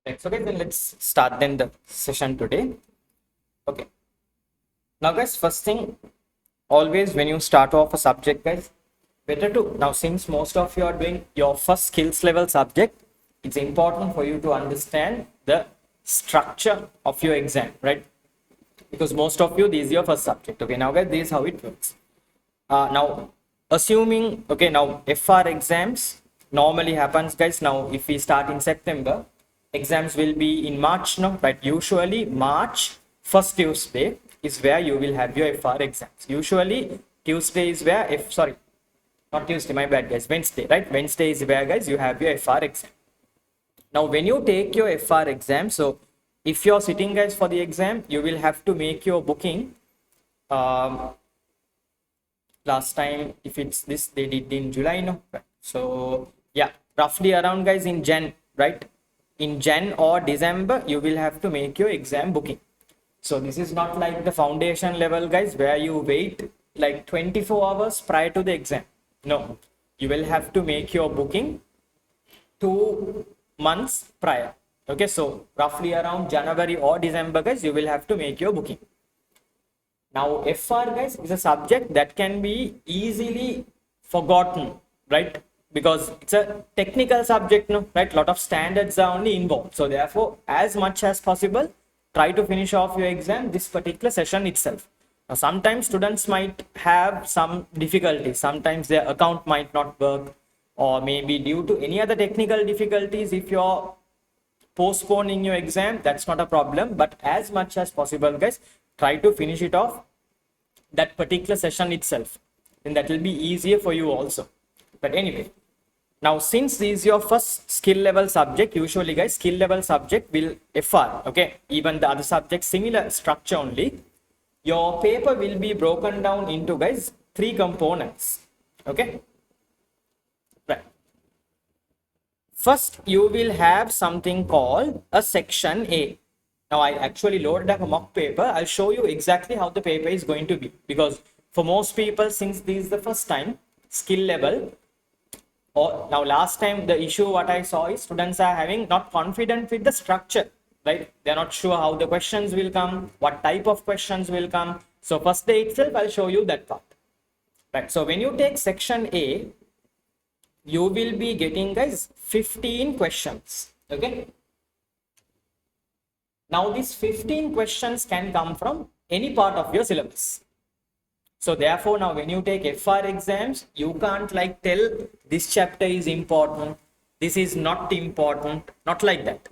Right, so guys, then let's start then the session today. Okay. Now guys, first thing, always when you start off a subject, guys, better to, now since most of you are doing your first skills level subject, it's important for you to understand the structure of your exam, right? Because most of you, this is your first subject. Okay, now guys, this is how it works. Now assuming, okay, now FR exams normally happens, guys. Now if we start in September, exams will be in March, no, right? Usually March first Tuesday is where you will have your FR exams. Usually Tuesday is where, if sorry, not Tuesday, my bad, guys, Wednesday, right? Wednesday is where, guys, you have your FR exam. Now when you take your FR exam, so if you're sitting, guys, for the exam, you will have to make your booking. Last time, if it's this, they did in July, no, right? So yeah, roughly around, guys, in Jan, right? In Jan or December, you will have to make your exam booking. So this is not like the foundation level, guys, where you wait like 24 hours prior to the exam. No, you will have to make your booking 2 months prior. Okay, so roughly around January or December, guys, you will have to make your booking. Now FR, guys, is a subject that can be easily forgotten, right? Because it's a technical subject, no, right? Lot of standards are only involved. So therefore, as much as possible, try to finish off your exam this particular session itself. Now sometimes students might have some difficulties. Sometimes their account might not work, or maybe due to any other technical difficulties, if you're postponing your exam, that's not a problem. But as much as possible, guys, try to finish it off that particular session itself, and that will be easier for you also. But anyway, now since this is your first skill level subject, usually, guys, skill level subject will FR, okay? Even the other subjects, similar structure only. Your paper will be broken down into, guys, 3 components, okay? Right. First, you will have something called a section A. Now I actually loaded up a mock paper. I'll show you exactly how the paper is going to be, because for most people, since this is the first time skill level, or now last time the issue what I saw is students are having not confident with the structure, right? They're not sure how the questions will come, what type of questions will come. So first day itself, I'll show you that part, right? So when you take section A, you will be getting, guys, 15 questions, okay? Now these 15 questions can come from any part of your syllabus. So therefore, now when you take FR exams, you can't like tell this chapter is important, this is not important, not like that,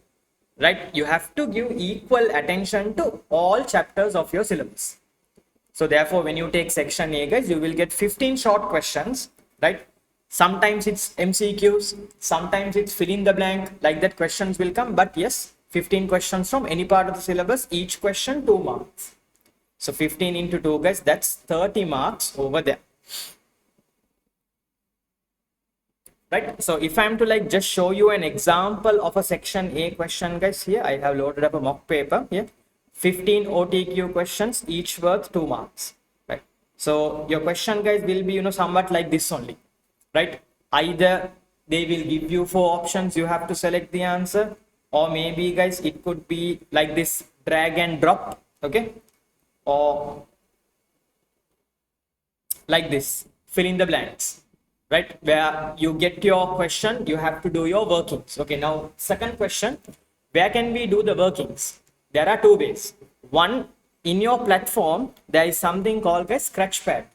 right? You have to give equal attention to all chapters of your syllabus. So therefore, when you take section A, guys, you will get 15 short questions, right? Sometimes it's MCQs, sometimes it's fill in the blank, like that questions will come. But yes, 15 questions from any part of the syllabus, each question 2 marks. So 15 into 2, guys, that's 30 marks over there, right? So if I'm to like just show you an example of a section A question, guys, here I have loaded up a mock paper here, 15 OTQ questions, each worth 2 marks, right? So your question, guys, will be, somewhat like this only, right? Either they will give you 4 options, you have to select the answer, or maybe, guys, it could be like this, drag and drop, okay? Or like this, fill in the blanks, right? Where you get your question, you have to do your workings. Okay, now second question, where can we do the workings? There are 2 ways. One, in your platform, there is something called a scratchpad.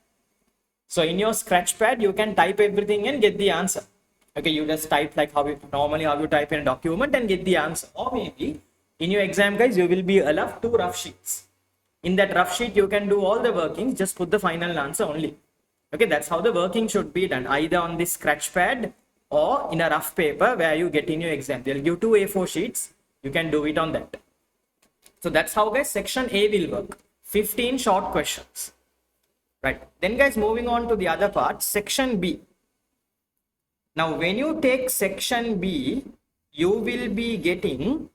So in your scratchpad, you can type everything and get the answer. Okay, you just type like how you type in a document and get the answer. Or maybe in your exam, guys, you will be allowed 2 rough sheets. In that rough sheet, you can do all the workings, just put the final answer only. Okay, that's how the working should be done, either on this scratchpad or in a rough paper where you get in your exam. They'll give 2 A4 sheets, you can do it on that. So that's how, guys, section A will work, 15 short questions, right? Then, guys, moving on to the other part, section B. Now when you take section B, you will be getting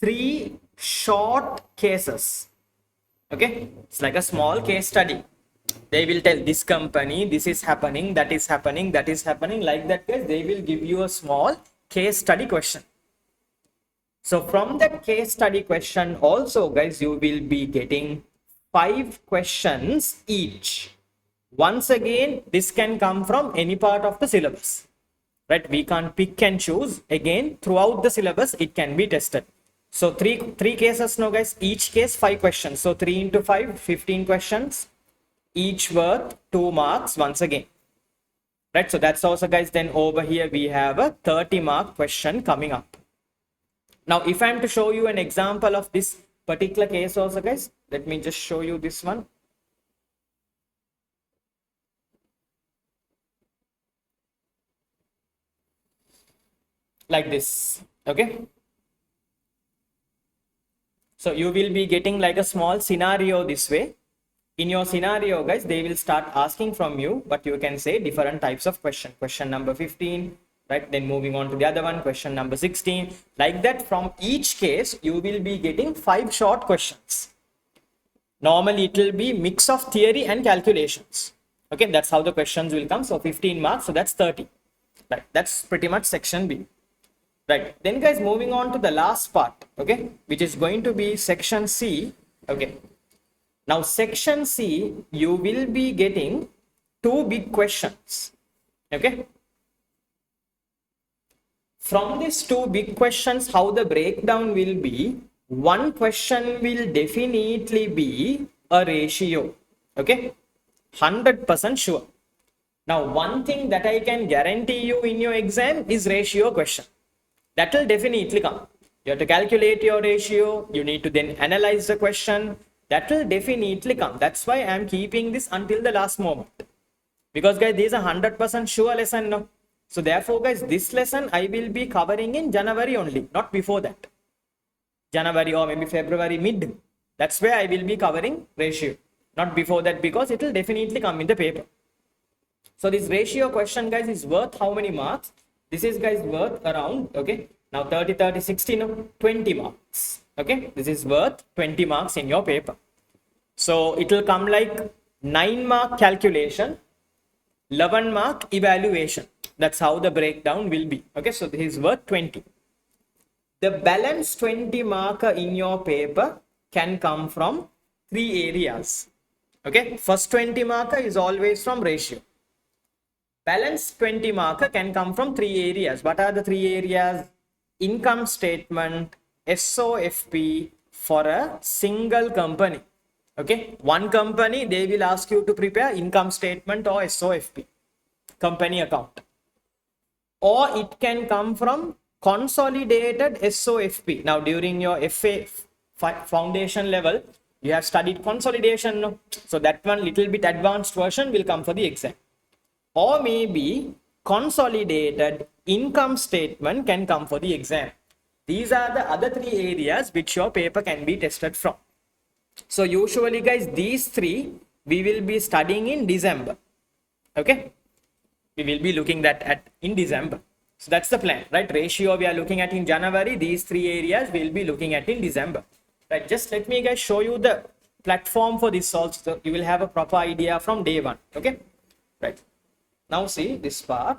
3 short cases, okay? It's like a small case study. They will tell this company, this is happening, that is happening, that is happening, like that, guys. They will give you a small case study question. So from that case study question also, guys, you will be getting 5 questions each. Once again, this can come from any part of the syllabus, right? We can't pick and choose. Again, throughout the syllabus, it can be tested. So three cases now, guys. Each case 5 questions. So 3 into 5, 15 questions, each worth 2 marks once again. Right? So that's also, guys, then over here we have a 30-mark question coming up. Now, if I'm to show you an example of this particular case also, guys, let me just show you this one. Like this, okay? So you will be getting like a small scenario this way. In your scenario, guys, they will start asking from you, but you can say different types of question. Question number 15, right? Then moving on to the other one, question number 16. Like that, from each case, you will be getting 5 short questions. Normally, it will be mix of theory and calculations. Okay, that's how the questions will come. So 15 marks, so that's 30. Right, that's pretty much section B. Right, then guys, moving on to the last part, okay, which is going to be section C. Okay, now section C, you will be getting 2 big questions. Okay, from these 2 big questions, how the breakdown will be, one question will definitely be a ratio. Okay, 100% sure. Now, one thing that I can guarantee you in your exam is ratio question. That will definitely come. You have to calculate your ratio. You need to then analyze the question. That will definitely come. That's why I am keeping this until the last moment. Because, guys, this is a 100% sure lesson now. So, therefore, guys, this lesson I will be covering in January only, not before that. January or maybe February mid. That's where I will be covering ratio. Not before that, because it will definitely come in the paper. So, this ratio question, guys, is worth how many marks? This is, guys, worth around, okay, now 30, 30, 60, no, 20 marks. Okay, this is worth 20 marks in your paper. So it will come like 9-mark calculation, 11-mark evaluation. That's how the breakdown will be. Okay, so this is worth 20. The balance 20 marker in your paper can come from 3 areas. Okay, first 20 marker is always from ratio. Balance 20 marker can come from 3 areas. What are the 3 areas? Income statement, SOFP for a single company. Okay, one company, they will ask you to prepare income statement or SOFP, company account. Or it can come from consolidated SOFP. Now, during your FA foundation level, you have studied consolidation. No? So that one little bit advanced version will come for the exam. Or maybe consolidated income statement can come for the exam. These are the other 3 areas which your paper can be tested from. So usually, guys, these 3 we will be studying in December. Okay, we will be looking at in December. So that's the plan, right? Ratio we are looking at in January. These 3 areas we will be looking at in December. Right, just let me, guys, show you the platform for this also. So you will have a proper idea from day 1. Okay, right. Now see this part.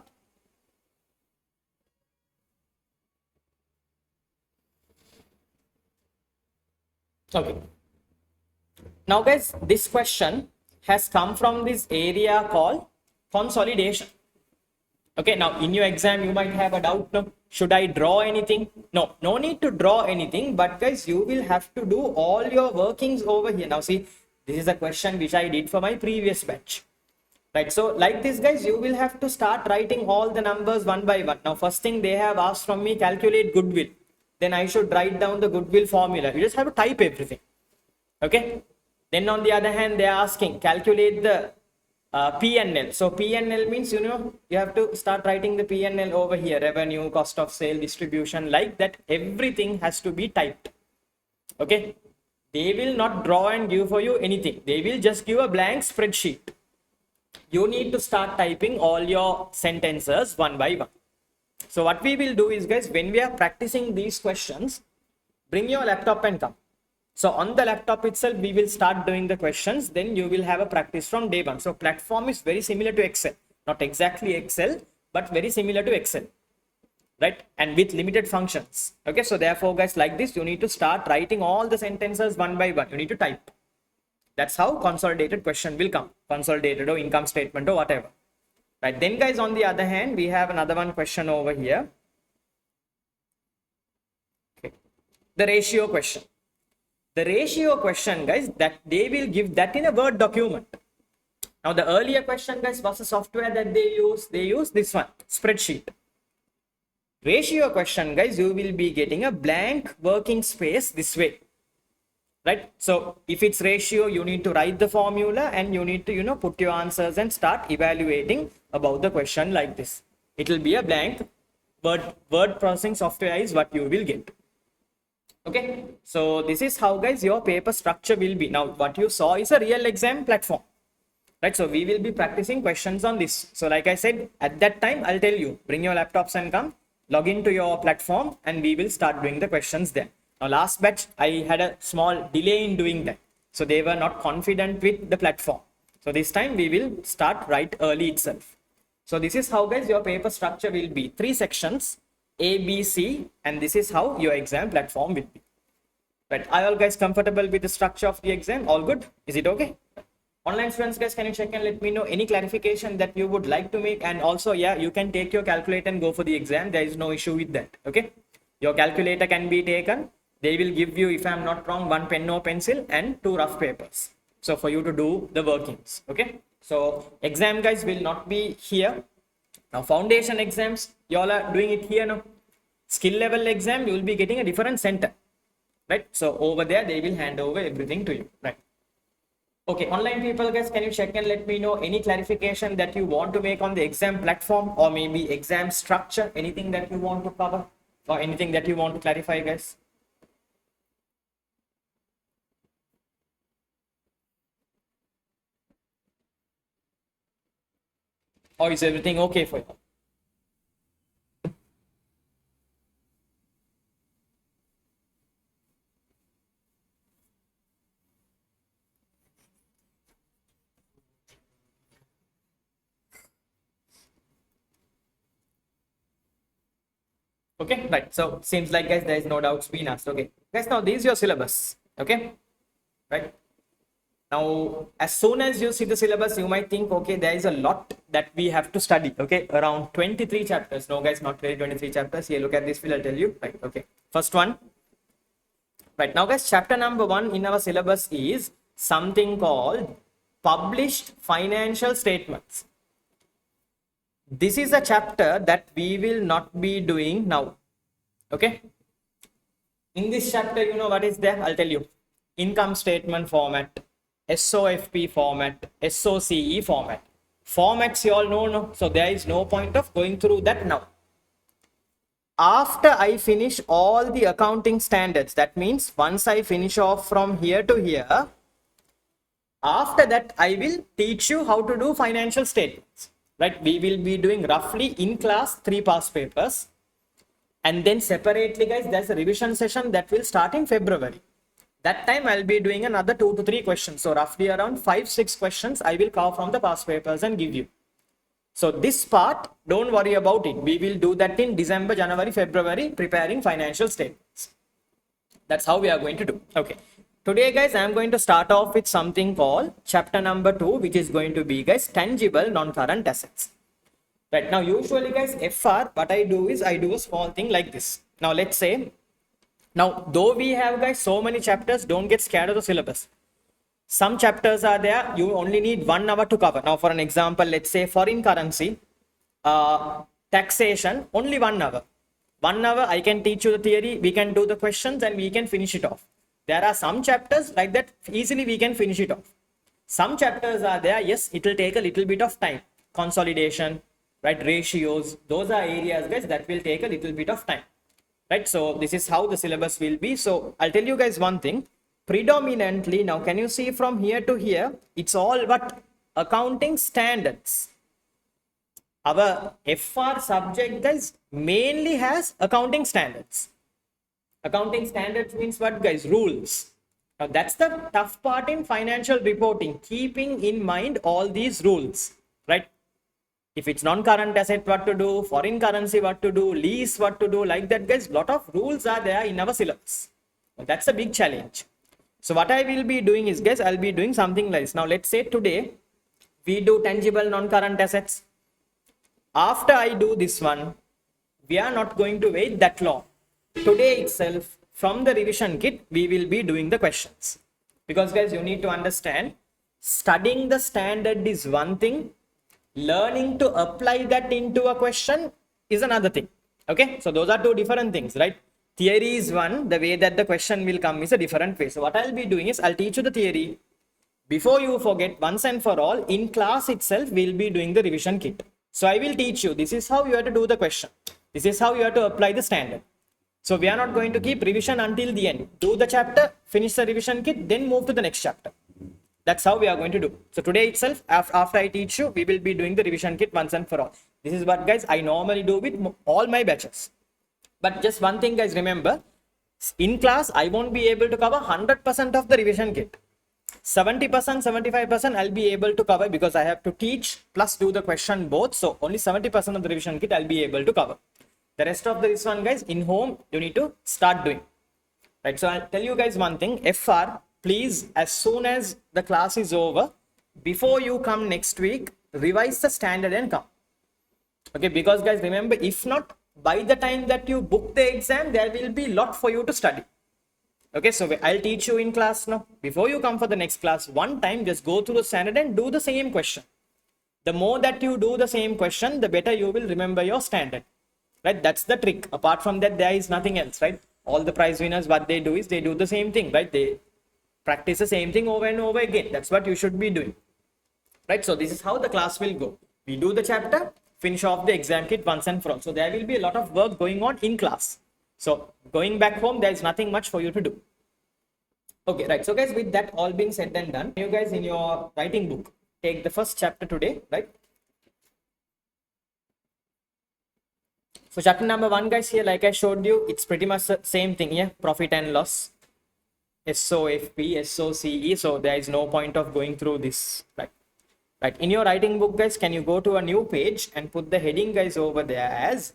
Okay. Now, guys, this question has come from this area called consolidation. Okay, now in your exam, you might have a doubt. No, should I draw anything? No, no need to draw anything. But, guys, you will have to do all your workings over here. Now, see, this is a question which I did for my previous batch. Right, so like this, guys, you will have to start writing all the numbers one by one. Now, first thing they have asked from me, calculate goodwill. Then I should write down the goodwill formula. You just have to type everything. Okay. Then on the other hand, they are asking, calculate the P&L. So P&L means, you have to start writing the P&L over here. Revenue, cost of sale, distribution, like that. Everything has to be typed. Okay. They will not draw and give for you anything. They will just give a blank spreadsheet. You need to start typing all your sentences one by one. So what we will do is, guys, when we are practicing these questions, bring your laptop and come. So on the laptop itself, we will start doing the questions. Then you will have a practice from day 1. So platform is very similar to Excel. Not exactly Excel, but very similar to Excel. right? And with limited functions. Okay, so therefore guys, like this, you need to start writing all the sentences one by one. You need to type. That's how consolidated question will come, consolidated or income statement or whatever, right? Then guys, on the other hand, we have another one question over here. Okay, the ratio question. The ratio question, guys, that they will give that in a Word document. Now the earlier question, guys, was the software that they use this one, spreadsheet. Ratio question, guys, you will be getting a blank working space this way, right? So if it's ratio, you need to write the formula and you need to, put your answers and start evaluating about the question like this. It will be a blank word processing software is what you will get. Okay, so this is how, guys, your paper structure will be. Now what you saw is a real exam platform, right? So we will be practicing questions on this. So like I said, at that time, I'll tell you, bring your laptops and come, log into your platform, and we will start doing the questions there. Now last batch, I had a small delay in doing that. So they were not confident with the platform. So this time we will start right early itself. So this is how, guys, your paper structure will be. 3 sections, A, B, C, and this is how your exam platform will be. Right, are all guys comfortable with the structure of the exam? All good? Is it okay? Online students, guys, can you check and let me know any clarification that you would like to make? And also, yeah, you can take your calculator and go for the exam. There is no issue with that. Okay, your calculator can be taken. They will give you, if I'm not wrong, 1 pen or pencil and 2 rough papers, so for you to do the workings. Okay, so exam, guys, will not be here. Now foundation exams, you all are doing it here now. Skill level exam, you will be getting a different center, right? So over there they will hand over everything to you, right? Okay, online people, guys, can you check and let me know any clarification that you want to make on the exam platform, or maybe exam structure, anything that you want to cover or anything that you want to clarify, guys? Or is everything okay for you? Okay, right. So seems like, guys, there is no doubts being asked. Okay, guys, now this is your syllabus. Okay, right. Now, as soon as you see the syllabus, you might think, okay, there is a lot that we have to study. Okay, around 23 chapters. No, guys, not really 23 chapters. Here, look at this. I'll tell you. Right. Okay. First one. Right now, guys, chapter number 1 in our syllabus is something called published financial statements. This is a chapter that we will not be doing now. Okay. In this chapter, you know what is there? I'll tell you. Income statement format, SOFP format, SOCE format. Formats you all know, no? So there is no point of going through that now. After I finish all the accounting standards, that means once I finish off from here to here, after that I will teach you how to do financial statements. Right, we will be doing roughly in class 3 past papers, and then separately, guys, there's a revision session that will start in February. That time I'll be doing another 2 to 3 questions, so roughly around 5-6 questions I will cover from the past papers and give you. So this part, don't worry about it. We will do that in December, January, February, preparing financial statements. That's how we are going to do. Okay. Today, guys, I am going to start off with something called chapter number 2, which is going to be, guys, tangible non-current assets. Right now, usually, guys, FR, what I do is I do a small thing like this. Now, let's say, now, though we have, guys, so many chapters, don't get scared of the syllabus. Some chapters are there, you only need 1 hour to cover. Now, for an example, let's say foreign currency, taxation, only 1 hour. 1 hour, I can teach you the theory, we can do the questions, and we can finish it off. There are some chapters like that, easily we can finish it off. Some chapters are there, yes, it will take a little bit of time. Consolidation, right, ratios, those are areas, guys, that will take a little bit of time. Right, so this is how the syllabus will be. So I'll tell you guys one thing. Predominantly, now can you see from here to here, it's all what? Accounting standards. Our FR subject, guys, mainly has accounting standards. Accounting standards means what, guys? Rules. Now that's the tough part in financial reporting, keeping in mind all these rules, right? If it's non-current asset, what to do, foreign currency, what to do, lease, what to do, like that, guys. Lot of rules are there in our syllabus. That's a big challenge. So what I will be doing is, guys, I'll be doing something like this. Now, let's say today we do tangible non-current assets. After I do this one, we are not going to wait that long. Today itself, from the revision kit, we will be doing the questions. Because, guys, you need to understand, studying the standard is one thing, learning to apply that into a question is another thing. Okay, so those are two different things, right? Theory is one, the way that the question will come is a different way. So what I'll be doing is, I'll teach you the theory. Before you forget, once and for all, in class itself, we'll be doing the revision kit. So I will teach you, this is how you have to do the question. This is how you have to apply the standard. So we are not going to keep revision until the end. Do the chapter, finish the revision kit, then move to the next chapter. That's how we are going to do. So today itself, after I teach you, we will be doing the revision kit once and for all. This is what, guys, I normally do with all my batches. But just one thing, guys, remember, in class, I won't be able to cover 100% of the revision kit. 70%, 75% I'll be able to cover because I have to teach plus do the question both. So only 70% of the revision kit I'll be able to cover. The rest of this one, guys, in home, you need to start doing. Right. So I'll tell you guys one thing. FR, please, as soon as the class is over, before you come next week, revise the standard and come. Okay. Because, guys, remember, if not, by the time that you book the exam, there will be a lot for you to study. Okay, so I'll teach you in class now. Before you come for the next class, one time just go through the standard and do the same question. The more that you do the same question, the better you will remember your standard. Right? That's the trick. Apart from that, there is nothing else, right? All the prize winners, what they do is they do the same thing, right? They practice the same thing over and over again. That's what you should be doing. Right? So this is how the class will go. We do the chapter, finish off the exam kit once and for all. So there will be a lot of work going on in class. So going back home, there is nothing much for you to do. Okay, right. So guys, with that all being said and done, you guys in your writing book, take the first chapter today, right? So chapter number 1, guys, here, like I showed you, it's pretty much the same thing here, profit and loss, SOFP, SOCE. So there is no point of going through this, right? Right. In your writing book, guys, can you go to a new page and put the heading, guys, over there as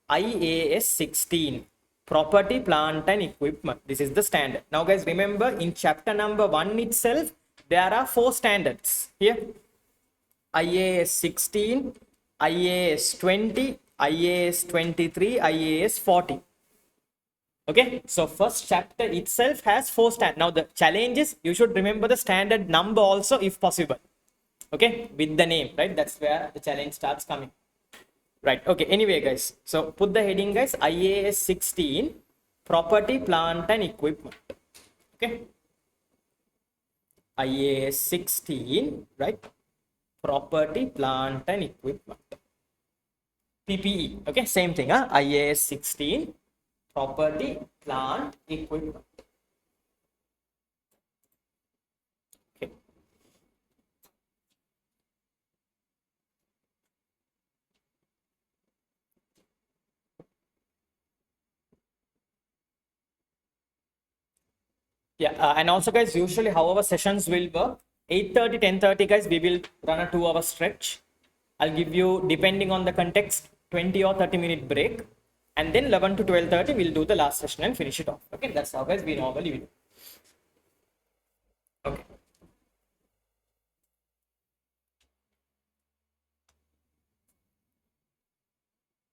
IAS 16. Property, plant and equipment. This is the standard. Now, guys, remember in chapter number 1 itself, there are 4 standards here. IAS 16, IAS 20, IAS 23, IAS 40. Okay, so first chapter itself has 4 standards. Now, the challenge is you should remember the standard number also if possible. Okay, with the name, right? That's where the challenge starts coming. Right. Okay. Anyway, guys. So put the heading, guys. IAS 16, property, plant and equipment. Okay. IAS 16, right? Property, plant and equipment. PPE. Okay. Same thing. IAS 16, property, plant, equipment. Okay. Yeah, and also, guys, usually how our sessions will work, 8:30, 10:30, guys, we will run a 2-hour stretch. I'll give you, depending on the context, 20 or 30-minute break. And then 11 to 12:30, we'll do the last session and finish it off. Okay, that's how, guys, we normally do. Okay.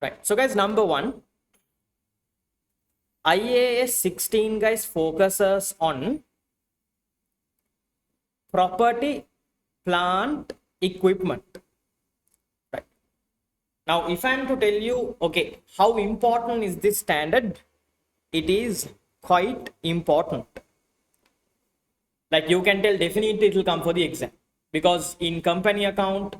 Right. So, guys, number 1. IAS 16, guys, focuses on property, plant, equipment. Right. Now, if I am to tell you, okay, how important is this standard? It is quite important. Like you can tell, definitely it will come for the exam. Because in company account,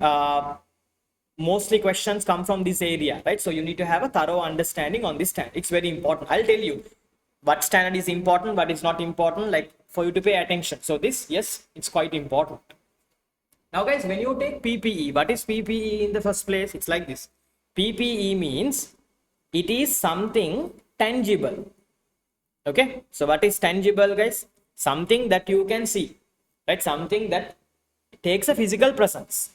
mostly questions come from this area, right? So you need to have a thorough understanding on this standard. It's very important. I'll tell you what standard is important, what is not important, like for you to pay attention. So this, yes, it's quite important. Now, guys, when you take PPE, what is PPE in the first place? It's like this. PPE means it is something tangible. Okay. So what is tangible, guys? Something that you can see, right? Something that takes a physical presence.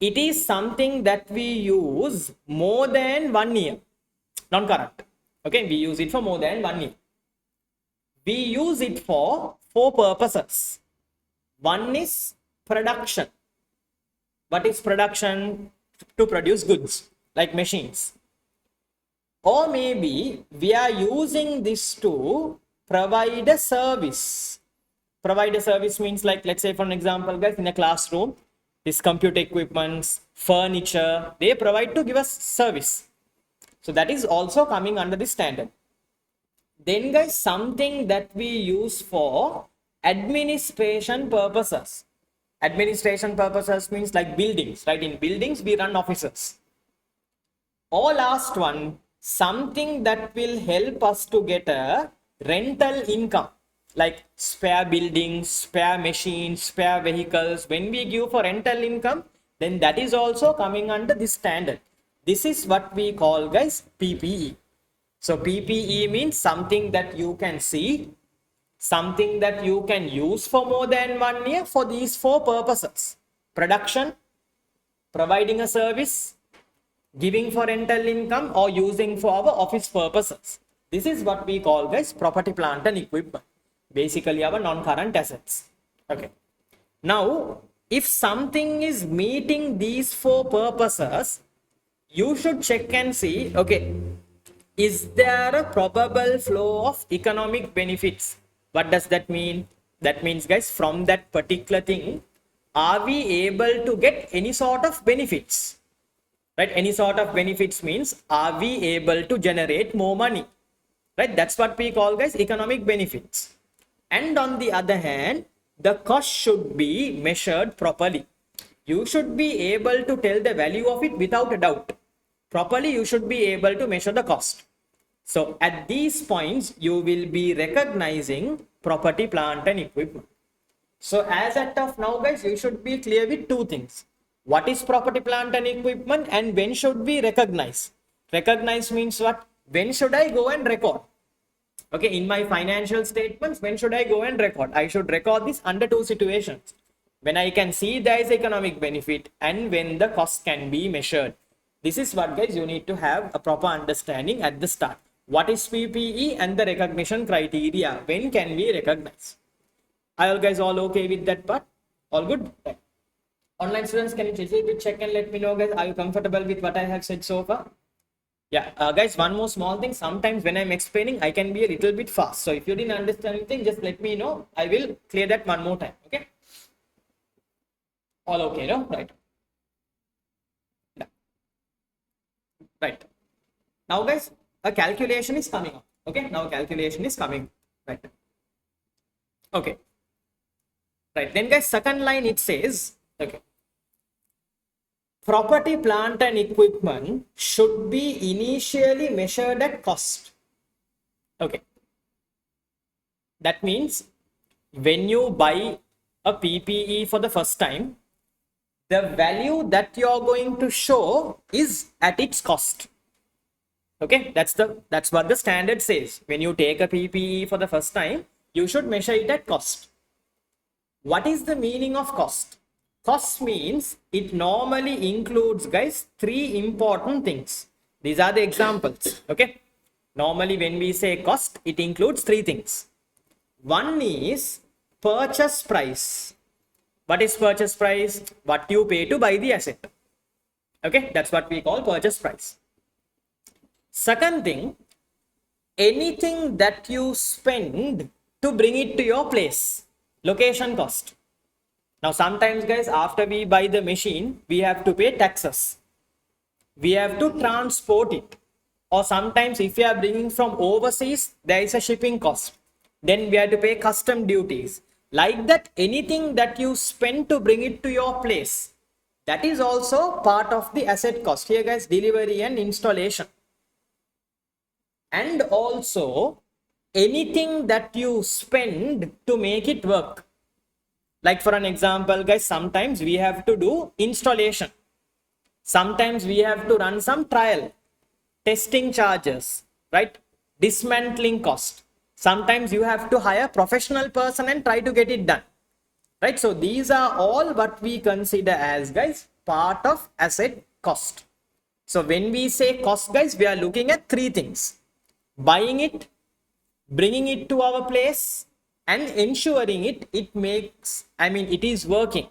it is something that we use more than 1 year, non-current. Okay, we use it for more than 1 year. We use it for four purposes. One is production. What is production? To produce goods like machines. Or maybe we are using this to provide a service. Provide a service means, like, let's say for an example, guys, in a classroom, this computer equipments, furniture, they provide to give us service. So that is also coming under this standard. Then guys, something that we use for administration purposes. Administration purposes means like buildings, right? In buildings, we run offices. Or last one, something that will help us to get a rental income, like spare buildings, spare machines, spare vehicles. When we give for rental income, then that is also coming under this standard. This is what we call, guys, PPE. So PPE means something that you can see, something that you can use for more than 1 year for these four purposes: production, providing a service, giving for rental income, or using for our office purposes. This is what we call, guys, property, plant and equipment. Basically our non-current assets. Okay. Now, if something is meeting these four purposes, you should check and see, okay, is there a probable flow of economic benefits? What does that mean? That means, guys, from that particular thing, are we able to get any sort of benefits? Right? Any sort of benefits means, are we able to generate more money? Right? That's what we call, guys, economic benefits. And on the other hand, the cost should be measured properly. You should be able to tell the value of it without a doubt. Properly, you should be able to measure the cost. So at these points, you will be recognizing property, plant and equipment. So as at of now, guys, you should be clear with two things. What is property, plant and equipment, and when should we recognize? Recognize means what? When should I go and record? Okay, in my financial statements, when should I go and record? I should record this under two situations: when I can see there is economic benefit and when the cost can be measured. This is what, guys, you need to have a proper understanding at the start. What is PPE and the recognition criteria? When can we recognize? Are you guys all okay with that part? All good? Right. Online students, can you check and let me know, guys, are you comfortable with what I have said so far? Yeah, guys, one more small thing. Sometimes when I'm explaining, I can be a little bit fast. So if you didn't understand anything, just let me know. I will clear that one more time. Okay? All okay, no? Right. Yeah. Right. Now, guys, a calculation is coming up. Okay? Now, calculation is coming. Right. Okay. Right. Then, guys, second line, it says, okay, property, plant and equipment should be initially measured at cost. Okay. That means when you buy a PPE for the first time, the value that you're going to show is at its cost. Okay, that's what the standard says. When you take a PPE for the first time, you should measure it at cost. What is the meaning of cost? Cost means it normally includes, guys, three important things. These are the examples. Okay. Normally, when we say cost, it includes three things. One is purchase price. What is purchase price? What you pay to buy the asset. Okay. That's what we call purchase price. Second thing, anything that you spend to bring it to your place. Location cost. Now, sometimes, guys, after we buy the machine, we have to pay taxes. We have to transport it. Or sometimes, if we are bringing from overseas, there is a shipping cost. Then we have to pay custom duties. Like that, anything that you spend to bring it to your place, that is also part of the asset cost. Here, guys, delivery and installation. And also, anything that you spend to make it work. Like for an example, guys, sometimes we have to do installation. Sometimes we have to run some trial, testing charges, right? Dismantling cost. Sometimes you have to hire professional person and try to get it done, right? So these are all what we consider as, guys, part of asset cost. So when we say cost, guys, we are looking at three things: buying it, bringing it to our place, and ensuring it makes, I mean, it is working.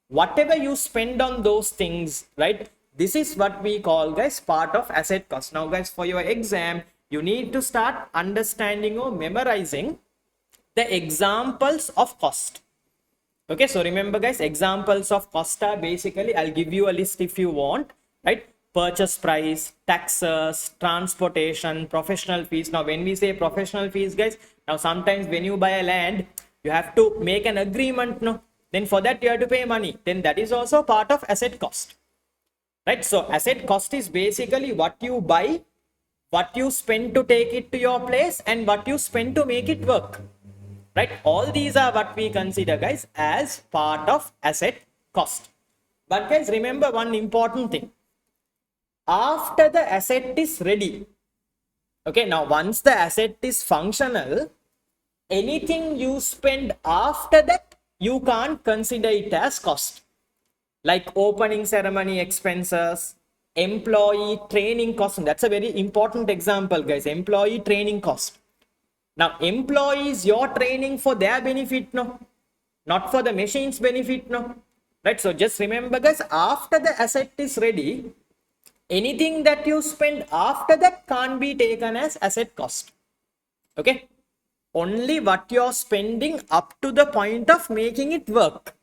Whatever you spend on those things, right? This is what we call, guys, part of asset cost. Now, guys, for your exam, you need to start understanding or memorizing the examples of cost. Okay, so remember, guys, examples of cost are basically, I'll give you a list if you want, right? Purchase price, taxes, transportation, professional fees. Now, when we say professional fees, guys, now sometimes when you buy a land, you have to make an agreement, no? Then for that, you have to pay money. Then that is also part of asset cost, right? So asset cost is basically what you buy, what you spend to take it to your place, and what you spend to make it work, right? All these are what we consider, guys, as part of asset cost. But guys, remember one important thing: after the asset is ready, okay, now once the asset is functional, anything you spend after that, you can't consider it as cost. Like opening ceremony expenses, employee training cost. That's a very important example, guys. Employee training cost. Now, employees, you're training for their benefit, no? Not for the machine's benefit, no? Right? So just remember, guys, after the asset is ready, anything that you spend after that can't be taken as asset cost. Okay? Only what you're spending up to the point of making it work.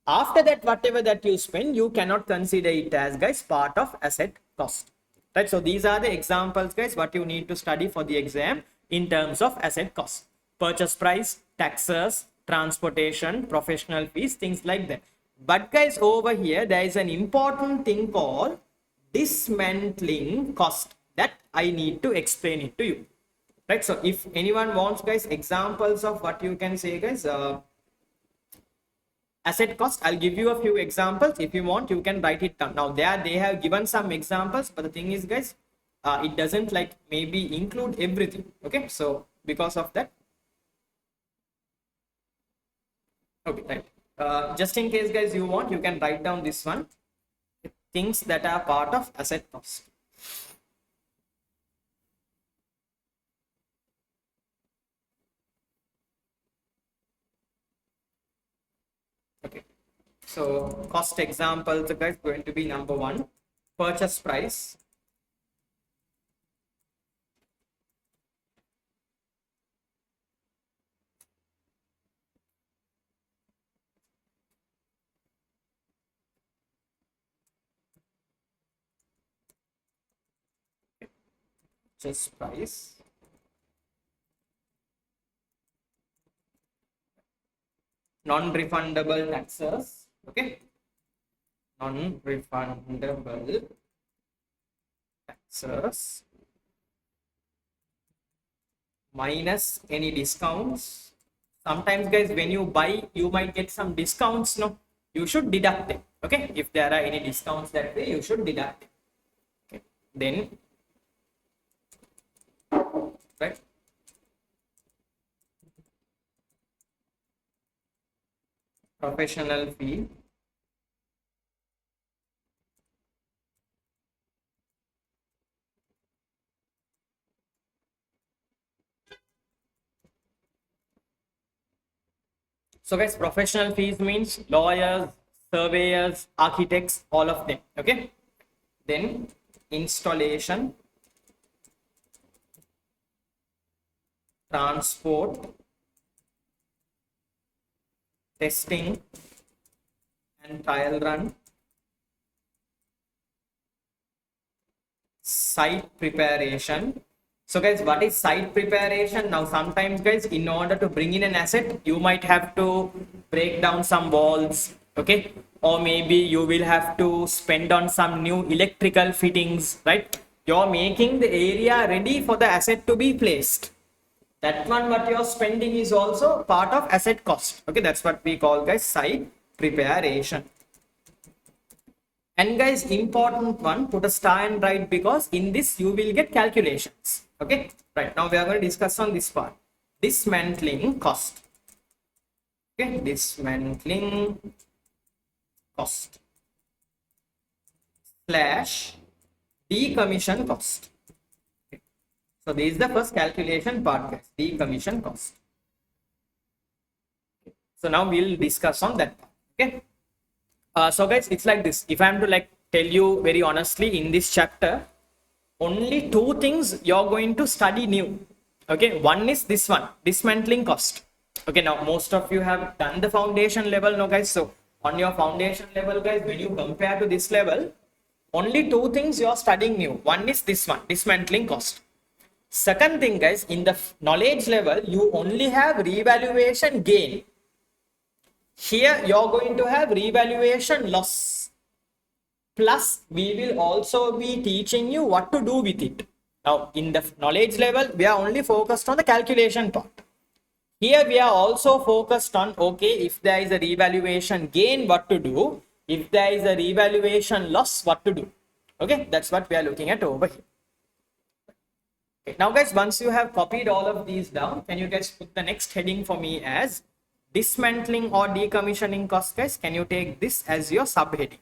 After that, whatever that you spend, you cannot consider it as, guys, part of asset cost. Right? So these are the examples, guys, what you need to study for the exam in terms of asset cost: purchase price, taxes, transportation, professional fees, things like that. But guys, over here there is an important thing called dismantling cost that I need to explain it to you, right? So if anyone wants, guys, examples of what you can say, guys, asset cost, I'll give you a few examples. If you want, you can write it down. Now there they have given some examples, but the thing is, guys, it doesn't like maybe include everything. Okay, so because of that, okay, right, just in case, guys, you want, you can write down this one: things that are part of asset cost. Okay, so cost examples, guys, going to be number one: purchase price, purchase price, non-refundable taxes. Okay, non-refundable taxes minus any discounts. Sometimes, guys, when you buy, you might get some discounts, no? You should deduct it. Okay, if there are any discounts that way, you should deduct it. Okay, then, right, professional fee, so, guys, professional fees means lawyers, surveyors, architects, all of them. Okay, then installation, transport, testing and trial run, site preparation. So, guys, what is site preparation? Now, sometimes, guys, in order to bring in an asset, you might have to break down some walls, okay, or maybe you will have to spend on some new electrical fittings, right? You're making the area ready for the asset to be placed. That one, what you're spending, is also part of asset cost. Okay, that's what we call, guys, site preparation. And guys, important one, put a star and write, because in this you will get calculations. Okay, right, now we are going to discuss on this part: dismantling cost. Okay, dismantling cost. slash decommission cost. Okay. So this is the first calculation part, guys, decommission cost. Okay. So now we'll discuss on that part. Okay. So guys, it's like this. If I am to like tell you very honestly, in this chapter, only two things you're going to study new. Okay, one is this one, dismantling cost. Okay, now most of you have done the foundation level now, guys. So on your foundation level, guys, when you compare to this level, only two things you're studying new. One is this one, dismantling cost. Second thing, guys, in the knowledge level, you only have revaluation gain. Here you're going to have revaluation loss. Plus, we will also be teaching you what to do with it. Now, in the knowledge level, we are only focused on the calculation part. Here, we are also focused on, okay, if there is a revaluation gain, what to do? If there is a revaluation loss, what to do? Okay, that's what we are looking at over here. Okay, now, guys, once you have copied all of these down, can you guys put the next heading for me as dismantling or decommissioning cost, guys? Can you take this as your subheading?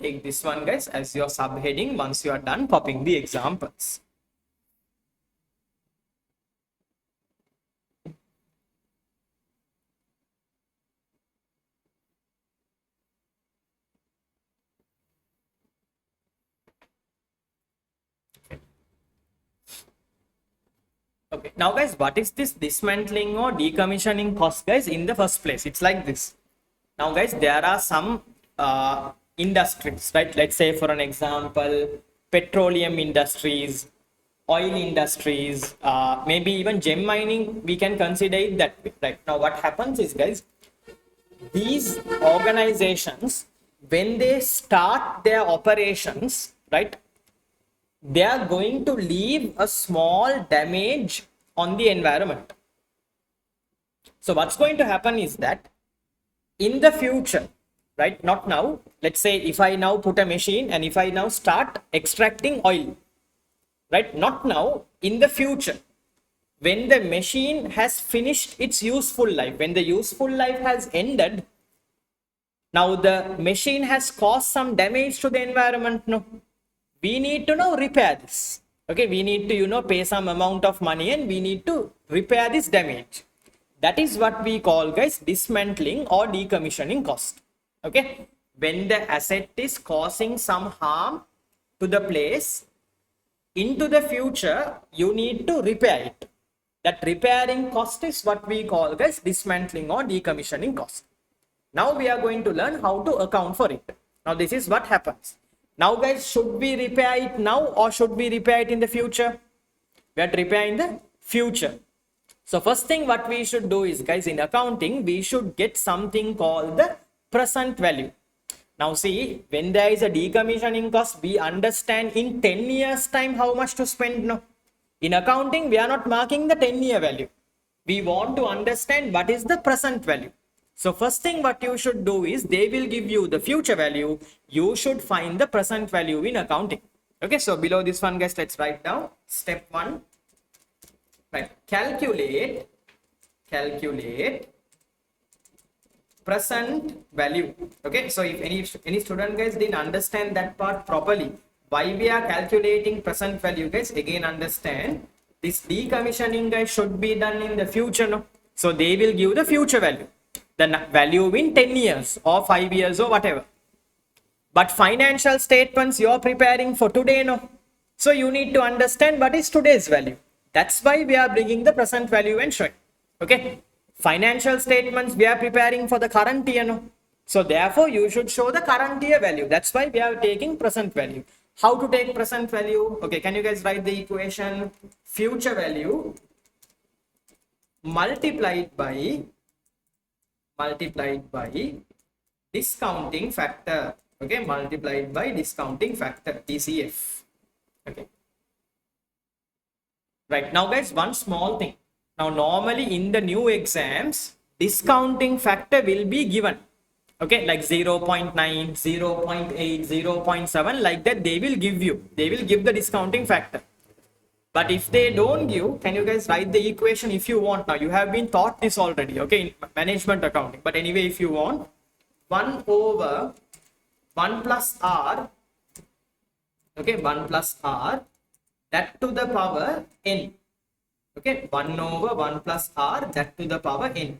Take this one, guys, as your subheading once you are done popping the examples. Okay, now guys, what is this dismantling or decommissioning cost, guys? In the first place, it's like this. Now guys, there are some industries, right? Let's say for an example, petroleum industries, oil industries, maybe even gem mining, we can consider it that way, right? Now what happens is, guys, these organizations, when they start their operations, right, they are going to leave a small damage on the environment. So what's going to happen is that in the future, right, not now, let's say if I now put a machine and if I now start extracting oil, right, not now, in the future, when the machine has finished its useful life, when the useful life has ended, now the machine has caused some damage to the environment. No, we need to now repair this. Okay, we need to pay some amount of money and we need to repair this damage. That is what we call, guys, dismantling or decommissioning cost. Okay, when the asset is causing some harm to the place, into the future you need to repair it. That repairing cost is what we call, guys, dismantling or decommissioning cost. Now we are going to learn how to account for it. Now this is what happens. Now guys, should we repair it now or should we repair it in the future? We have to repair in the future. So first thing what we should do is, guys, in accounting, we should get something called the present value. Now see, when there is a decommissioning cost, we understand in 10 years time how much to spend. No, in accounting, we are not marking the 10-year value. We want to understand what is the present value. So first thing what you should do is, they will give you the future value. You should find the present value in accounting. Okay, so below this one, guys, let's write down step 1. Right, calculate present value. Okay, so if any student, guys, didn't understand that part properly, why we are calculating present value, guys, again understand this decommissioning, guys, should be done in the future. No, so they will give the future value, the value in 10 years or 5 years or whatever. But financial statements you're preparing for today. No, so you need to understand what is today's value. That's why we are bringing the present value and showing. Okay, financial statements we are preparing for the current year. No, so therefore you should show the current year value. That's why we are taking present value. How to take present value? Okay, can you guys write the equation? Future value multiplied by discounting factor. Okay, multiplied by discounting factor, DCF. Okay, right, now guys, one small thing. Now normally in the new exams, discounting factor will be given. Okay, like 0.9, 0.8, 0.7, like that they will give you. They will give the discounting factor. But if they don't give, can you guys write the equation if you want? Now you have been taught this already, okay, in management accounting, but anyway, if you want, 1 over 1 plus r, okay, 1 plus r, that to the power n, okay, 1 over 1 plus r, that to the power n.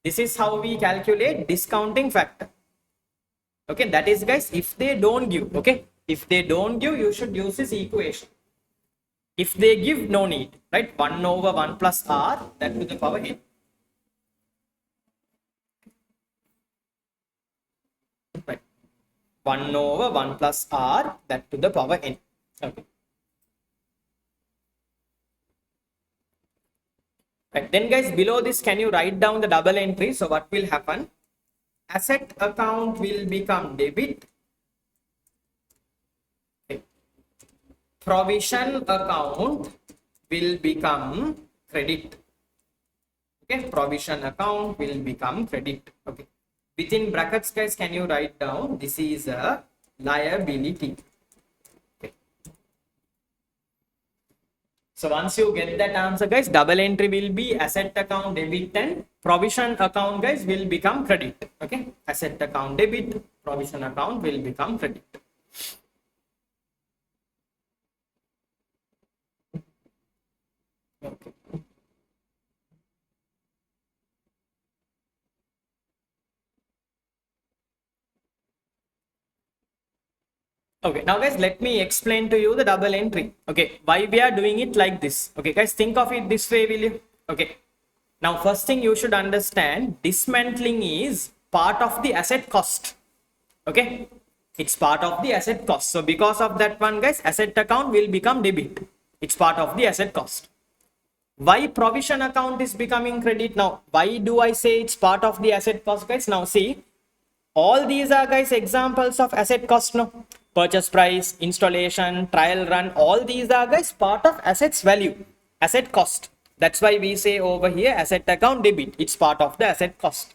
This is how we calculate discounting factor. Okay, that is guys, if they don't give, okay, if they don't give, you should use this equation. If they give, no need, right? 1 over 1 plus r, that to the power n. Right. 1 over 1 plus r, that to the power n. Okay. Right. Then guys, below this, can you write down the double entry? So what will happen? Asset account will become debit. Okay. Provision account will become credit. Okay, provision account will become credit. Okay, within brackets guys, can you write down this is a liability? Okay, so once you get that answer guys, double entry will be asset account debit and provision account guys will become credit. Okay, asset account debit, provision account will become credit. Okay. Okay, now guys, let me explain to you the double entry. Okay, why we are doing it like this. Okay, guys, think of it this way, will you? Okay, now first thing you should understand, dismantling is part of the asset cost. Okay, it's part of the asset cost. So because of that one, guys, asset account will become debit. It's part of the asset cost. Why provision account is becoming credit? Now, why do I say it's part of the asset cost, guys? Now see, all these are guys examples of asset cost. No, purchase price, installation, trial run, all these are guys part of assets value, asset cost. That's why we say over here asset account debit, it's part of the asset cost.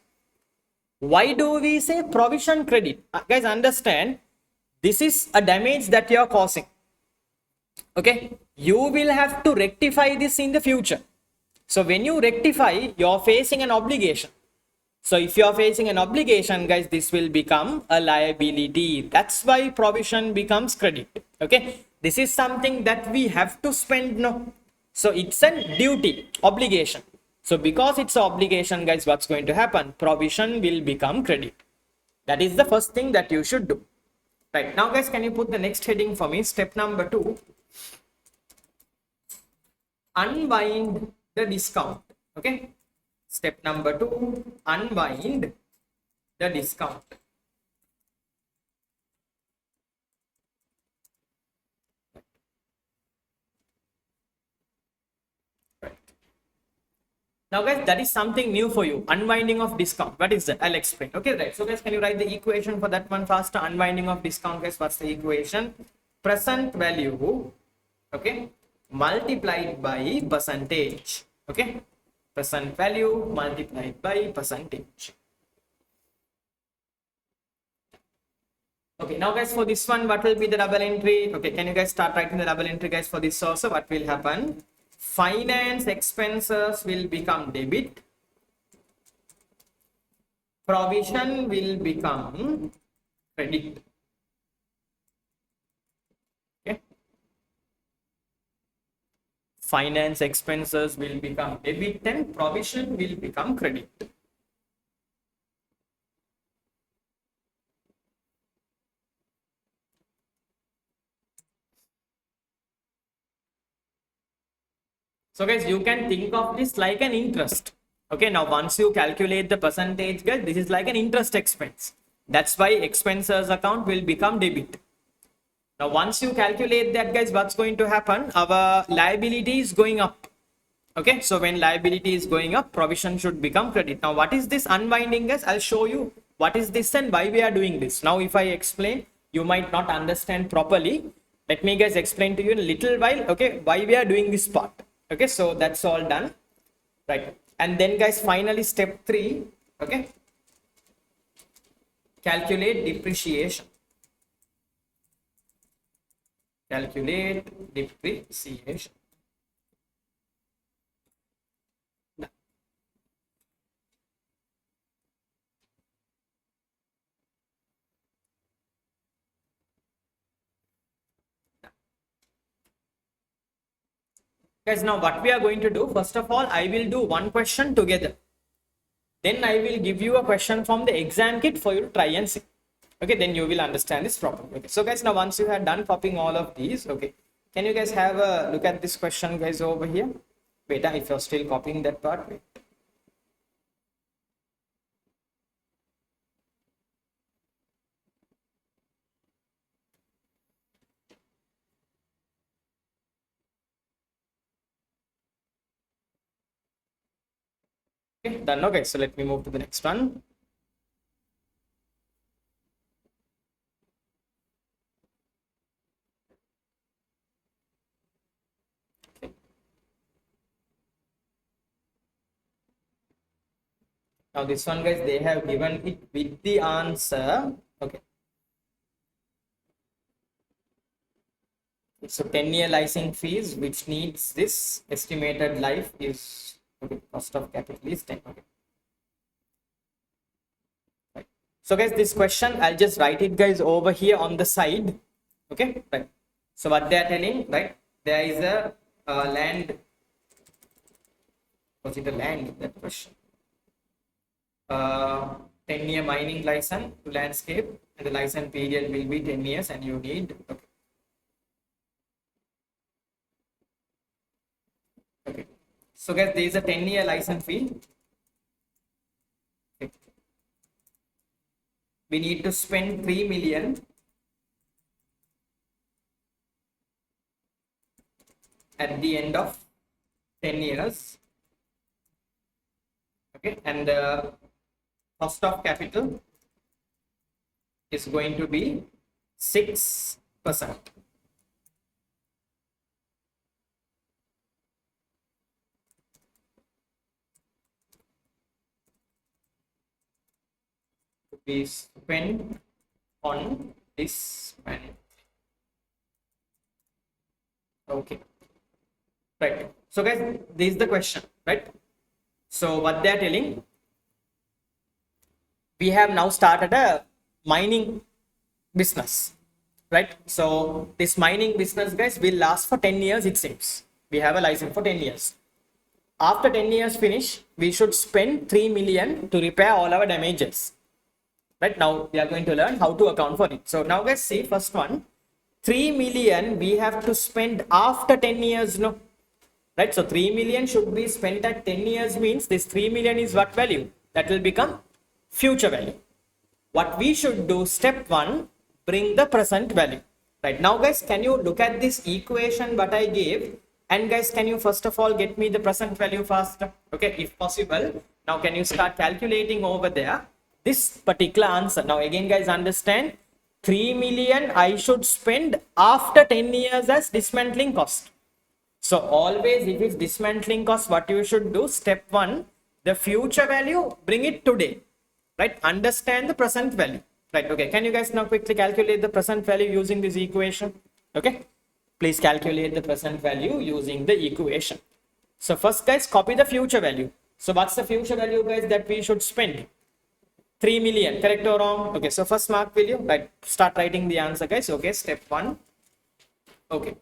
Why do we say provision credit? Guys, understand, this is a damage that you are causing. Okay, you will have to rectify this in the future. So when you rectify, you're facing an obligation. So if you are facing an obligation, guys, this will become a liability. That's why provision becomes credit. Okay, this is something that we have to spend. No, so it's a duty, obligation. So because it's an obligation, guys, what's going to happen? Provision will become credit. That is the first thing that you should do. Right now, guys, can you put the next heading for me? Step number 2. Unwind the discount. Okay. Step number 2, unwind the discount. Right. Now guys, that is something new for you. Unwinding of discount. What is that? I'll explain. Okay, right. So guys, can you write the equation for that one faster? Unwinding of discount, guys, what's the equation? Present value, okay, multiplied by percentage. Okay. Present value multiplied by percentage. Okay, now guys, for this one, what will be the double entry? Okay, can you guys start writing the double entry, guys, for this also? What will happen? Finance expenses will become debit. Provision will become credit. Okay. Finance expenses will become debit and provision will become credit. So guys, you can think of this like an interest. Okay, now once you calculate the percentage, guys, this is like an interest expense. That's why expenses account will become debit. Now once you calculate that, guys, what's going to happen? Our liability is going up. Okay, so when liability is going up, provision should become credit. Now what is this unwinding, guys? I'll show you what is this and why we are doing this. Now if I explain, you might not understand properly. Let me guys explain to you in a little while, okay, why we are doing this part. Okay, so that's all done, right? And then guys, finally step 3, okay, calculate depreciation. Calculate depreciation. Guys, now what we are going to do, first of all, I will do one question together. Then I will give you a question from the exam kit for you to try and see. Okay, then you will understand this properly. Okay, so guys, now once you have done copying all of these, okay, can you guys have a look at this question, guys, over here? Wait, if you're still copying that part, wait. Okay, done. Okay, so let me move to the next one. Now this one, guys, they have given it with the answer. Okay. So 10-year license fees, which needs this estimated life is, okay, cost of capital is 10. Okay. Right. So guys, this question, I'll just write it, guys, over here on the side. Okay. Right. So what they are telling, right? There is a land. Was it a land? That question. 10-year mining license to landscape, and the license period will be 10 years, and you need. Okay. Okay. So guys, there is a 10-year license fee. Okay. We need to spend 3 million at the end of 10 years. Okay, and the cost of capital is going to be 6%. To be spent on this management. Okay, right. So guys, this is the question, right? So what they are telling, we have now started a mining business, right? So this mining business, guys, will last for 10 years, it seems. We have a license for 10 years. After 10 years finish, we should spend 3 million to repair all our damages. Right, now we are going to learn how to account for it. So now guys, see first one, 3 million we have to spend after 10 years, no? Right, so 3 million should be spent at 10 years, means this 3 million is what value? That will become future value. What we should do, step one, bring the present value. Right, now guys, can you look at this equation what I gave, and guys, can you first of all get me the present value faster? Okay, if possible. Now can you start calculating over there this particular answer? Now again, guys, understand, 3 million I should spend after 10 years as dismantling cost. So always, if it's dismantling cost, what you should do, step one, the future value, bring it today, right? Understand the present value, right? Okay, can you guys now quickly calculate the present value using this equation? Okay, please calculate the present value using the equation. So first, guys, copy the future value. So what's the future value, guys, that we should spend? 3 million, correct or wrong? Okay, so first mark value, right? Start writing the answer, guys. Okay, step one. Okay.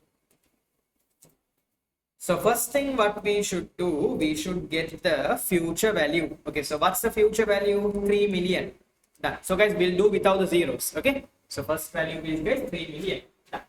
So first thing what we should do, we should get the future value. Okay, so what's the future value? 3 million. Done. So guys, we'll do without the zeros. Okay, so first value is, guys, 3 million. Done.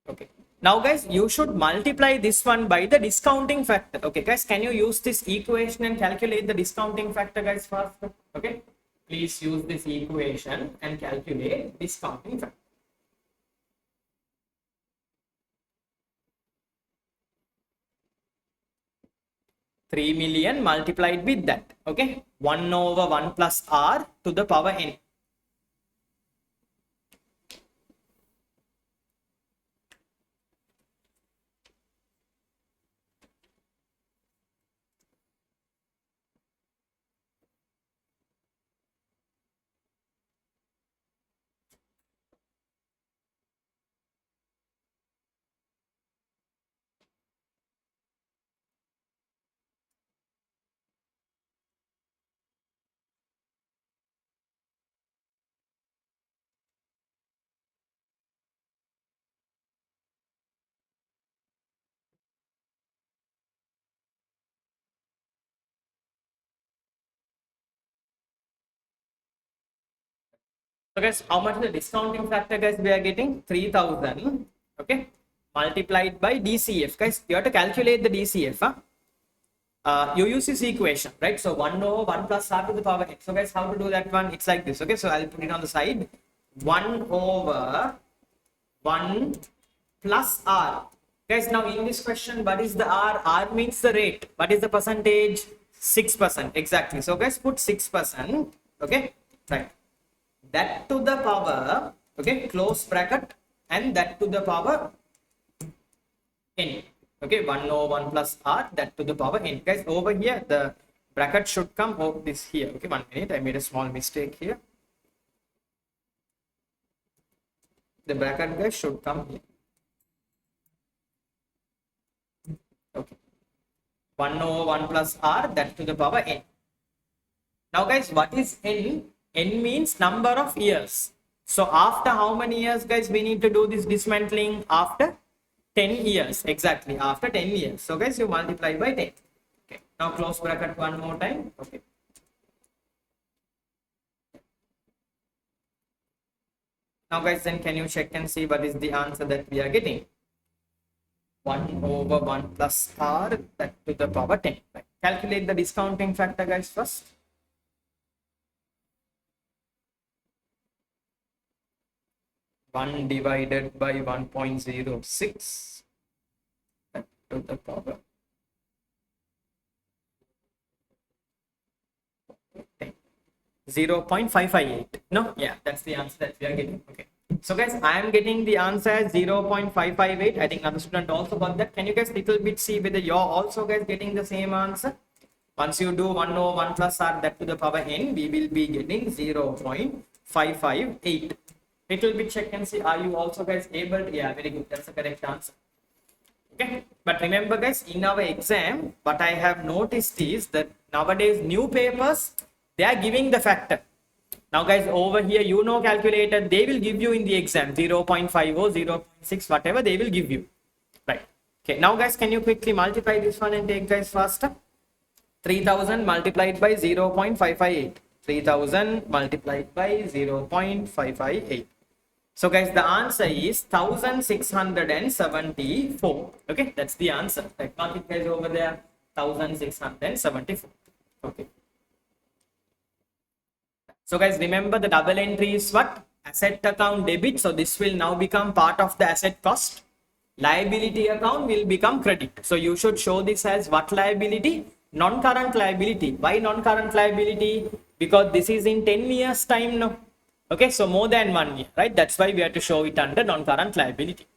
Okay, now guys, you should multiply this one by the discounting factor. Okay guys, can you use this equation and calculate the discounting factor, guys, faster? Okay, please use this equation and calculate discounting factor. 3 million multiplied with that. Okay, 1 over 1 plus r to the power n. So guys, how much is the discounting factor, guys? We are getting 3000. Okay, multiplied by DCF, guys. You have to calculate the DCF. Huh? You use this equation, right? So 1 over 1 plus r to the power n. So guys, how to do that one? It's like this. Okay, so I'll put it on the side. 1 over 1 plus r. Guys, now in this question, what is the r? R means the rate. What is the percentage? 6%. Exactly. So guys, put 6%. Okay, right. That to the power, okay, close bracket, and that to the power n. Okay, 1 over 1 plus r, that to the power n. Guys, over here, the bracket should come over this here. Okay, 1 minute. I made a small mistake here. The bracket, guys, should come here. Okay. 1 over 1 plus r, that to the power n. Now, guys, what is n? N means number of years. So, after how many years, guys, we need to do this dismantling? After 10 years. Exactly. After 10 years. So, guys, you multiply by 10. Okay. Now, close bracket one more time. Okay. Now, guys, then can you check and see what is the answer that we are getting? 1 over 1 plus r, that to the power 10. Right. Calculate the discounting factor, guys, first. 1 divided by 1.06, that to the power 10. 0.558. No, yeah, that's the answer that we are getting. Okay. So guys, I am getting the answer as 0.558. I think another student also got that. Can you guys little bit see whether you're also guys getting the same answer? Once you do 1 over 1 plus r, that to the power n, we will be getting 0.558. Little bit check and see, are you also guys able to? Yeah, very good. That's the correct answer. Okay. But remember guys, in our exam, what I have noticed is that nowadays new papers, they are giving the factor. Now guys, over here, you know calculator, they will give you in the exam 0.50, 0.6, whatever they will give you. Right. Okay. Now guys, can you quickly multiply this one and take guys faster? 3000 multiplied by 0.558. 3000 multiplied by 0.558. So guys, the answer is 1674. Okay, that's the answer. Right, mark it guys over there. 1674. Okay. So guys, remember the double entry is what? Asset account debit. So this will now become part of the asset cost. Liability account will become credit. So you should show this as what liability? Non-current liability. Why non-current liability? Because this is in 10 years time now. Okay, so more than 1 year, right? That's why we have to show it under non-current liability.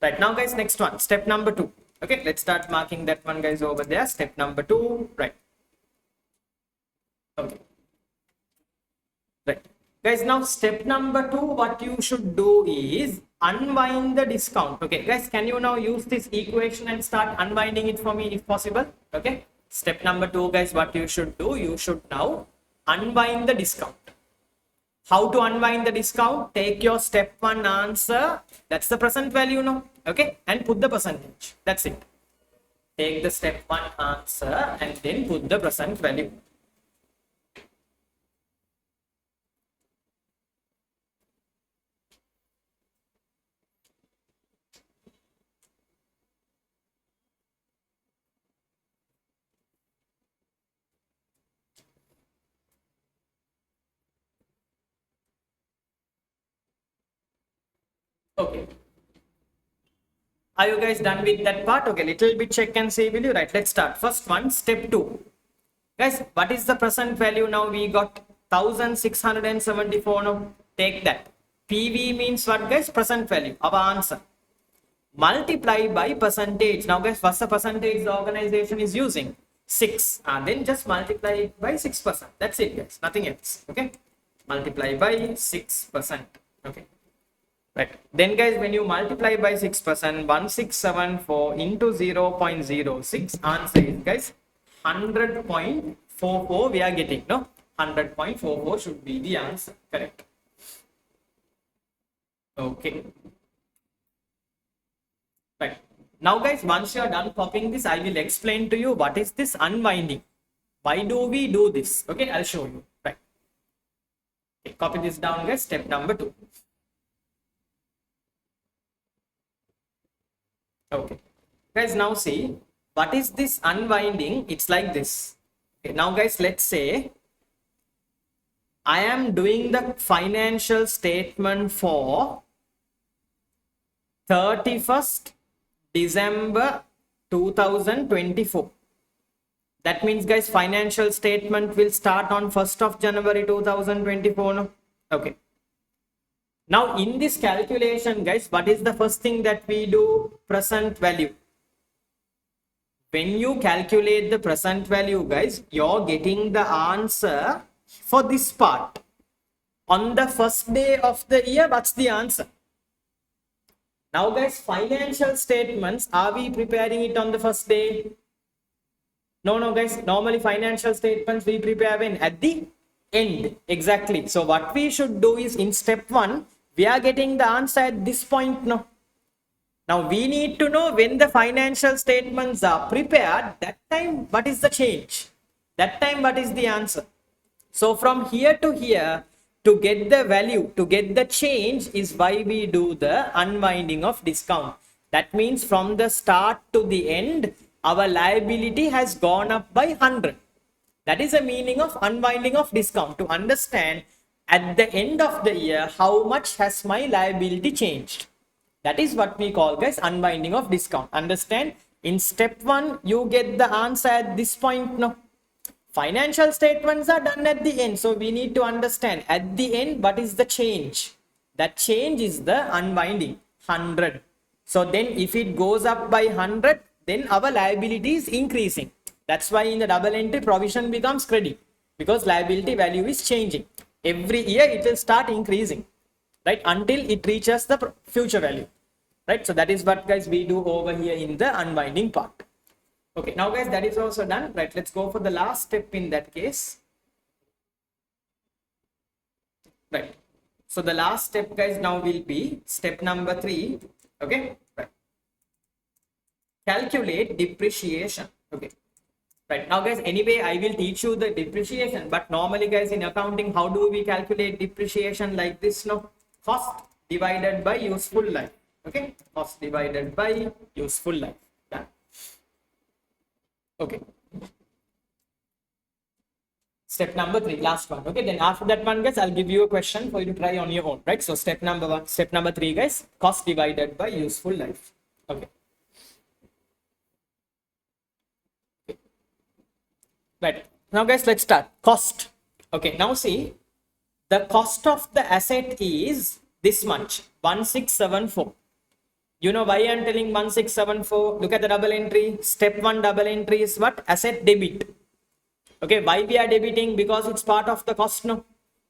Right, now guys, next one, step number 2. Okay, let's start marking that one guys over there. Step number 2, right? Okay. Right. Guys, now step number 2, what you should do is unwind the discount. Okay, guys, can you now use this equation and start unwinding it for me if possible? Okay. Step number 2, guys, what you should do, you should now unwind the discount. How to unwind the discount? Take your step 1 answer, that's the present value now, okay, and put the percentage. That's it. Take the step 1 answer and then put the present value. Okay. Are you guys done with that part? Okay, little bit check and see will you? Right, let's start. First one, step 2. Guys, what is the present value now? We got 1674 now. Take that. PV means what guys? Present value. Our answer. Multiply by percentage. Now guys, what's the percentage the organization is using? 6. And then just multiply it by 6%. That's it guys. Nothing else. Okay. Multiply by 6%. Okay. Right. Then guys, when you multiply by 6%, 1674 into 0.06, answer is guys 100.44 we are getting, no? 100.44 should be the answer, correct? Okay. Right. Now guys, once you are done copying this, I will explain to you what is this unwinding. Why do we do this? Okay, I'll show you. Right. Okay, copy this down guys, step number 2. Okay guys, now see what is this unwinding. It's like this. Okay, now guys, let's say I am doing the financial statement for 31st December 2024. That means guys, financial statement will start on 1st of January 2024. No? Okay. Now in this calculation guys, what is the first thing that we do? Present value. When you calculate the present value guys, you're getting the answer for this part. On the first day of the year, what's the answer? Now guys, financial statements, are we preparing it on the first day? No guys, normally financial statements we prepare when? At the end. Exactly. So what we should do is in step 1, we are getting the answer at this point. No. Now we need to know when the financial statements are prepared, that time what is the change? That time what is the answer? So from here to here, to get the value, to get the change is why we do the unwinding of discount. That means from the start to the end, our liability has gone up by 100. That is the meaning of unwinding of discount, to understand at the end of the year how much has my liability changed. That is what we call guys unwinding of discount. Understand? In step 1, you get the answer at this point. No, financial statements are done at the end, so we need to understand at the end what is the change. That change is the unwinding, 100. So then if it goes up by 100, then our liability is increasing. That's why in the double entry provision becomes credit, because liability value is changing. Every year it will start increasing, right, until it reaches the future value, right? So that is what guys we do over here in the unwinding part. Okay, now guys, that is also done, right? Let's go for the last step in that case, right? So the last step guys now will be step number 3. Okay, right, calculate depreciation. Okay, right, now guys, anyway I will teach you the depreciation, but normally guys in accounting, how do we calculate depreciation? Like this. No, cost divided by useful life. Okay, cost divided by useful life. Done. Okay, step number 3, last one. Okay, then after that one guys, I'll give you a question for you to try on your own, right? So step number 1, step number 3 guys, cost divided by useful life. Okay, right, now guys, let's start. Cost. Okay, now see, the cost of the asset is this much, 1674. You know why I'm telling 1674? Look at the double entry. Step 1 double entry is what? Asset debit. Okay, why we are debiting? Because it's part of the cost. No.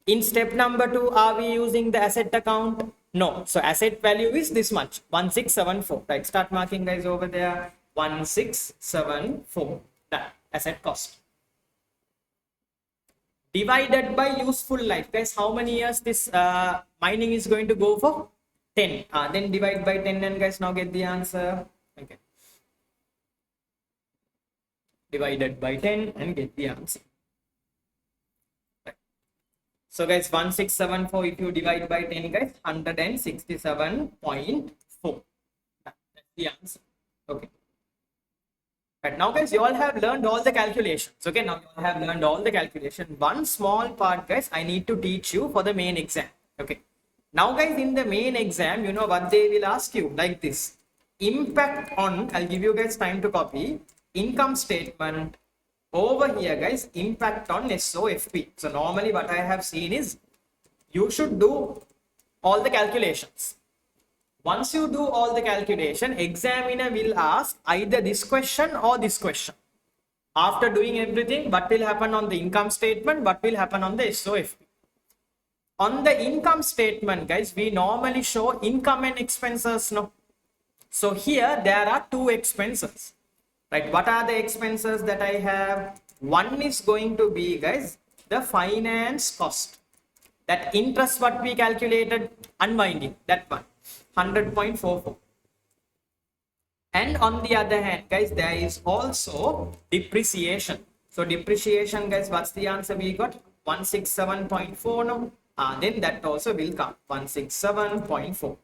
In step number 2, are we using the asset account? No. So asset value is this much, 1674. Right, start marking guys over there. 1674. Done. Asset cost. Divided by useful life. Guys, how many years this mining is going to go for? 10. Then divide by 10 and guys now get the answer. Okay, divided by 10 and get the answer. Right. So guys, 1674 if you divide by 10 guys, 167.4. That's the answer. Okay, right, now guys, you all have learned all the calculations. Okay, now you all have learned all the calculation. One small part guys I need to teach you for the main exam. Okay, now guys, in the main exam, you know what they will ask you? Like this. Impact on, I'll give you guys time to copy, income statement. Over here guys, impact on SOFP. So normally what I have seen is, you should do all the calculations. Once you do all the calculation, examiner will ask either this question or this question. After doing everything, what will happen on the income statement? What will happen on the SOFP? On the income statement guys, we normally show income and expenses. No, so here there are 2 expenses, right? What are the expenses that I have? One is going to be guys the finance cost, that interest what we calculated, unwinding, that one, 100.44. And on the other hand guys, there is also depreciation. So depreciation guys, what's the answer we got? 167.4. No, then that also will come 167.4.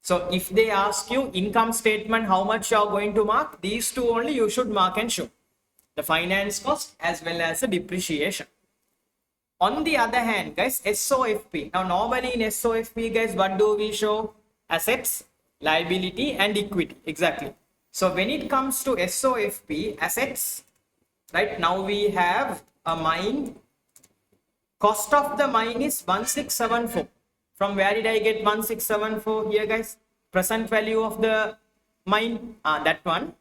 So if they ask you income statement, how much you are going to mark, these two only you should mark and show, the finance cost as well as the depreciation. On the other hand, guys, SOFP. Now, normally in SOFP, guys, what do we show? Assets, liability, and equity. Exactly. So when it comes to SOFP, assets, right, now we have a mine. Cost of the mine is 1674. From where did I get 1674 here, guys? Present value of the mine, that one,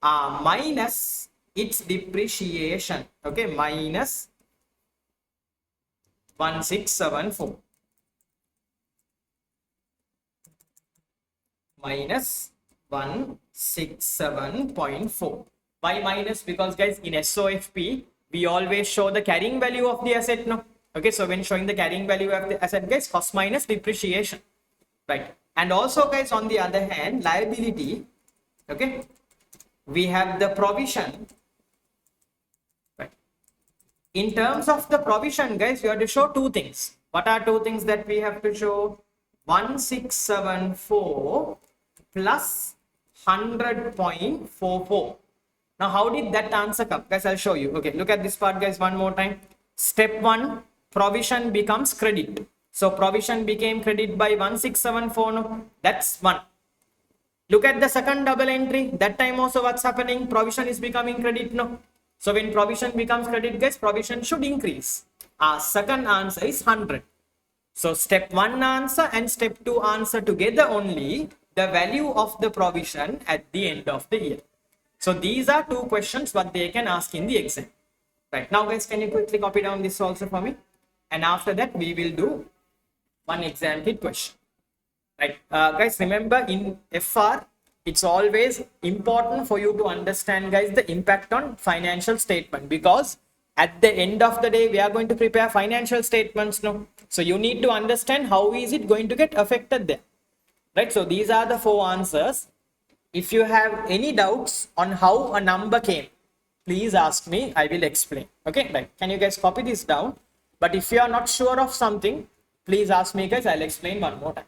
minus its depreciation. Okay, minus 1674 minus 167.4. Why minus? Because guys, in SOFP we always show the carrying value of the asset, no? Okay, so when showing the carrying value of the asset, guys, cost minus depreciation, right? And also, guys, on the other hand, liability, okay, we have the provision, right? In terms of the provision, guys, you have to show two things. What are two things that we have to show? 1674 plus 100.44. Now, how did that answer come? Guys, I'll show you. Okay, look at this part, guys, one more time. Step 1, provision becomes credit. So, provision became credit by 1674. No? That's 1. Look at the second double entry. That time also what's happening? Provision is becoming credit. No. So, when provision becomes credit, guys, provision should increase. Our second answer is 100. So, step 1 answer and step 2 answer together only the value of the provision at the end of the year. So these are two questions what they can ask in the exam. Right, now guys, can you quickly copy down this also for me? And after that we will do one exam kit question. Right, guys, remember in FR it's always important for you to understand, guys, the impact on financial statement, because at the end of the day we are going to prepare financial statements, no? So you need to understand how is it going to get affected there. Right, so these are the 4 answers. If you have any doubts on how a number came, please ask me, I will explain. Okay, right, can you guys copy this down? But if you are not sure of something, please ask me, guys, I'll explain one more time.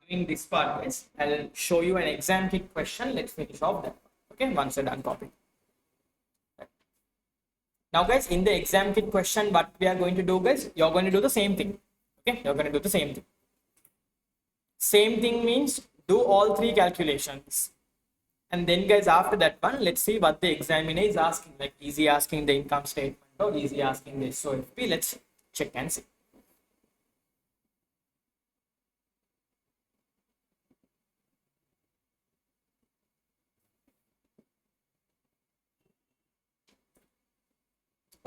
Doing this part, guys, I'll show you an exam kit question. Let's finish off that. Okay, once you're done copying. Now, guys, in the exam kit question, what we are going to do, guys, you're going to do the same thing. Okay, you're going to do the same thing. Same thing means do all 3 calculations. And then, guys, after that one, let's see what the examiner is asking. Like, is he asking the income statement or is he asking the SOFP? Let's check and see.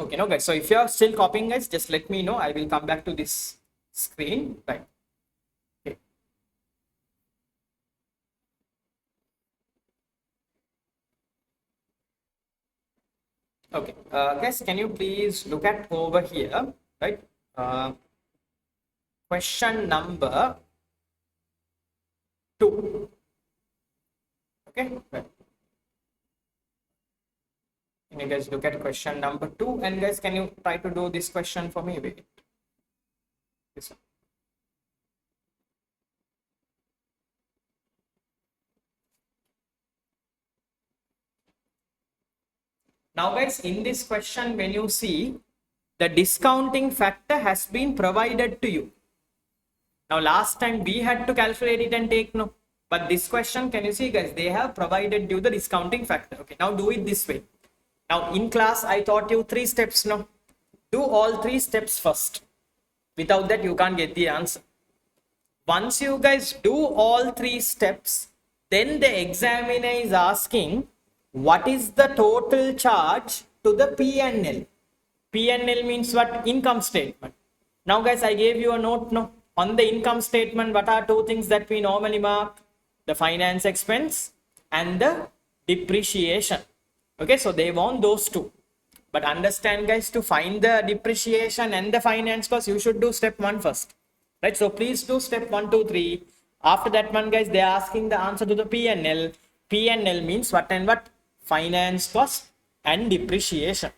Okay, no guys, so if you are still copying guys, just let me know. I will come back to this screen, right? Okay. Okay, guys, can you please look at over here, right? Question number 2. Okay, right. Can you guys look at question number 2? And guys, can you try to do this question for me? Wait. This one. Now, guys, in this question, when you see the discounting factor has been provided to you. Now, last time we had to calculate it and take no. But this question, can you see, guys, they have provided you the discounting factor. Okay, now do it this way. Now, in class, I taught you 3 steps. No, do all 3 steps first. Without that, you can't get the answer. Once you guys do all 3 steps, then the examiner is asking what is the total charge to the P&L. P&L means what? Income statement. Now guys, I gave you a note no. On the income statement, what are 2 things that we normally mark? The finance expense and the depreciation. Okay, so they want those 2. But understand guys, to find the depreciation and the finance cost, you should do step 1 first. Right, so please do step 1, 2, 3. After that one guys, they are asking the answer to the P&L. P&L means what and what? Finance cost and depreciation.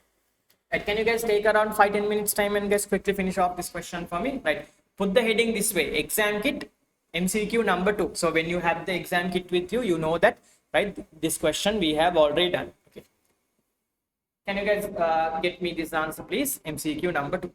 Right, can you guys take around 5-10 minutes time and guys quickly finish off this question for me? Right, put the heading this way: exam kit MCQ number 2. So when you have the exam kit with you, you know that, right, this question we have already done. Okay, can you guys get me this answer please? MCQ number 2.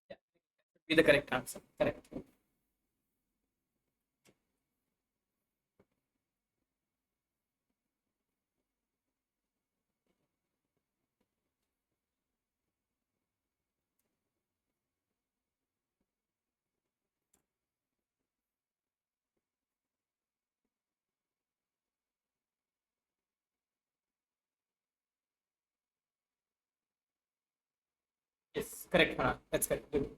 Yeah, be the correct answer. Correct. Yes, correct. That's correct. Good.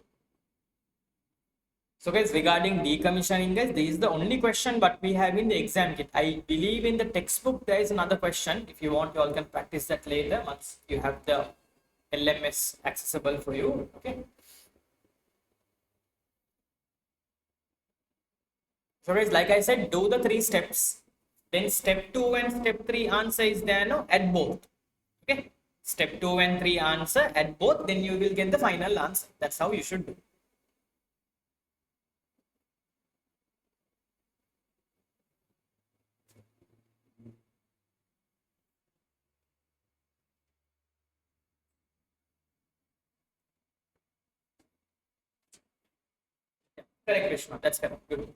So guys, regarding decommissioning guys, this is the only question but we have in the exam kit. I believe in the textbook there is another question. If you want, you all can practice that later once you have the LMS accessible for you. Okay. So guys, like I said, do the 3 steps. Then step 2 and step 3 answer is there no at both. Okay. Step 2 and 3 answer at both, then you will get the final answer. That's how you should do. Correct, Krishna. That's correct. Good.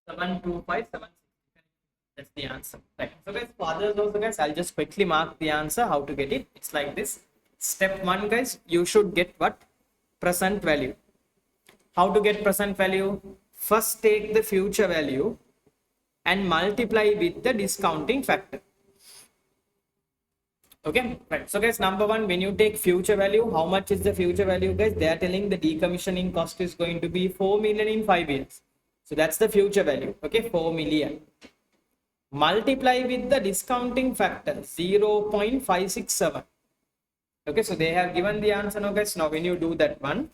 Seven two five seven. That's the answer. Right. So guys, for others also guys, I'll just quickly mark the answer, how to get it. It's like this. Step one, guys, you should get what? Present value. How to get present value? First take the future value and multiply with the discounting factor. Okay, right. So guys, number one, when you take future value, how much is the future value, guys? They are telling the decommissioning cost is going to be 4 million in 5 years. So that's the future value. Okay, 4 million. Multiply with the discounting factor 0.567. Okay, so they have given the answer now, guys. Now when you do that one,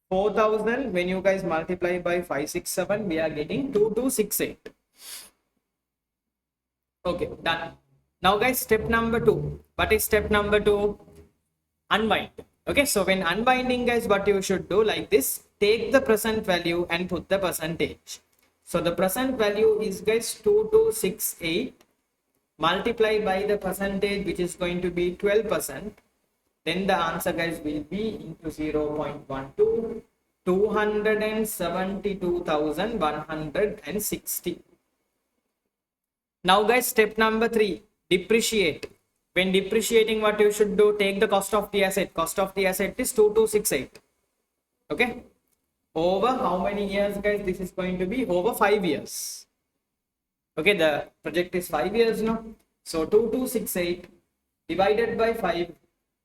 4,000, when you guys multiply by 567, we are getting 2268. Okay, done. Now guys, step number two. What is step number two? Unwind. Okay, so when unwinding, guys, what you should do like this, take the present value and put the percentage. So the present value is, guys, 2268 multiply by the percentage, which is going to be 12%. Then the answer, guys, will be into 0.12, 272,160. Now guys, step number three, depreciate. When depreciating, what you should do, take the cost of the asset. Cost of the asset is 2268. Okay, over how many years, guys? This is going to be over 5 years. Okay, the project is 5 years now. So 2268 divided by 5,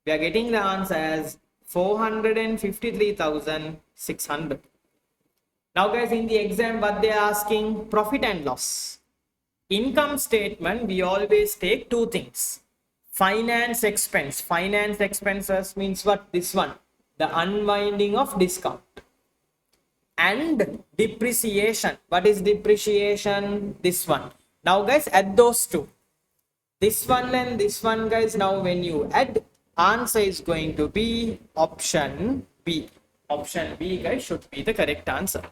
we are getting the answer as 453,600. Now guys, in the exam, what they are asking, profit and loss. Income statement, we always take two things. Finance expense. Finance expenses means what? This one, the unwinding of discount. And depreciation. What is depreciation? This one. Now guys, add those two. This one and this one, guys. Now when you add, answer is going to be option B. Option B, guys, should be the correct answer.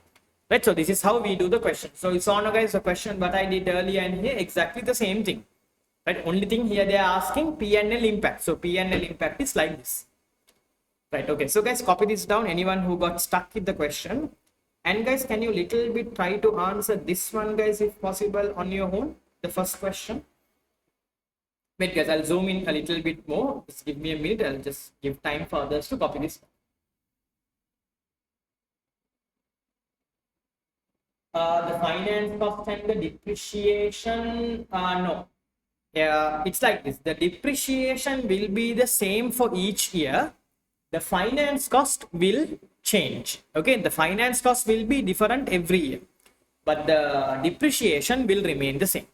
Right, so this is how we do the question. So it's on, guys, the question what I did earlier and here, exactly the same thing. Right, only thing here they are asking P&L impact. So P&L impact is like this. Right, okay. So guys, copy this down. Anyone who got stuck with the question. And guys, can you little bit try to answer this one, guys, if possible, on your own? The first question. Wait, guys, I'll zoom in a little bit more. Just give me a minute. I'll just give time for others to copy this. The finance cost and the depreciation, no. It's like this. The depreciation will be the same for each year, the finance cost will change. Okay, the finance cost will be different every year, but the depreciation will remain the same.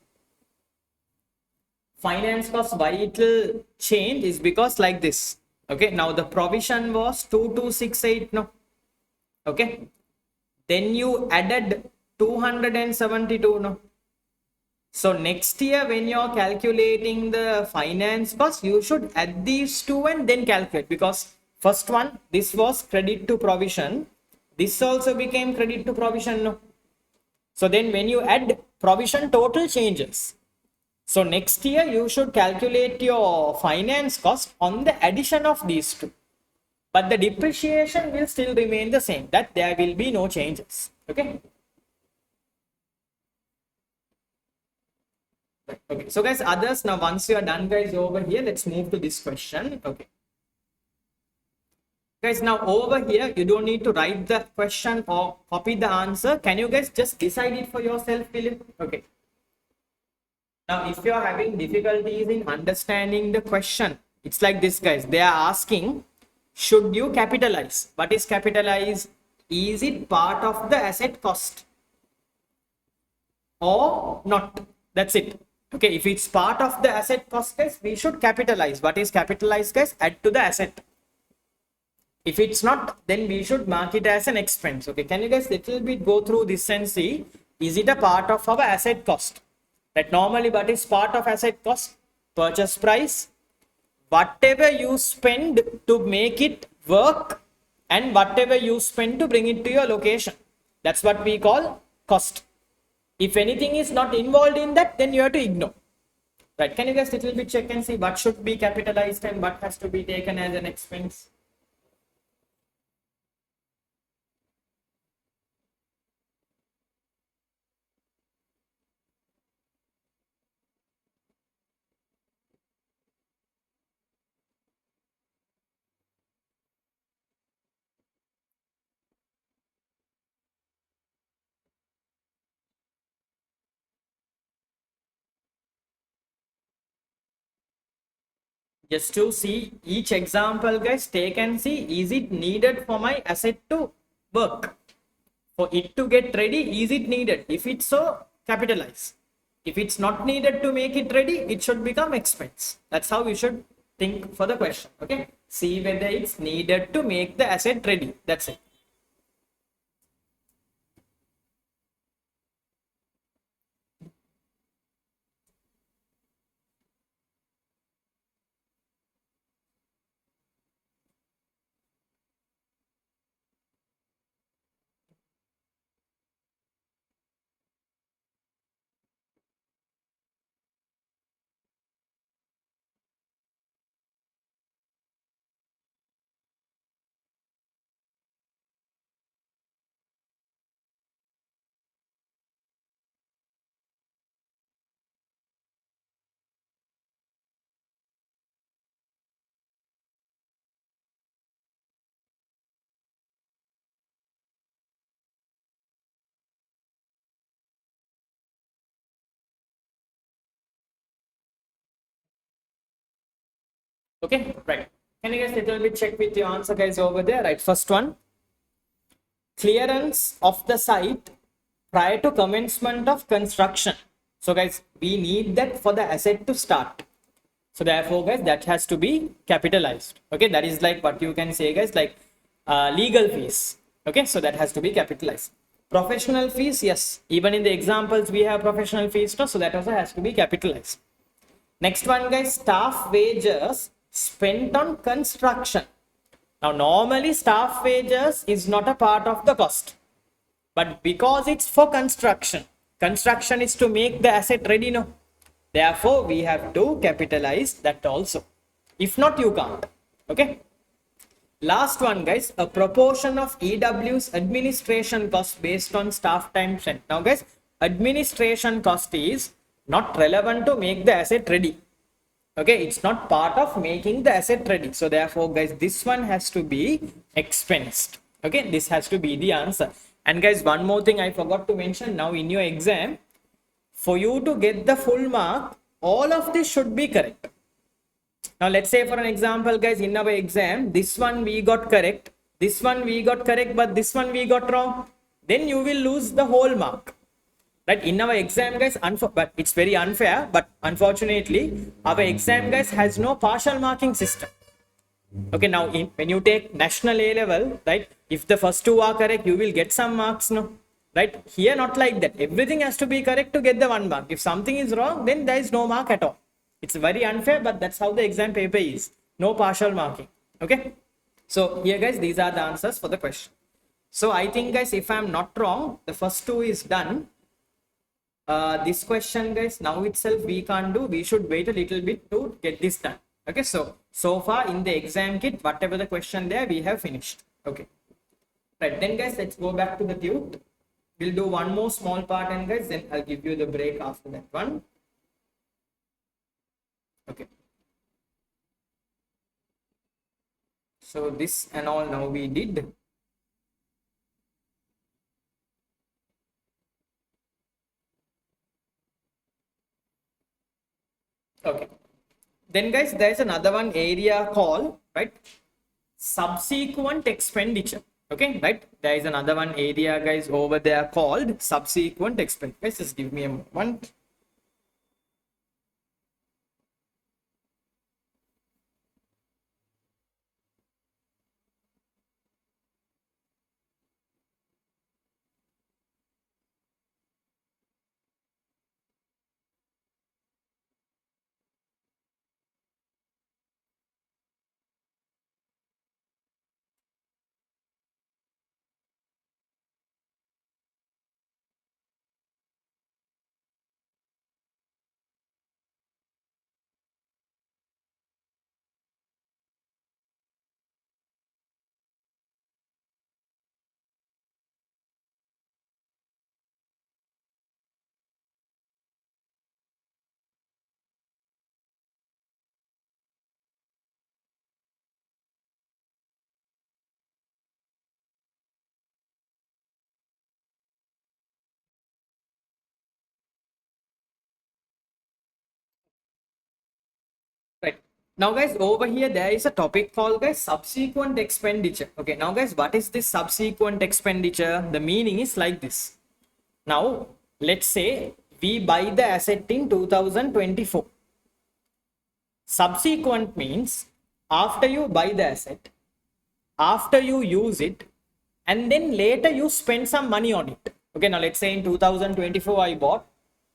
Finance cost, why it will change is because like this. Okay, now the provision was 2268, no? Okay, then you added 272, no? So next year when you're calculating the finance cost, you should add these two and then calculate, because first one, this was credit to provision, this also became credit to provision, no? So then when you add, provision total changes. So next year you should calculate your finance cost on the addition of these two, but the depreciation will still remain the same, that there will be no changes. Okay. Okay, so guys, others, now once you are done guys over here, let's move to this question. Okay guys, now over here you don't need to write the question or copy the answer. Can you guys just decide it for yourself, Philip? Okay, now if you are having difficulties in understanding the question, it's like this guys, they are asking, should you capitalize? What is capitalize? Is it part of the asset cost or not? That's it. Okay, if it's part of the asset cost guys, we should capitalize. What is capitalize guys? Add to the asset. If it's not, then we should mark it as an expense. Okay, can you guys little bit go through this and see, is it a part of our asset cost? That normally what is part of asset cost? Purchase price, whatever you spend to make it work and whatever you spend to bring it to your location, that's what we call cost. If anything is not involved in that, then you have to ignore. Right, can you guys little bit check and see what should be capitalized and what has to be taken as an expense? Just to see each example guys, take and see, is it needed for my asset to work, for it to get ready? Is it needed? If it's so, capitalize. If it's not needed to make it ready, it should become expense. That's how you should think for the question. Okay, see whether it's needed to make the asset ready. That's it. Okay, right. Can you guys little bit check with your answer guys over there? Right, first one, clearance of the site prior to commencement of construction. So guys, we need that for the asset to start. So therefore guys, that has to be capitalized. Okay, that is like what you can say guys, like legal fees. Okay, so that has to be capitalized. Professional fees, yes, even in the examples we have professional fees, no? So that also has to be capitalized. Next one guys, staff wages spent on construction. Now normally staff wages is not a part of the cost, but because it's for construction, construction is to make the asset ready, no? Therefore we have to capitalize that also. If not, you can't. Okay, last one guys, a proportion of EW's administration cost based on staff time spent. Now guys, administration cost is not relevant to make the asset ready. Okay, it's not part of making the asset ready. So therefore guys, this one has to be expensed. Okay, this has to be the answer. And guys, one more thing I forgot to mention. Now in your exam, for you to get the full mark, all of this should be correct. Now let's say for an example guys, in our exam, this one we got correct, this one we got correct, but this one we got wrong. Then you will lose the whole mark. Right? In our exam guys, but it's very unfair, but unfortunately, our exam guys has no partial marking system. Okay, now when you take national A level, right, if the first two are correct, you will get some marks, no? Right? Here, not like that. Everything has to be correct to get the 1 mark. If something is wrong, then there is no mark at all. It's very unfair, but that's how the exam paper is. No partial marking. Okay? So here guys, these are the answers for the question. So I think guys, if I'm not wrong, the first two is done. This question guys, now itself we can't do. We should wait a little bit to get this done. Okay, so far in the exam kit, whatever the question there, we have finished. Okay, right, then guys, let's go back to the tube. We'll do one more small part, and guys, then I'll give you the break after that one. Okay, so this and all now we did. Okay, then guys, there's another one area called, right, subsequent expenditure. Okay, right, there is another one area guys over there called subsequent expenditure. Guys, just give me a moment. Right. Now, guys, over here there is a topic called guys subsequent expenditure. Okay, now guys, what is this subsequent expenditure? The meaning is like this. Now, let's say we buy the asset in 2024. Subsequent means after you buy the asset, after you use it, and then later you spend some money on it. Okay, now let's say in 2024 I bought,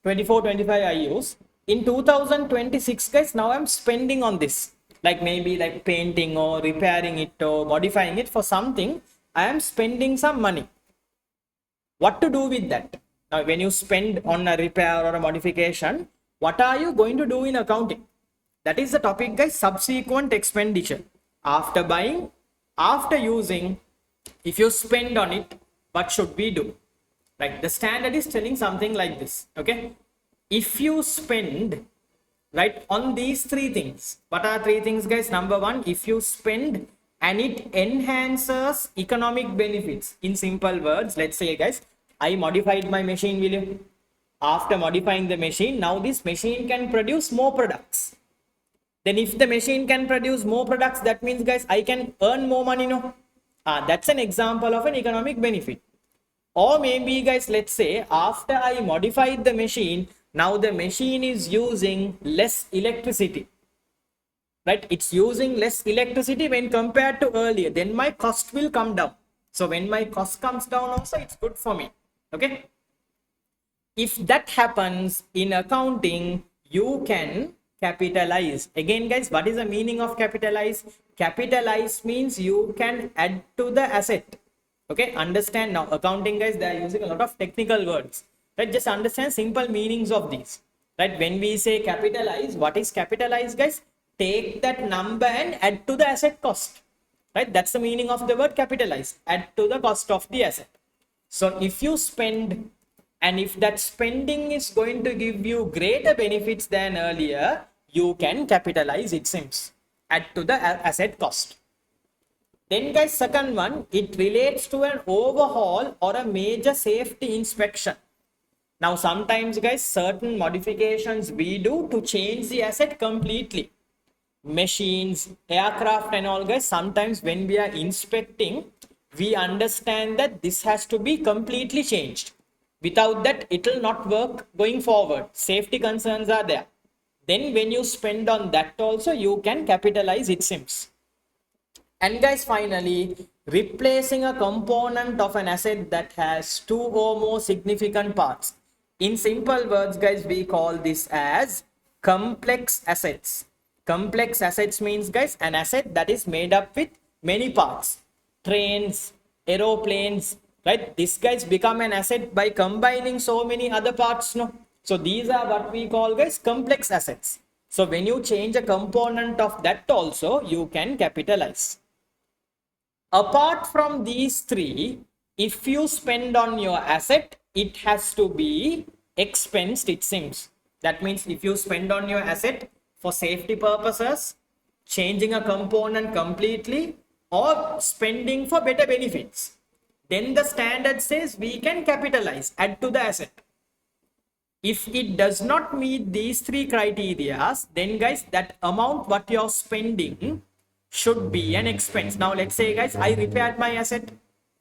24, 25 I use. In 2026 guys, now I'm spending on this, like maybe like painting or repairing it or modifying it for something. I am spending some money. What to do with that? Now when you spend on a repair or a modification, what are you going to do in accounting? That is the topic guys, subsequent expenditure. After buying, after using, if you spend on it, what should we do? Like the standard is telling something like this. Okay, if you spend, right, on these three things, what are three things guys? Number one, if you spend and it enhances economic benefits. In simple words, let's say guys, I modified my machine, will you? After modifying the machine, now this machine can produce more products. Then if the machine can produce more products, that means guys, I can earn more money, no? That's an example of an economic benefit. Or maybe guys, let's say after I modified the machine, now the machine is using less electricity, right? It's using less electricity when compared to earlier. Then my cost will come down. So when my cost comes down also, it's good for me. Okay, if that happens in accounting, you can capitalize. Again guys, what is the meaning of capitalize? Capitalize means you can add to the asset. Okay, understand now. Accounting guys, they are using a lot of technical words, right? Just understand simple meanings of these, right? When we say capitalize, what is capitalize guys? Take that number and add to the asset cost, right? That's the meaning of the word capitalize. Add to the cost of the asset. So if you spend, and if that spending is going to give you greater benefits than earlier, you can capitalize, it seems. Add to the asset cost. Then guys, second one, it relates to an overhaul or a major safety inspection. Now sometimes guys, certain modifications we do to change the asset completely. machines, aircraft and all guys, sometimes when we are inspecting, we understand that this has to be completely changed. Without that, it will not work going forward. Safety concerns are there. Then when you spend on that also, you can capitalize, it seems. And guys, finally, replacing a component of an asset that has two or more significant parts. In simple words, guys, we call this as complex assets. Complex assets means, guys, an asset that is made up with many parts. Trains, aeroplanes, right? These guys become an asset by combining so many other parts, no? So these are what we call, guys, complex assets. So when you change a component of that also, you can capitalize. Apart from these three, if you spend on your asset, it has to be expensed, it seems. That means if you spend on your asset for safety purposes, changing a component completely, or spending for better benefits, then the standard says we can capitalize, add to the asset. If it does not meet these three criteria, then guys, that amount what you're spending should be an expense. Now let's say, guys, I repaired my asset,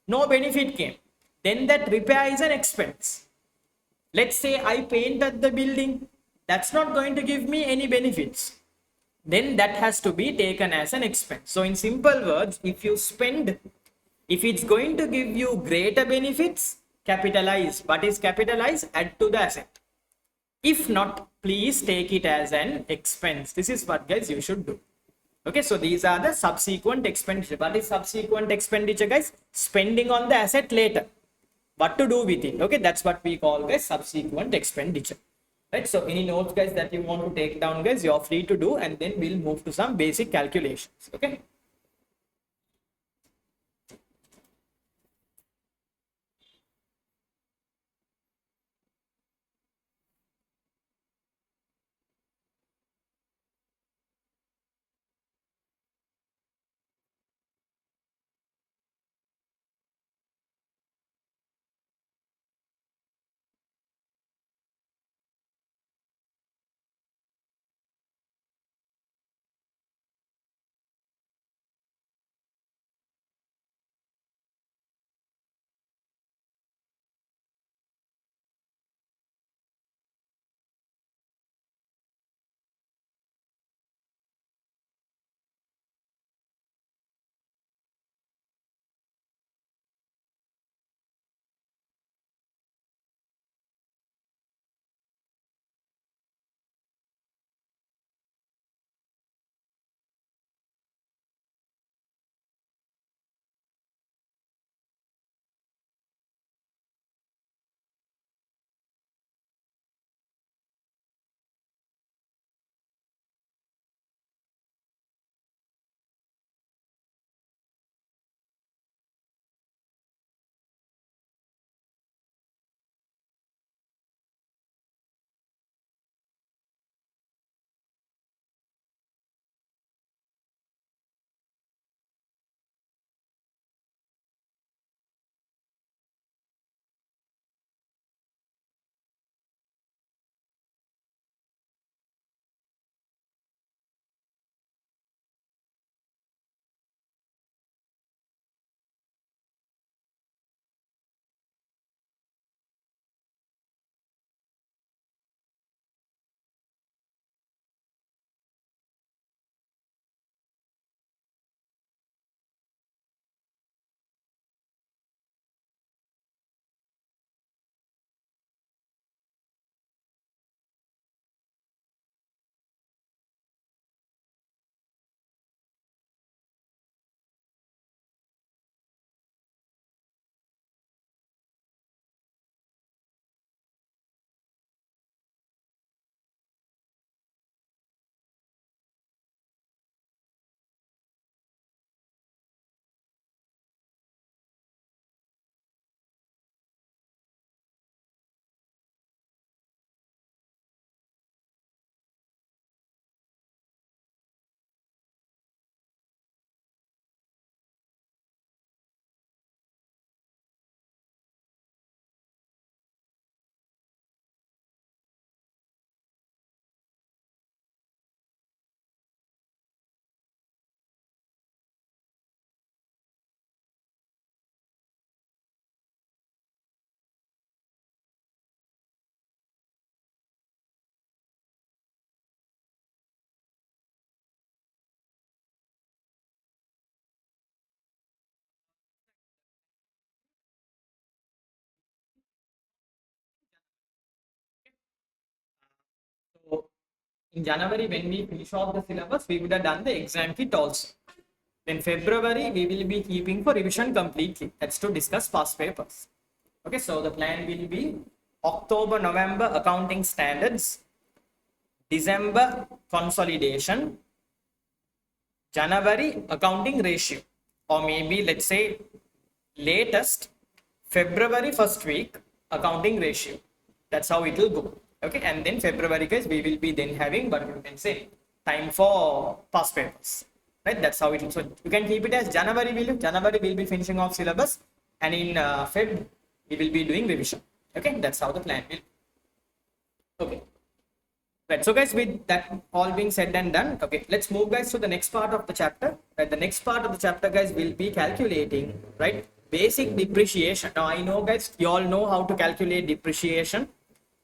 no benefit came, then that repair is an expense. Let's say I painted the building, that's not going to give me any benefits, then that has to be taken as an expense. So in simple words, if you spend, if it's going to give you greater benefits, capitalize. What is capitalize? Add to the asset. If not, please take it as an expense. This is what, guys, you should do. Okay, so these are the subsequent expenditure. What is subsequent expenditure, guys? Spending on the asset later. What to do with it? Okay, that's what we call, guys, subsequent expenditure. Right, so any notes, guys, that you want to take down, guys, you're free to do, and then we'll move to some basic calculations. Okay. In January, when we finish off the syllabus, we would have done the exam kit also. Then February, we will be keeping for revision completely. That's to discuss past papers. Okay, so the plan will be October, November accounting standards, December consolidation, January accounting ratio, or maybe let's say latest February first week accounting ratio. That's how it will go. Okay, and then February, guys, we will be then having, but you can say time for past papers. Right, that's how it will. So you can keep it as January will be finishing off syllabus, and in Feb we will be doing revision. Okay, that's how the plan will. Okay. Right. So guys, with that all being said and done, okay, let's move guys to the next part of the chapter. Right. The next part of the chapter, guys, will be calculating, right, basic depreciation. Now I know guys, you all know how to calculate depreciation,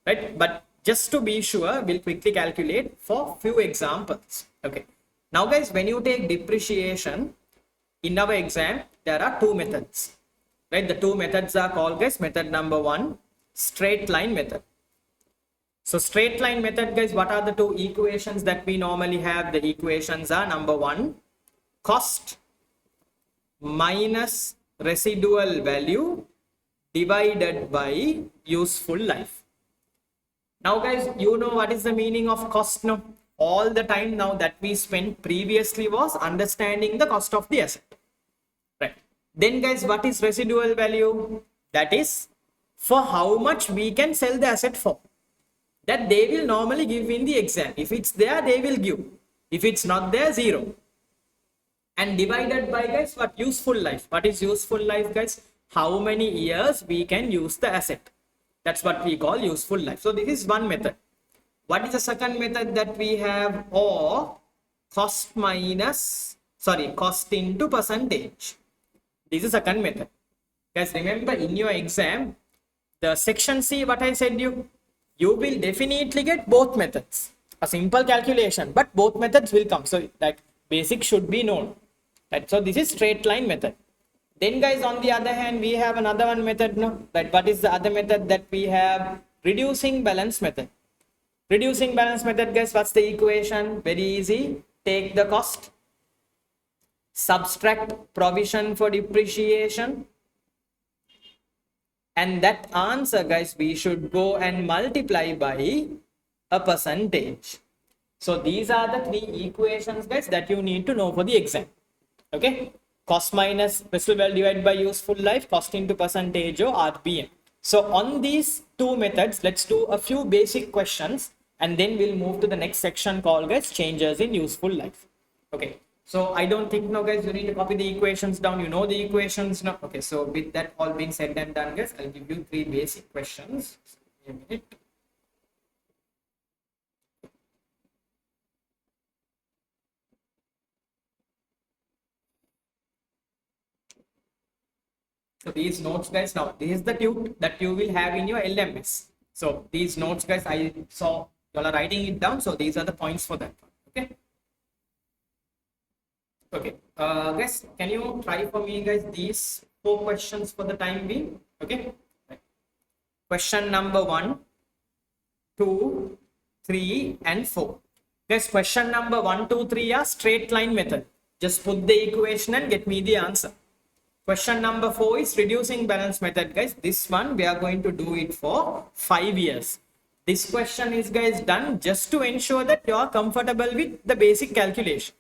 right? But just to be sure, we'll quickly calculate for few examples. Okay. Now guys, when you take depreciation in our exam, there are two methods, right? The two methods are called, guys, method number one, straight line method. So straight line method, guys, what are the two equations that we normally have? The equations are number one, cost minus residual value divided by useful life. Now guys, you know what is the meaning of cost now? All the time now that we spent previously was understanding the cost of the asset. Right. Then guys, what is residual value? That is for how much we can sell the asset for. That they will normally give in the exam. If it's there, they will give. If it's not there, zero. And divided by, guys, what? Useful life. What is useful life, guys? How many years we can use the asset. That's what we call useful life. So this is one method. What is the second method that we have? Or cost into percentage. This is second method. Guys, remember in your exam, the section C, what I said you will definitely get both methods. A simple calculation, but both methods will come. So like basic should be known. Right? So this is straight line method. Then guys, on the other hand, we have another one method now. Right? What is the other method that we have? Reducing balance method. Reducing balance method, guys, what's the equation? Very easy. Take the cost, subtract provision for depreciation, and that answer, guys, we should go and multiply by a percentage. So these are the three equations, guys, that you need to know for the exam. Okay, cost minus residual divided by useful life, cost into percentage or RPM. So on these two methods, let's do a few basic questions, and then we'll move to the next section called, guys, changes in useful life. Okay, so I don't think now, guys, you need to copy the equations down. You know the equations now. Okay, so with that all being said and done, guys, I'll give you three basic questions. A minute. So these notes, guys, now this is the tube that you will have in your LMS. So these notes, guys, I saw you all are writing it down. So these are the points for that. Okay. Okay. Guys, can you try for me, guys, these four questions for the time being? Okay. Right. Question number 1, 2, 3, and 4. Guys, question number 1, 2, 3 are straight line method. Just put the equation and get me the answer. Question number 4 is reducing balance method, guys. This one we are going to do it for 5 years. This question is, guys, done just to ensure that you are comfortable with the basic calculation.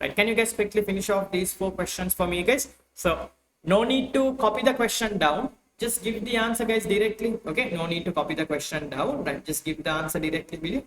Right? Can you guys quickly finish off these 4 questions for me, guys? So no need to copy the question down. Just give the answer, guys, directly. Okay, no need to copy the question down. Right? Just give the answer directly, will you?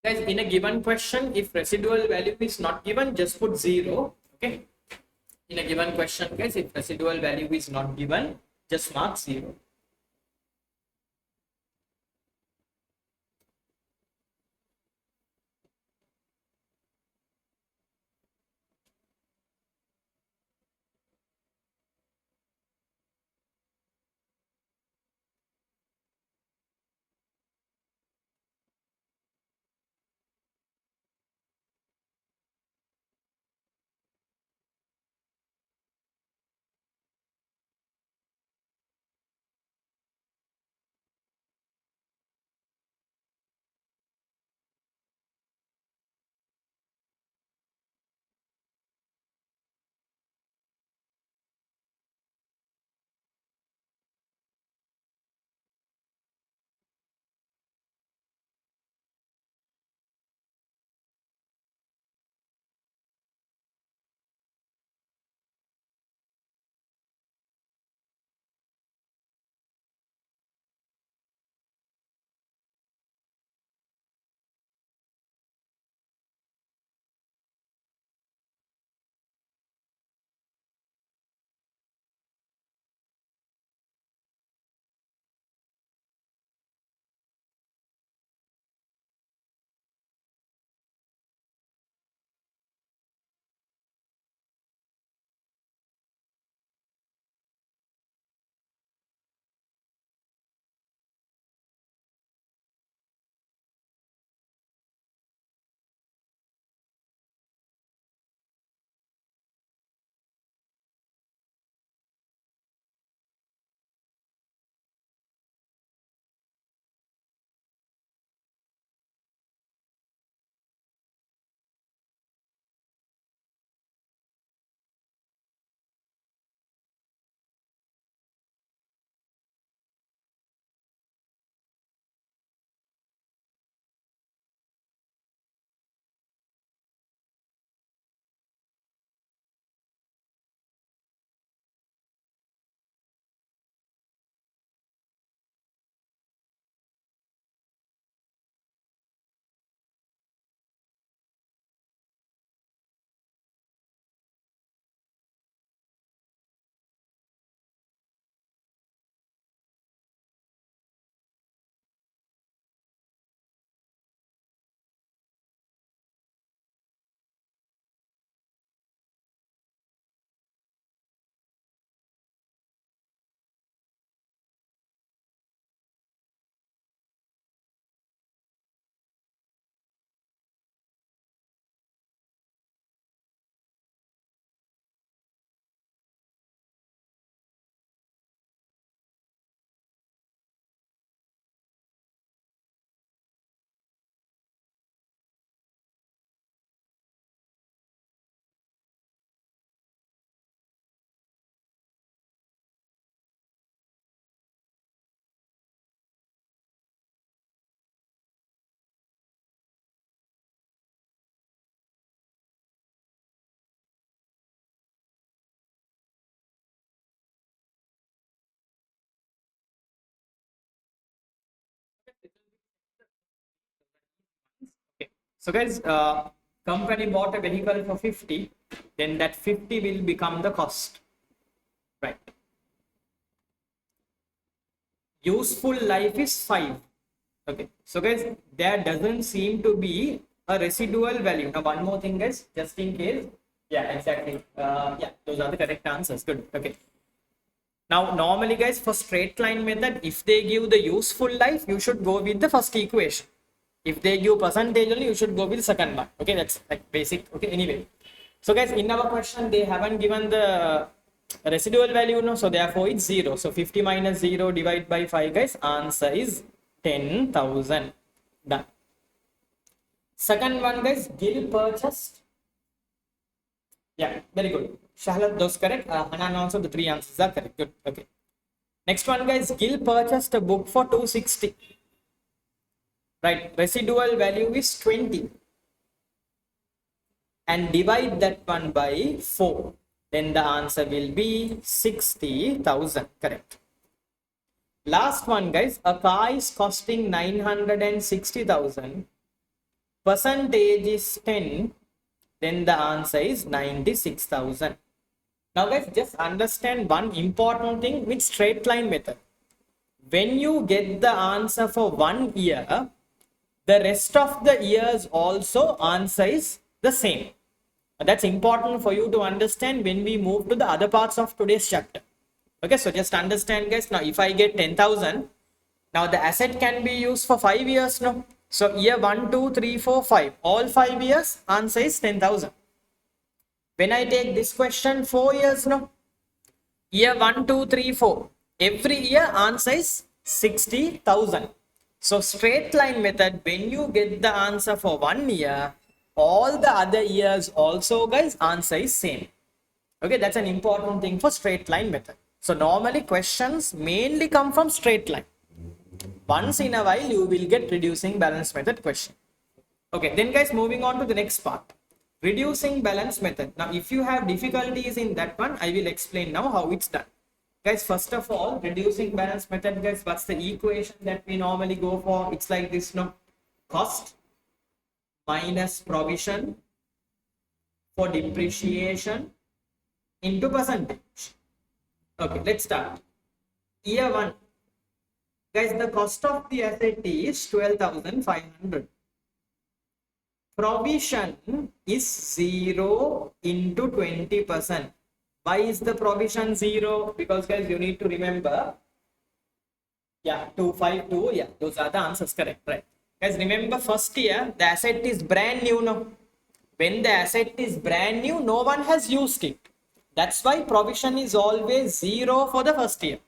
Guys, in a given question, if residual value is not given, just put 0. Okay. In a given question, guys, if residual value is not given, just mark 0. Okay. So guys, company bought a vehicle for 50, then that 50 will become the cost, right? Useful life is 5. Okay. So guys, there doesn't seem to be a residual value. Now one more thing, guys, just in case. Yeah, exactly. Yeah, those are the correct answers. Good. Okay. Now, normally, guys, for straight line method, if they give the useful life, you should go with the first equation. If they give percentage only, you should go with the second one. Okay, that's like basic. Okay, anyway. So, guys, in our question, they haven't given the residual value, no, so therefore it's 0. So, 50 minus 0 divided by 5, guys, answer is 10,000. Done. Second one, guys, Gil purchased. Yeah, very good. Shahla, those correct. Hanan also, the 3 answers are correct. Good. Okay. Next one, guys, Gil purchased a book for 260. Right, residual value is 20. And divide that one by 4. Then the answer will be 60,000. Correct. Last one, guys, a car is costing 960,000 percentage is 10, then the answer is 96,000. Now guys, just understand one important thing with straight line method. When you get the answer for 1 year, the rest of the years also answer is the same. That's important for you to understand when we move to the other parts of today's chapter. Okay, so just understand guys. Now if I get 10,000, now the asset can be used for 5 years. No, so year 1 2 3 4 5, all 5 years answer is 10,000. When I take this question 4 years, no, year 1 2 3 4, every year answer is 60,000. So straight line method, when you get the answer for 1 year, all the other years also guys answer is same. Okay, that's an important thing for straight line method. So normally questions mainly come from straight line. Once in a while you will get reducing balance method question. Okay, then guys, moving on to the next part, reducing balance method. Now if you have difficulties in that one, I will explain now how it's done. Guys, first of all, reducing balance method, guys, what's the equation that we normally go for? It's like this, no, cost minus provision for depreciation into percentage. Okay, let's start. Year 1, guys, the cost of the asset is 12,500. Provision is 0 into 20%. Why is the provision 0? Because guys, you need to remember, yeah, 252, yeah, those are the answers, correct, right? Guys, remember first year, the asset is brand new, no? When the asset is brand new, no one has used it. That's why provision is always 0 for the first year.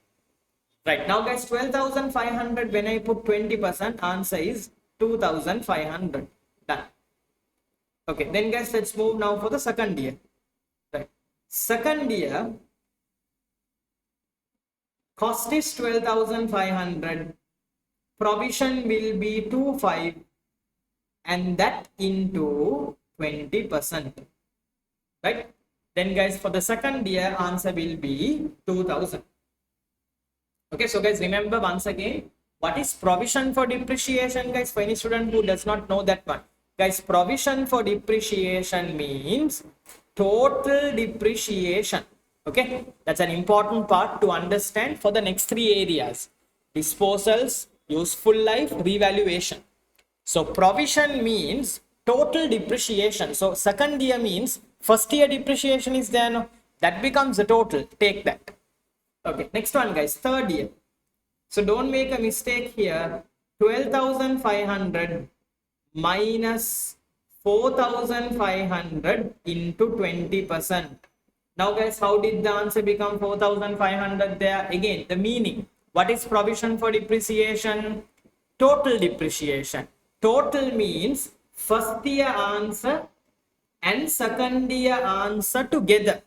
Right, now guys, 12,500, when I put 20%, answer is 2,500. Done. Okay, then guys, let's move now for the second year. Right, second year, cost is 12,500. Provision will be 25, and that into 20%. Right, then guys, for the second year, answer will be 2,000. Okay, so guys, remember once again, what is provision for depreciation, guys? For any student who does not know that one, guys, provision for depreciation means total depreciation. Okay, that's an important part to understand for the next 3 areas: disposals, useful life, revaluation. So provision means total depreciation. So second year means first year depreciation is there, no? That becomes the total. Take that. Okay, next one, guys, third year. So don't make a mistake here. 12,500 minus 4,500 into 20%. Now guys, how did the answer become 4,500 there? Again, the meaning. What is provision for depreciation? Total depreciation. Total means first year answer and second year answer together,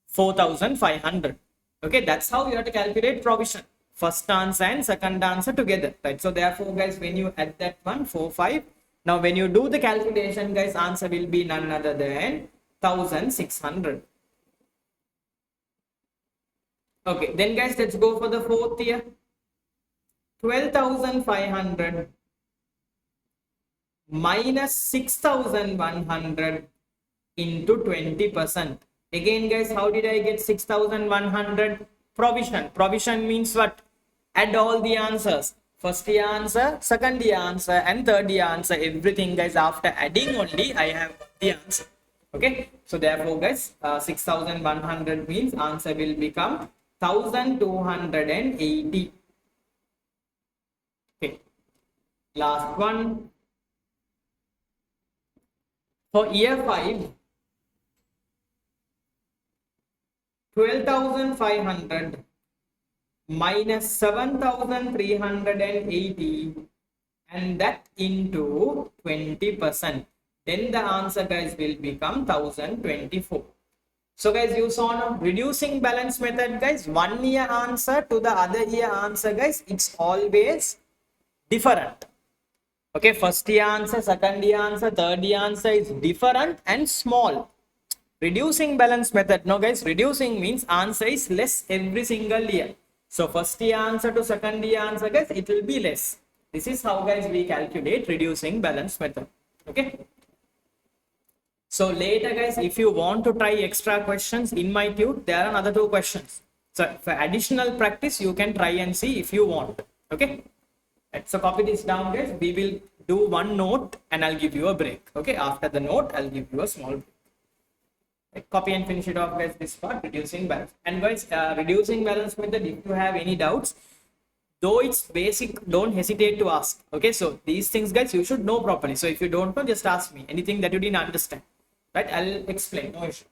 4,500. Okay, that's how you have to calculate provision. First answer and second answer together, right? So therefore, guys, when you add that one, 4, 5. Now, when you do the calculation, guys, answer will be none other than 1,600. Okay, then guys, let's go for the fourth year. 12,500 minus 6,100 into 20%. Again, guys, how did I get 6,100? Provision. Provision means what? Add all the answers. First year answer, second year answer, and third year answer. Everything, guys, after adding only, I have the answer. Okay. So therefore, guys, 6,100 means answer will become 1,280. Okay. Last one. For year 5, 12,500 minus 7,380, and that into 20%. Then the answer, guys, will become 1,024. So guys, you saw now reducing balance method, guys, 1 year answer to the other year answer, guys, it's always different. Okay, first year answer, second year answer, third year answer is different and small. Reducing balance method, no guys, reducing means answer is less every single year. So first year answer to second year answer, guys, it will be less. This is how, guys, we calculate reducing balance method. Okay. So later, guys, if you want to try extra questions in my tube, there are another two questions. So for additional practice, you can try and see if you want. Okay. Right, so copy this down, guys. We will do one note and I'll give you a break. Okay. After the note, I'll give you a small break. Right, copy and finish it off, guys. This part, reducing balance. And guys, reducing balance method, if you have any doubts, though it's basic, don't hesitate to ask. Okay. So these things, guys, you should know properly. So if you don't know, just ask me anything that you didn't understand. Right. I'll explain. No issue.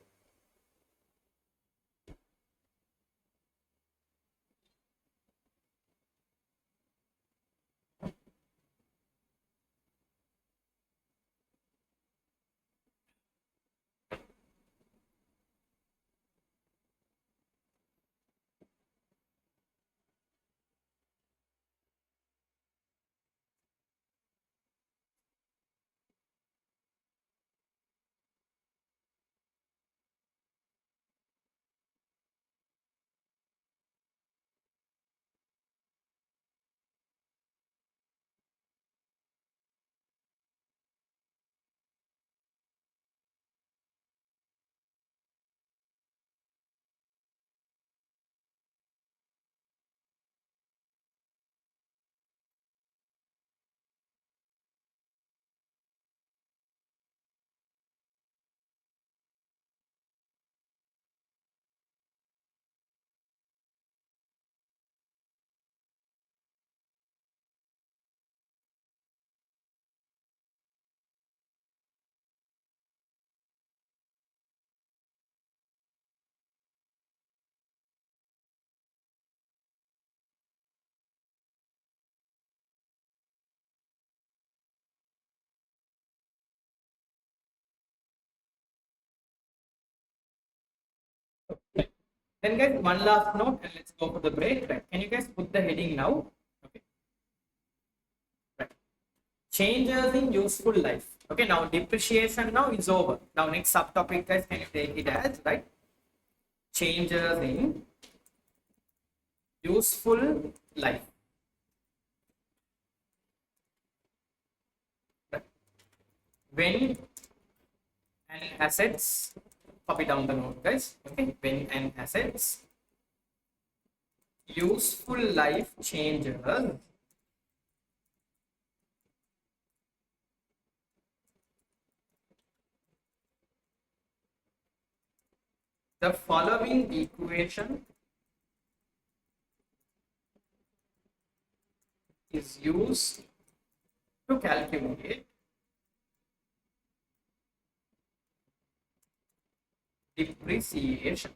Right. Then guys, one last note and let's go for the break. Right. Can you guys put the heading now? Okay. Right. Changes in useful life. Okay, now depreciation now is over. Now next subtopic, guys, can you take it as, right? Changes in useful life. Right. When an assets, copy down the note, guys. Okay, when an assets useful life changes, the following equation is used to calculate depreciation.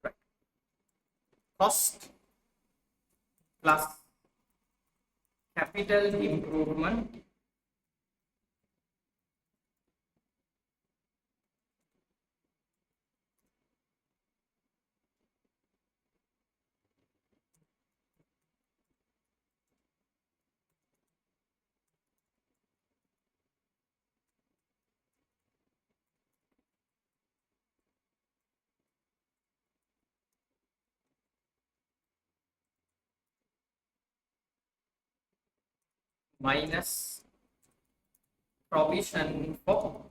Right. Cost plus capital improvement minus provision for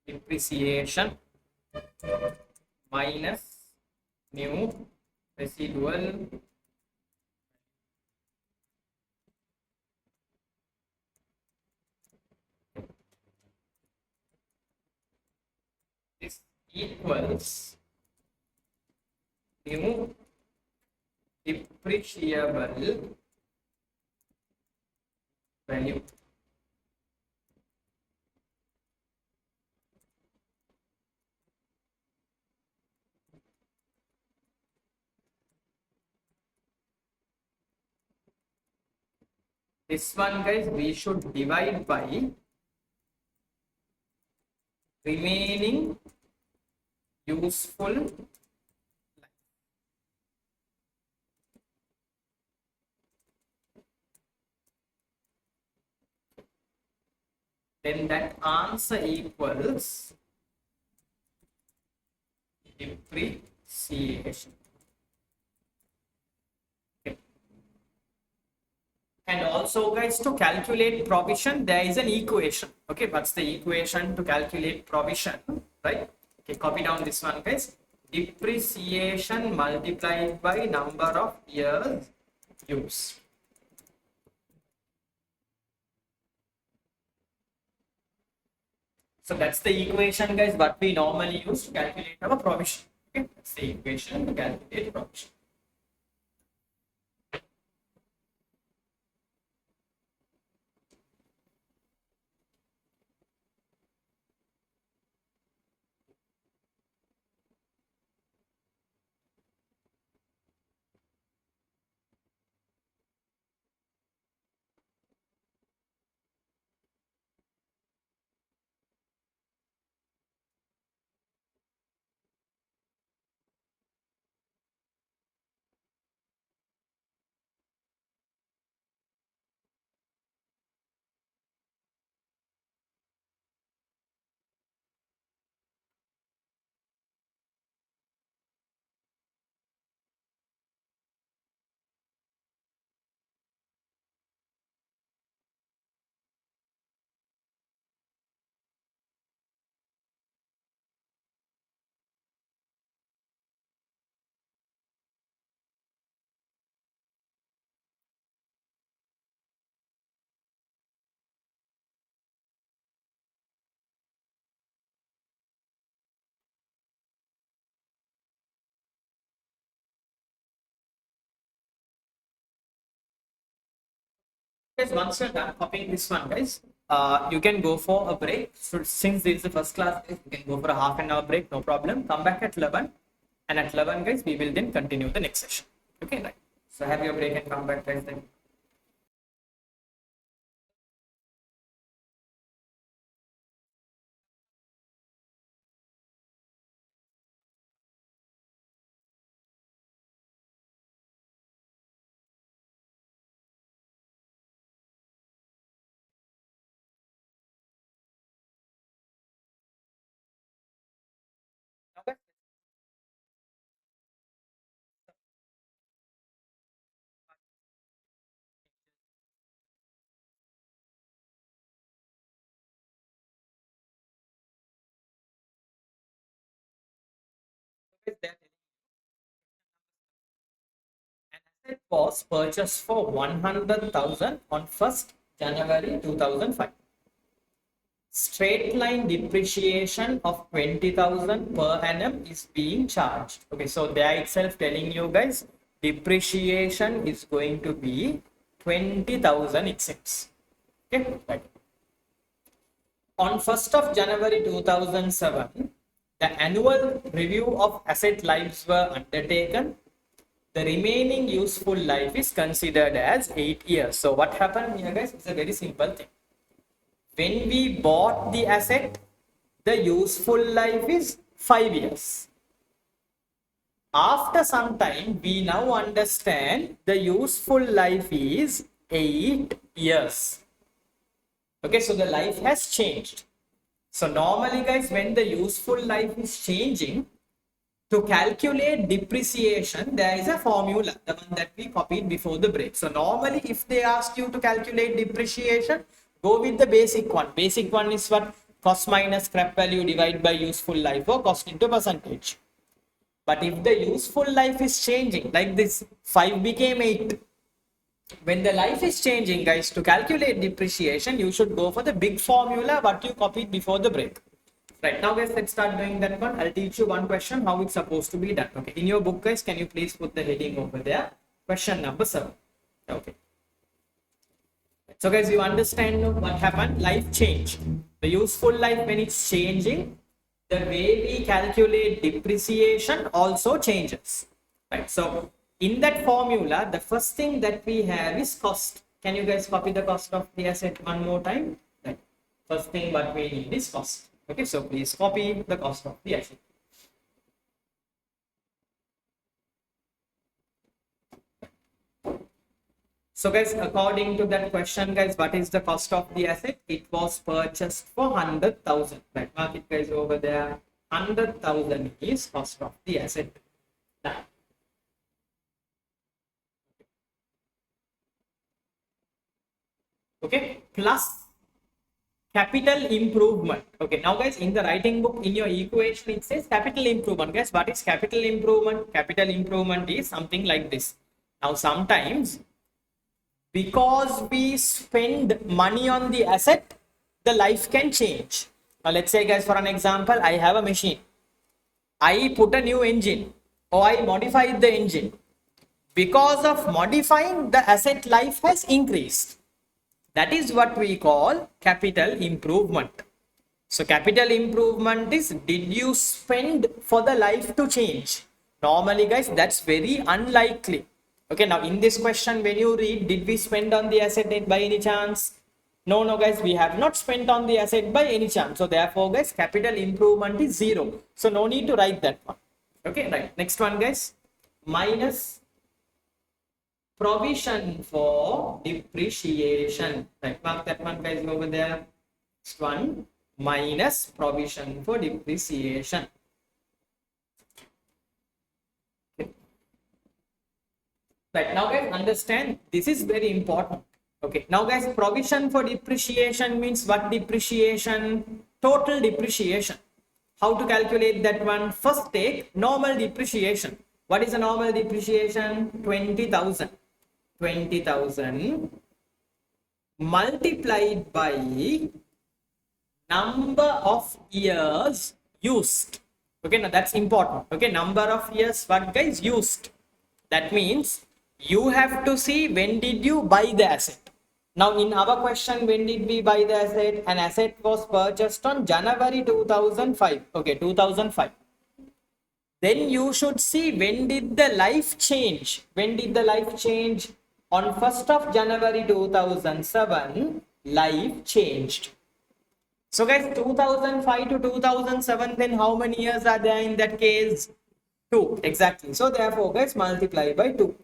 depreciation minus new residual is equals new depreciable value. This one, guys, we should divide by remaining useful life. Then that answer equals depreciation. And also guys, to calculate provision, there is an equation. Okay, what's the equation to calculate provision, right? Okay, copy down this one guys. Depreciation multiplied by number of years used. So that's the equation guys, what we normally use to calculate our provision. Okay, that's the equation to calculate provision. Guys, once you're done copying this one, guys, you can go for a break. So since this is the first class, guys, you can go for a half an hour break, no problem. Come back at 11, and at 11, guys, we will then continue the next session. Okay, right. So have your break and come back, guys. Then. Okay. Guys, that an asset was purchased for 100,000 on 1st January 2005. Straight line depreciation of 20,000 per annum is being charged. Okay, so there itself telling you guys depreciation is going to be 20,000 it seems. Okay, right. On 1st of January 2007, the annual review of asset lives were undertaken. The remaining useful life is considered as 8 years. So what happened here guys, it's a very simple thing. When we bought the asset, the useful life is 5 years. After some time, we now understand the useful life is 8 years. Okay, so the life has changed. So normally guys, when the useful life is changing, to calculate depreciation, there is a formula, the one that we copied before the break. So normally if they ask you to calculate depreciation, go with the basic one. Basic one is what? Cost minus scrap value divided by useful life, or cost into percentage. But if the useful life is changing, like this 5 became 8, when the life is changing guys, to calculate depreciation, you should go for the big formula what you copied before the break. Right, now guys, let's start doing that one. I'll teach you one question how it's supposed to be done. Okay, in your book guys, can you please put the heading over there? Question number 7. Okay, so guys, you understand what happened? Life changed. The useful life, when it's changing, the way we calculate depreciation also changes. Right, so in that formula, the first thing that we have is cost. Can you guys copy the cost of the asset one more time? Right, first thing what we need is cost. Okay, so please copy the cost of the asset. So guys, according to that question guys, what is the cost of the asset? It was purchased for 100,000. Right, mark it guys over there. 100,000 is cost of the asset. Now, okay, plus capital improvement. Okay, now guys, in the writing book, in your equation, it says capital improvement. Guys, what is capital improvement? Capital improvement is something like this. Now, sometimes because we spend money on the asset, the life can change. Now, let's say, guys, for an example, I have a machine. I put a new engine or I modified the engine. Because of modifying, the asset life has increased. That is what we call capital improvement. So capital improvement is, did you spend for the life to change? Normally, guys, that's very unlikely. Okay, now in this question, when you read, did we spend on the asset by any chance? No, guys, we have not spent on the asset by any chance. So therefore, guys, capital improvement is 0. So no need to write that one. Okay, right. Next one, guys, minus provision for depreciation. Right, mark that one, guys, over there. Next one, minus provision for depreciation. Okay. Right, now guys, understand, this is very important. Okay, now guys, provision for depreciation means what depreciation? Total depreciation. How to calculate that one? First, take normal depreciation. What is a normal depreciation? 20,000. 20,000 multiplied by number of years used. Okay, now that's important. Okay, number of years, what guys, used. That means you have to see when did you buy the asset. Now in our question, when did we buy the asset? An asset was purchased on January 2005. Okay, 2005. Then you should see when did the life change. When did the life change? On 1st of January 2007, life changed. So guys, 2005 to 2007, then how many years are there in that case? 2, exactly. So therefore, guys, multiply by 2.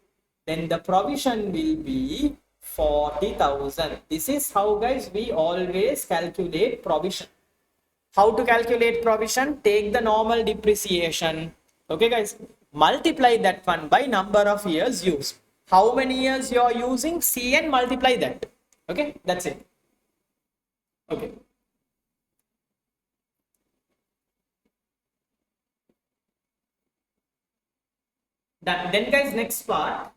Then the provision will be 40,000. This is how, guys, we always calculate provision. How to calculate provision? Take the normal depreciation. Okay, guys, multiply that one by number of years used. How many years you are using? See and multiply that. Okay, that's it. Okay. Then guys, next part.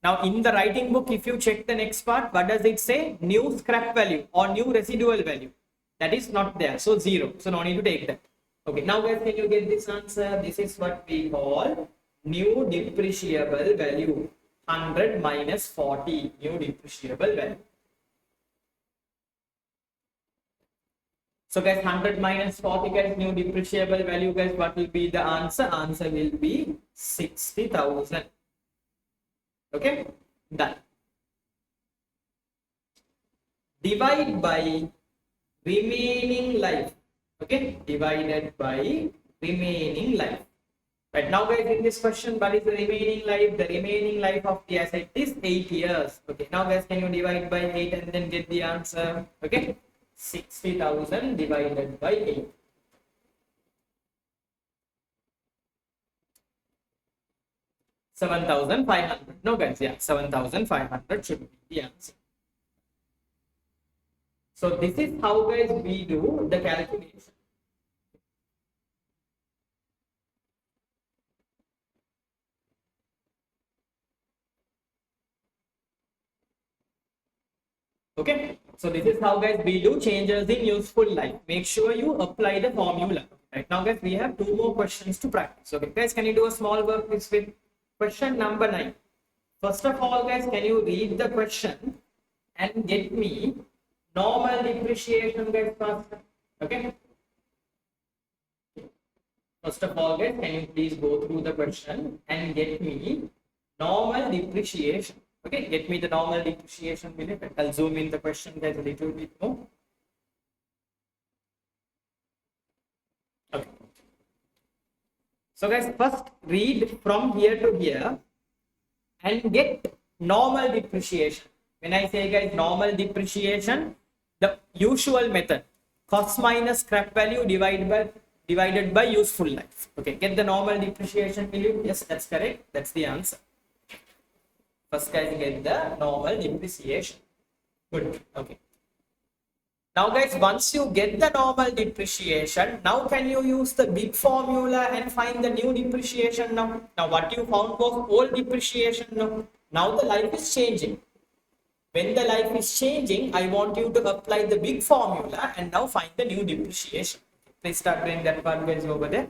Now in the writing book, if you check the next part, what does it say? New scrap value or new residual value. That is not there. So 0. So no need to take that. Okay. Now guys, can you get this answer? This is what we call new depreciable value. 100 minus 40. New depreciable value. So guys, 100 minus 40, guys, new depreciable value, guys, what will be the answer? Answer will be 60,000. Okay, done. Divide by remaining life. Okay, divided by remaining life. Right, now guys, in this question, what is the remaining life? The remaining life of the asset is 8 years. Okay, now guys, can you divide by 8 and then get the answer? Okay, 60,000 divided by 8. $7,500. No guys, yeah, 7,500 should be the answer. So this is how, guys, we do the calculation. Okay, so this is how, guys, we do changes in useful life. Make sure you apply the formula. Right now, guys, we have 2 more questions to practice. Okay, guys, can you do a small work with question number 9? First of all, guys, can you read the question and get me normal depreciation, guys, faster? Okay. First of all, guys, can you please go through the question and get me normal depreciation? Okay, get me the normal depreciation minute. I'll zoom in the question, guys, a little bit more. Okay. So, guys, first read from here to here and get normal depreciation. When I say, guys, normal depreciation, the usual method, cost minus scrap value divided by useful life. Okay, get the normal depreciation value. Yes, that's correct. That's the answer. First, guys, get the normal depreciation. Good. Okay. Now guys, once you get the normal depreciation, now can you use the big formula and find the new depreciation now? Now what you found was old depreciation now. Now the life is changing. When the life is changing, I want you to apply the big formula and now find the new depreciation. Please start doing that part guys over there.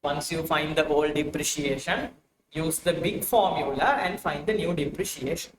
Once you find the old depreciation, use the big formula and find the new depreciation.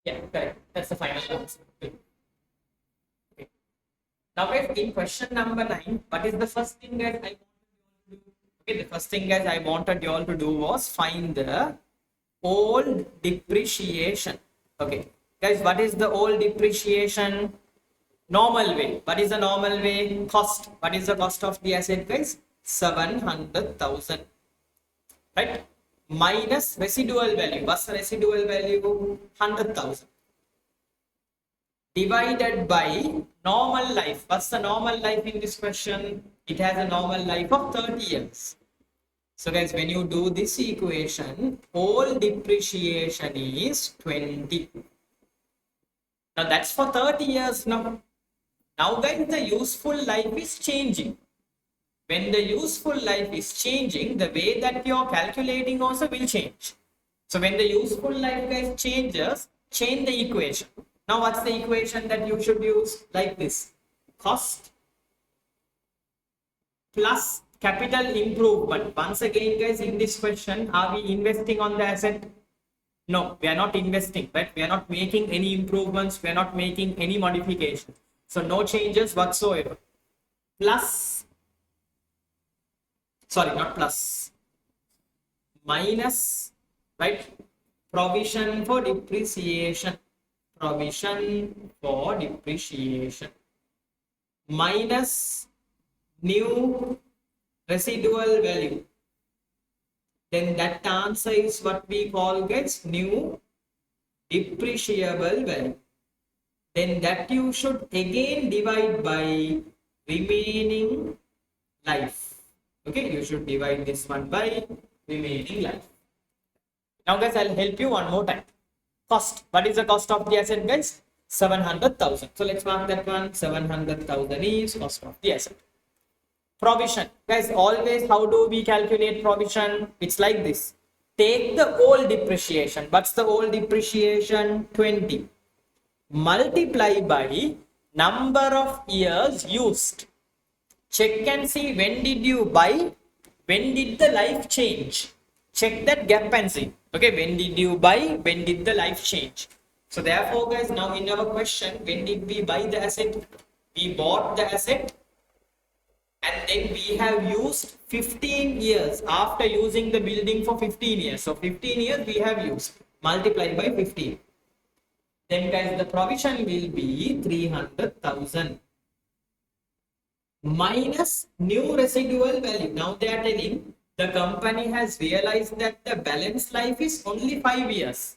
Yeah, correct. That's the final answer. Okay. Okay. Now, guys, in question number 9, what is the first thing guys I wanted you all to do? Okay, the first thing guys I wanted you all to do was find the old depreciation. Okay, guys, what is the old depreciation? Normal way. What is the normal way? Cost. What is the cost of the asset, guys? 700,000. Right? Minus residual value. What's the residual value? 100,000. Divided by normal life. What's the normal life in this question? It has a normal life of 30 years. So guys, when you do this equation, all depreciation is 20. Now that's for 30 years now. Now guys, the useful life is changing. When the useful life is changing, the way that you're calculating also will change. So when the useful life guys changes, change the equation. Now what's the equation that you should use? Like this. Cost plus capital improvement. Once again guys, in this question, are we investing on the asset? No, we are not investing, right? We are not making any improvements. We are not making any modifications. So no changes whatsoever. Plus, sorry, not plus, minus, right? Provision for depreciation. Provision for depreciation. Minus new residual value. Then that answer is what we call guys new depreciable value. Then that you should again divide by remaining life. Okay, you should divide this one by remaining life. Now guys, I'll help you one more time. Cost. What is the cost of the asset guys? 700,000. So let's mark that one. 700,000 is cost of the asset. Provision. Guys, always how do we calculate provision? It's like this. Take the old depreciation. What's the old depreciation? 20. Multiply by number of years used. Check and see when did you buy, when did the life change. Check that gap and see. Okay, when did you buy, when did the life change. So therefore guys, now in our question, when did we buy the asset? We bought the asset and then we have used 15 years after using the building for 15 years. So 15 years we have used, multiplied by 15. Then guys, the provision will be 300,000 minus new residual value. Now they are telling the company has realized that the balance life is only 5 years.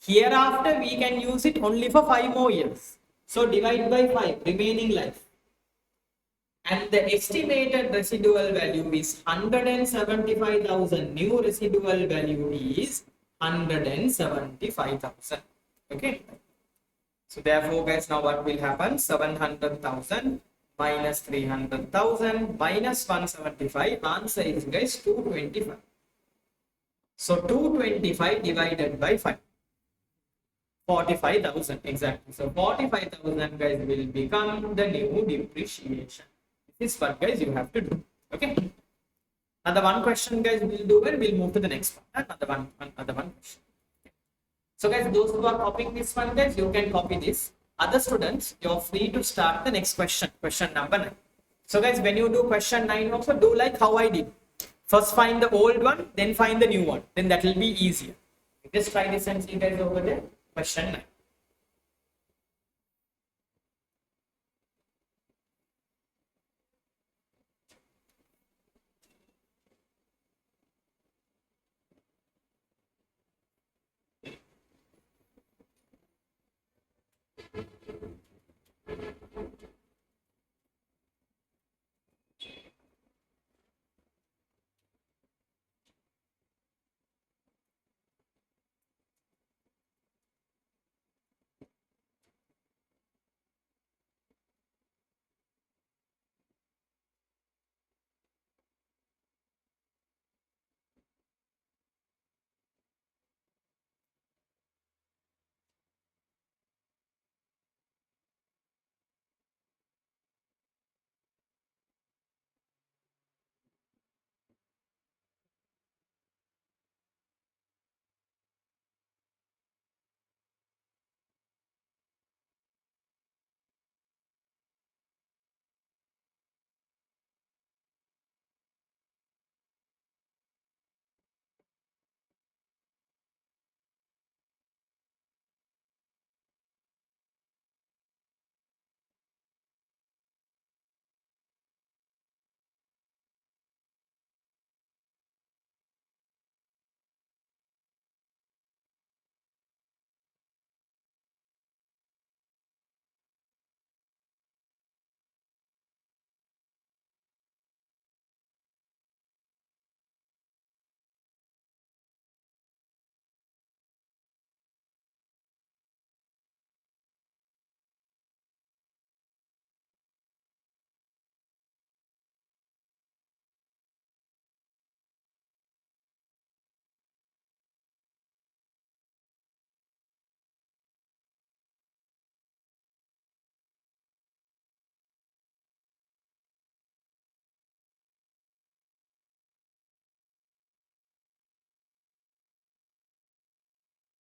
Hereafter we can use it only for 5 more years. So divide by 5, remaining life. And the estimated residual value is 175,000. New residual value is 175,000. Okay. So therefore guys, now what will happen? 700,000 minus 300,000 minus 175. Answer is guys 225. So 225 divided by 5. 45,000 exactly. So 45,000 guys will become the new depreciation. This is what guys you have to do. Okay. Another one question guys we'll do and we'll move to the next one. Another one question. So guys, those who are copying this one guys, you can copy this. Other students, you're free to start the next question. Question number 9. So guys, when you do question 9 also, do like how I did. First find the old one, then find the new one. Then that will be easier. Just try this and see guys over there. Question 9.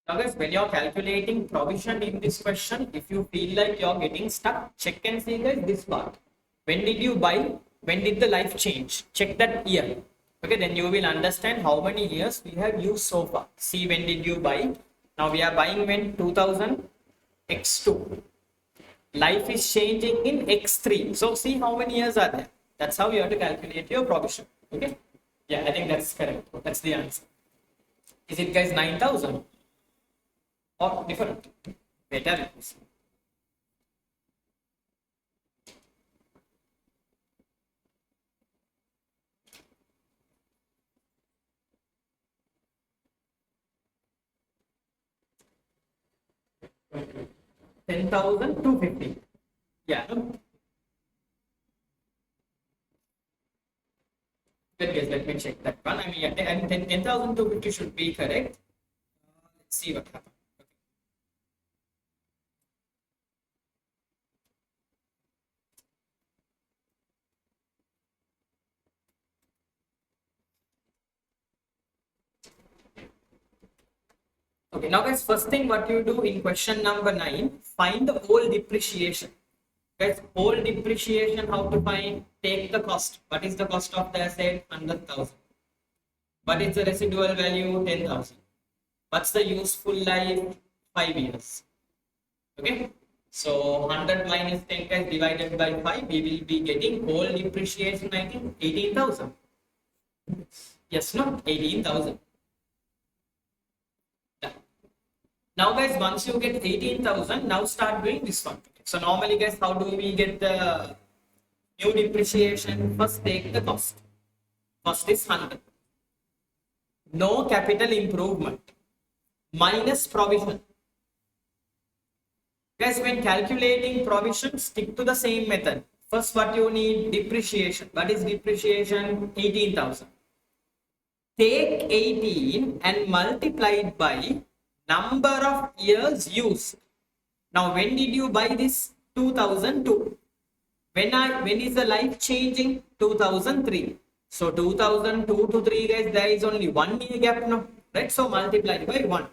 Now guys, when you're calculating provision in this question, if you feel like you're getting stuck, check and see guys this part. When did you buy? When did the life change? Check that year. Okay, then you will understand how many years we have used so far. See when did you buy? Now we are buying when 2000 x2. Life is changing in x3. So see how many years are there. That's how you have to calculate your provision. Okay. Yeah, I think that's correct. That's the answer. Is it guys 9,000? Or different? Better. 10,250. Yeah. Good guess. Let me check that one. I mean, yeah, 10,250 should be correct. Let's see what happens. 'Okay, now guys, first thing what you do in question number 9, find the whole depreciation. Guys, whole depreciation, how to find? Take the cost. What is the cost of the asset? 100,000. What is the residual value? 10,000. What's the useful life? 5 years. Okay. So 100 minus 10 guys divided by 5, we will be getting whole depreciation, I think 18,000. Yes, no? 18,000. Now guys, once you get 18,000, now start doing this one. So normally guys, how do we get the new depreciation? First take the cost. Cost is 100. No capital improvement. Minus provision. Guys, when calculating provision, stick to the same method. First, what you need? Depreciation. What is depreciation? 18,000. Take 18 and multiply it by number of years used. Now, when did you buy this? 2002. When is the life changing? 2003. So 2002 to 3, guys, there is only 1 year gap now, right? So multiply by 1.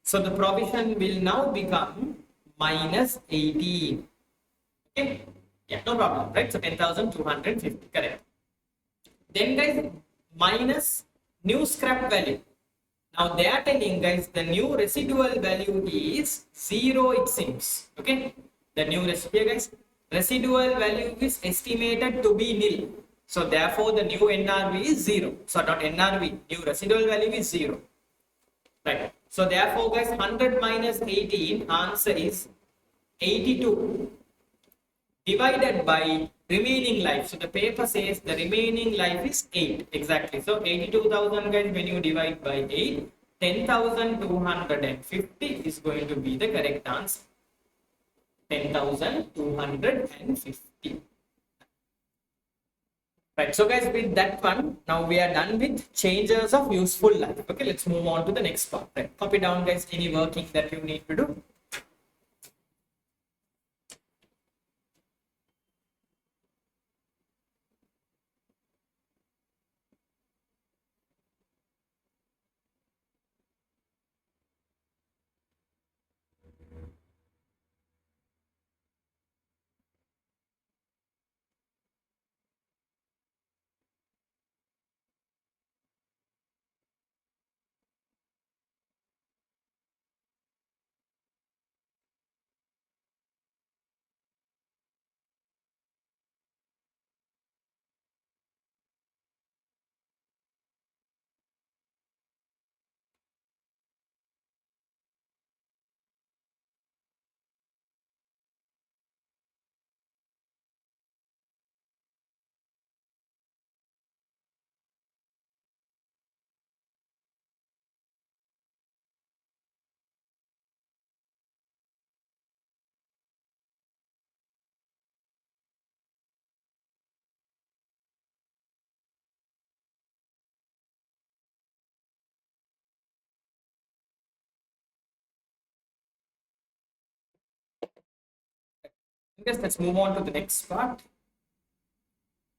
So the provision will now become minus 18. Okay, yeah, no problem, right? So 10,250, correct. Then, guys, minus new scrap value. Now they are telling, guys, the new residual value is 0, it seems. Okay, the new residual, guys, residual value is estimated to be nil. So therefore the new NRV is 0. So not NRV, new residual value is 0. Right. So therefore, guys, 100 minus 18, answer is 82 divided by remaining life. So the paper says the remaining life is 8. Exactly. So 82,000, guys, when you divide by 8, 10,250 is going to be the correct answer. 10,250. Right. So, guys, with that one, now we are done with changes of useful life. Okay, let's move on to the next part. Right. Copy down, guys, any working that you need to do. Yes, let's move on to the next part.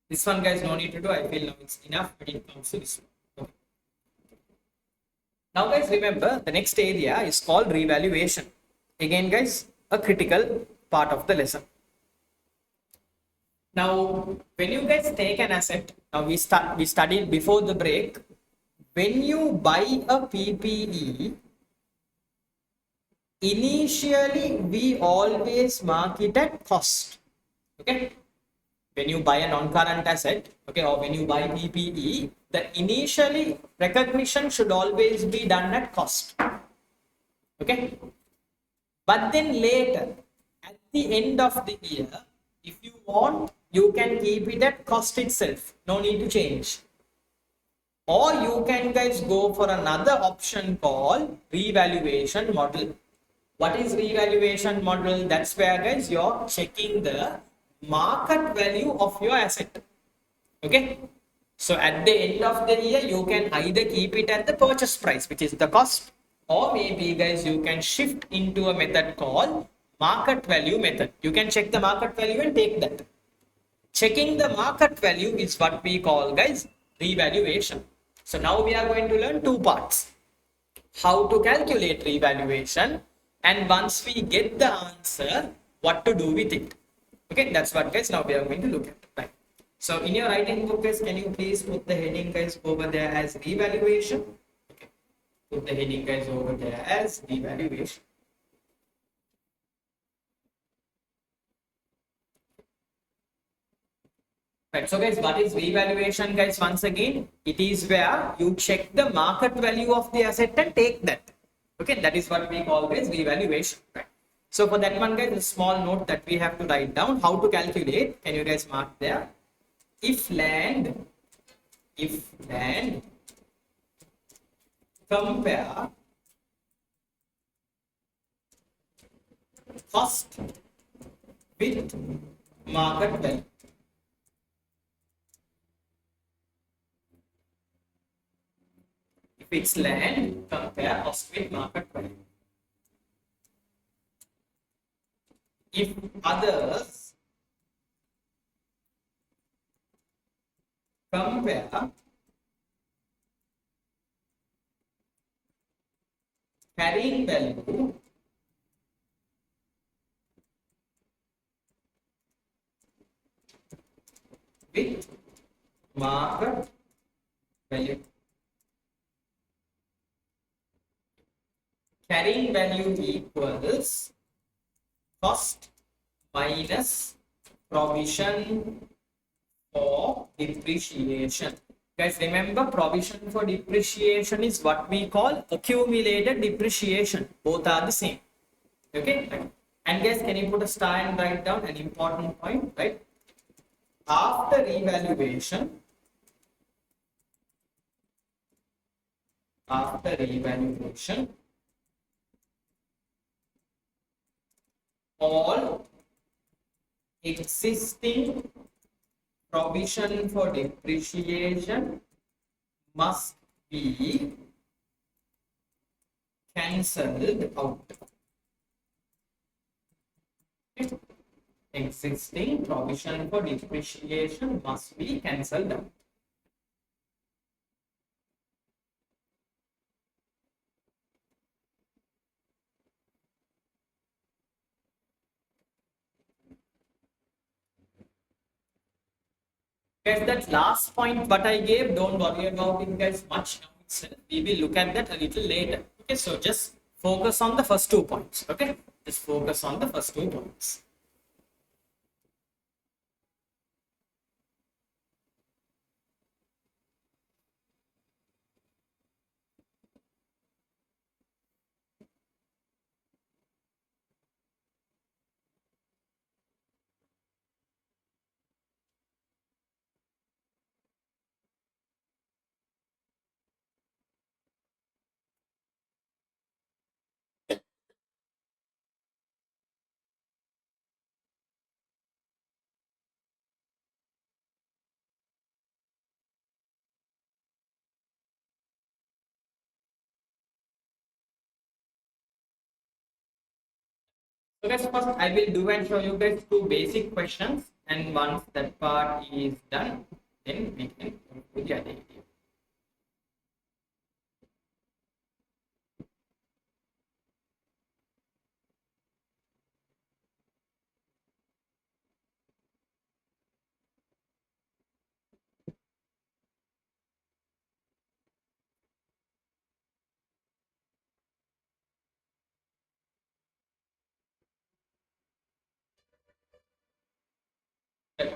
This one, guys, no need to do. I feel now it's enough, but it comes to this one. Okay. Now, guys, remember the next area is called revaluation. Again, guys, a critical part of the lesson. Now, when you guys take an asset, now we studied before the break. When you buy a PPE, initially we always mark it at cost. Okay, when you buy a non-current asset, okay, or when you buy PPE, the initially recognition should always be done at cost. Okay, but then later at the end of the year, if you want, you can keep it at cost itself, no need to change. Or you can, guys, go for another option called revaluation model. What is revaluation model? That's where, guys, you're checking the market value of your asset. Okay, so at the end of the year, you can either keep it at the purchase price, which is the cost, or maybe, guys, you can shift into a method called market value method. You can check the market value and take that. Checking the market value is what we call, guys, revaluation. So now we are going to learn two parts: how to calculate revaluation, and once we get the answer, what to do with it. Okay, that's what, guys, now we are going to look at. Right. So in your writing book, guys, can you please put the heading, guys, over there as revaluation? Okay. Put the heading, guys, over there as revaluation. Right. So, guys, what is revaluation, guys? Once again, it is where you check the market value of the asset and take that. Okay, that is what we call, guys, revaluation. Right. So for that one, guys, a small note that we have to write down how to calculate. Can you guys mark there? If land compare cost with market value. If it's land, compare cost with market value. If others, compare carrying value with market value. Carrying value equals cost minus provision for depreciation. Guys, remember provision for depreciation is what we call accumulated depreciation. Both are the same. Okay. And guys, can you put a star and write down an important point, right? After revaluation, all existing provision for depreciation must be cancelled out. Existing provision for depreciation must be cancelled out. Guys, that last point what I gave, don't worry about it guys much now itself. We will look at that a little later. Okay, so just focus on the first 2 points. Okay, just focus on the first 2 points. So guys, first I will do and show you guys 2 basic questions, and once that part is done, then we can do the other video.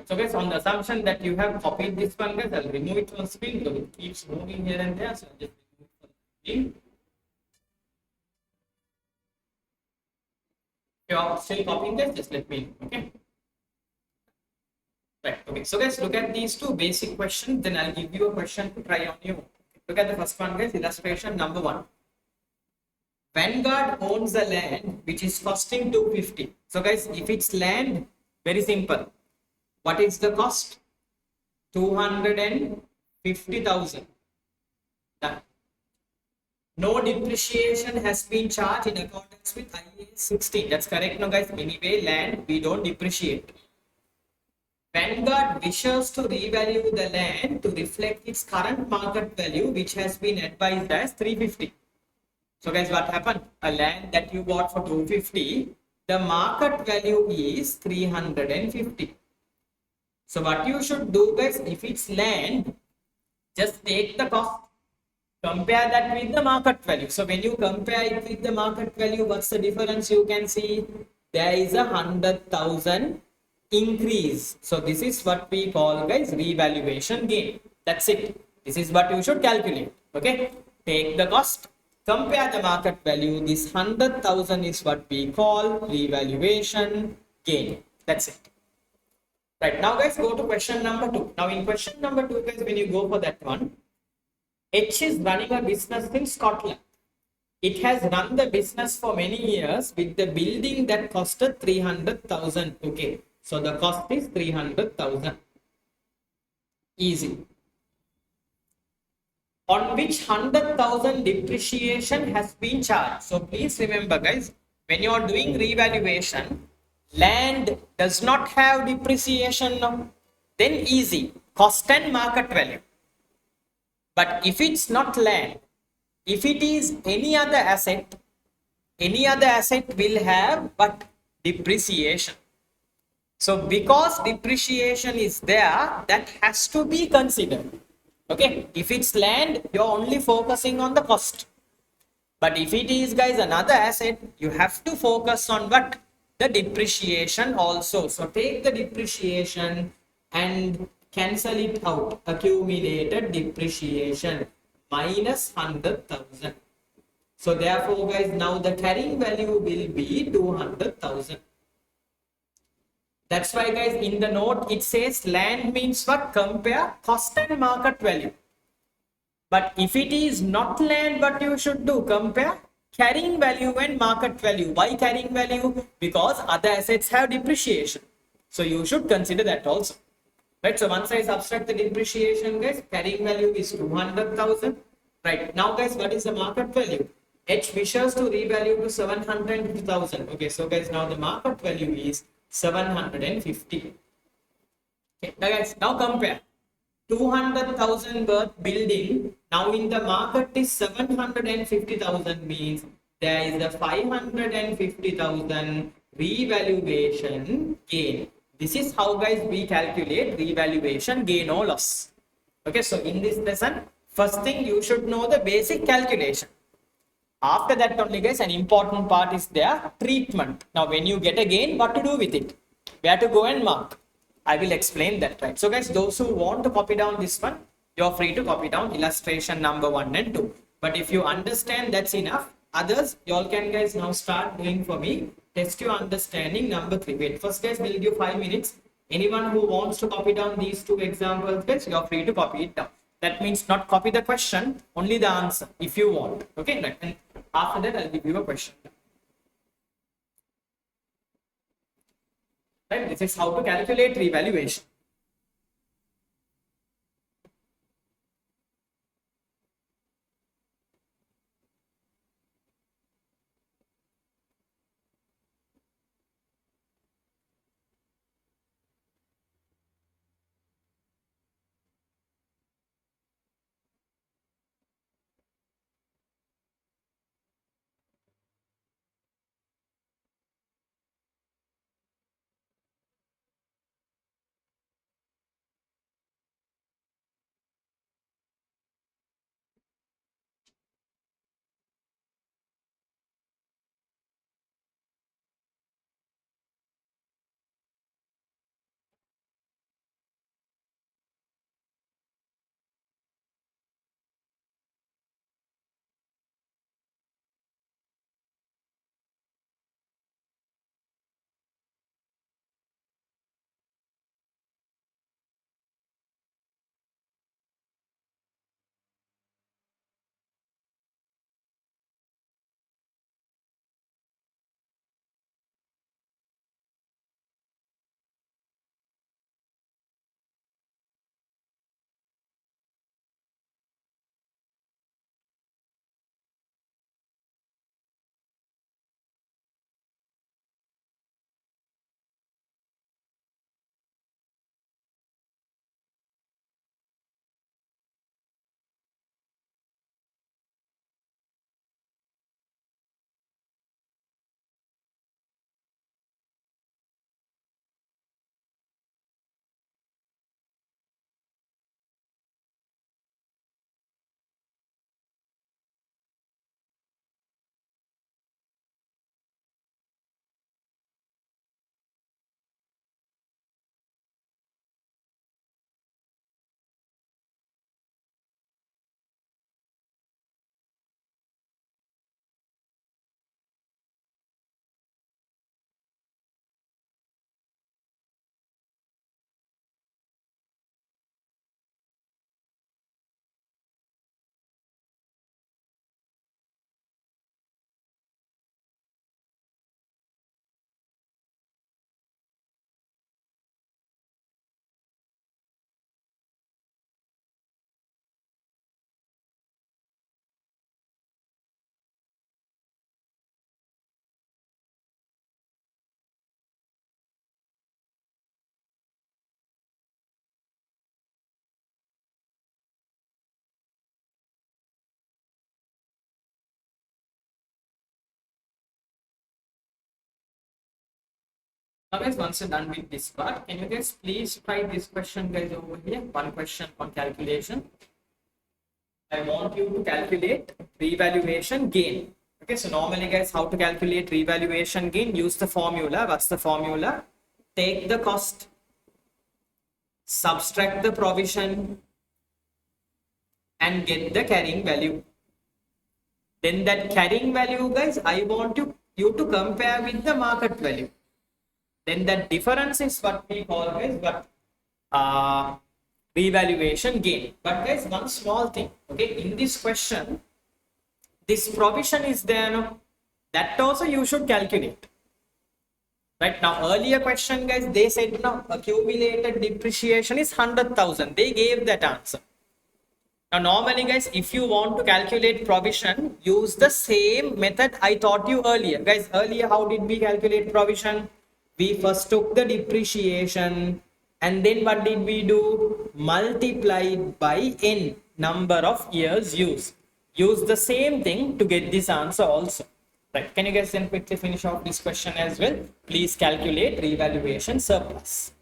So guys, on the assumption that you have copied this one, guys, I'll remove it from screen because it keeps moving here and there. So I'll just remove it from screen. If you are still copying this, just let me know. Okay. Right. Okay. So guys, look at these 2 basic questions. Then I'll give you a question to try on you. Look at the first one, guys. Illustration number 1. Vanguard owns the land which is costing 250. So guys, if it's land, very simple. What is the cost? 250,000. Done. No depreciation has been charged in accordance with IAS 16. That's correct, no guys. Anyway, land we don't depreciate. Vanguard wishes to revalue the land to reflect its current market value, which has been advised as 350. So guys, what happened? A land that you bought for 250, the market value is 350. So what you should do guys, if it's land, just take the cost, compare that with the market value. So when you compare it with the market value, what's the difference? You can see there is a 100,000 increase. So this is what we call guys revaluation gain. That's it. This is what you should calculate. Okay, take the cost, compare the market value. This 100,000 is what we call revaluation gain. That's it. Right, now guys, go to question number 2. Now in question number 2 guys, when you go for that one, H is running a business in Scotland. It has run the business for many years with the building that costed 300,000. Okay, So the cost is 300,000. Easy. On which 100,000 depreciation has been charged. So please remember guys, when you are doing revaluation, land does not have depreciation now. Then easy, cost and market value. But if it's not land, if it is any other asset will have but depreciation. So because depreciation is there, that has to be considered. Okay, if it's land, you're only focusing on the cost. But if it is guys another asset, you have to focus on what? The depreciation also. So take the depreciation and cancel it out. Accumulated depreciation minus 100,000. So therefore guys, now the carrying value will be 200,000. That's why guys in the note it says land means what? Compare cost and market value. But if it is not land, what you should do? Compare carrying value and market value. Why carrying value? Because other assets have depreciation. So you should consider that also. Right. So once I subtract the depreciation, guys, carrying value is 200,000. Right. Now, guys, what is the market value? H wishes to revalue to 750,000. Okay. So, guys, now the market value is 750. Okay. Now compare. 200,000 worth building now in the market is 750,000 means there is a 550,000 revaluation gain. This is how guys we calculate revaluation gain or loss. Okay, so in this lesson, first thing you should know the basic calculation. After that only guys, an important part is their treatment. Now when you get a gain, what to do with it? Where to go and mark? I will explain that, right? So guys, those who want to copy down this one, you're free to copy down illustration number 1 and 2. But if you understand, that's enough. Others, you all can guys now start doing for me. Test your understanding number 3. Wait, first guys, we'll give 5 minutes. Anyone who wants to copy down these two examples, guys, you're free to copy it down. That means not copy the question, only the answer if you want. Okay, right? And after that, I'll give you a question. Right? This is how to calculate revaluation. Now guys, once you're done with this part, can you guys please try this question guys over here? One question on calculation. I want you to calculate revaluation gain. Okay, so normally guys, how to calculate revaluation gain? Use the formula. What's the formula? Take the cost, subtract the provision, and get the carrying value. Then that carrying value guys, I want you to compare with the market value. Then that difference is what we call guys what revaluation gain. But guys, one small thing, okay, in this question, this provision is there, no? That also you should calculate. Right now, earlier question guys, they said now accumulated depreciation is 100,000. They gave that answer. Now normally guys, if you want to calculate provision, use the same method I taught you earlier. Guys, earlier how did we calculate provision? We first took the depreciation and then what did we do? Multiplied by n, number of years used. Use the same thing to get this answer also. Right, can you guys then quickly finish off this question as well? Please calculate revaluation surplus.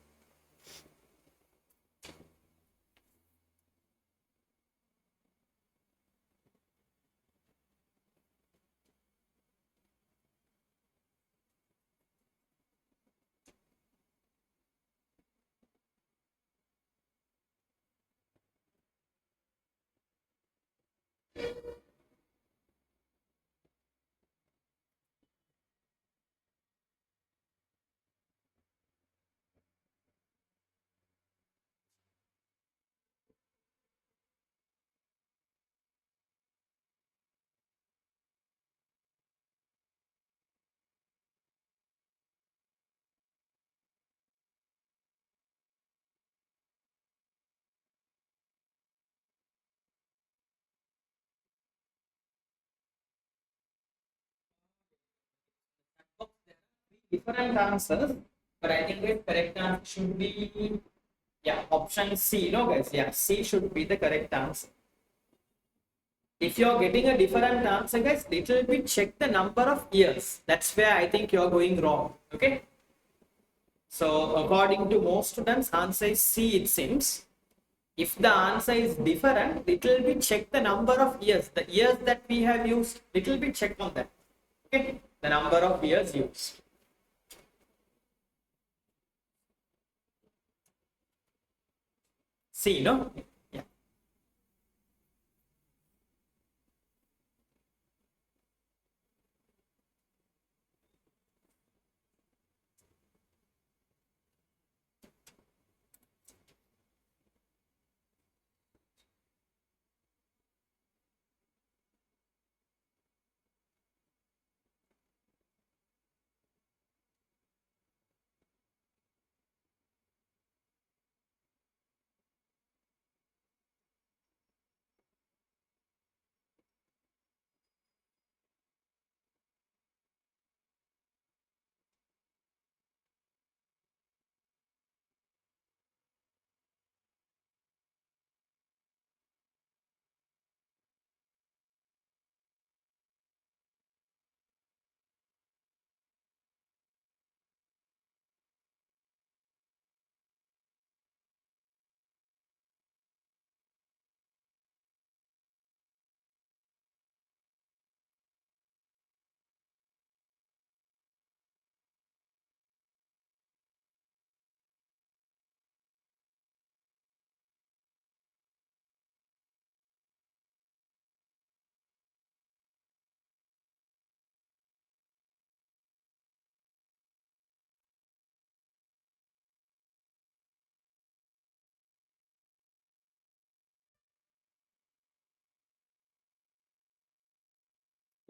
Different answers, but I think the correct answer should be, yeah, option C. No guys, yeah, C should be the correct answer. If you're getting a different answer guys, little bit check the number of years. That's where I think you're going wrong. Okay, so according to most students, answer is C, it seems. If the answer is different, little bit check the number of years, the years that we have used, little bit check on that. Okay, the number of years used. C, no? Yeah.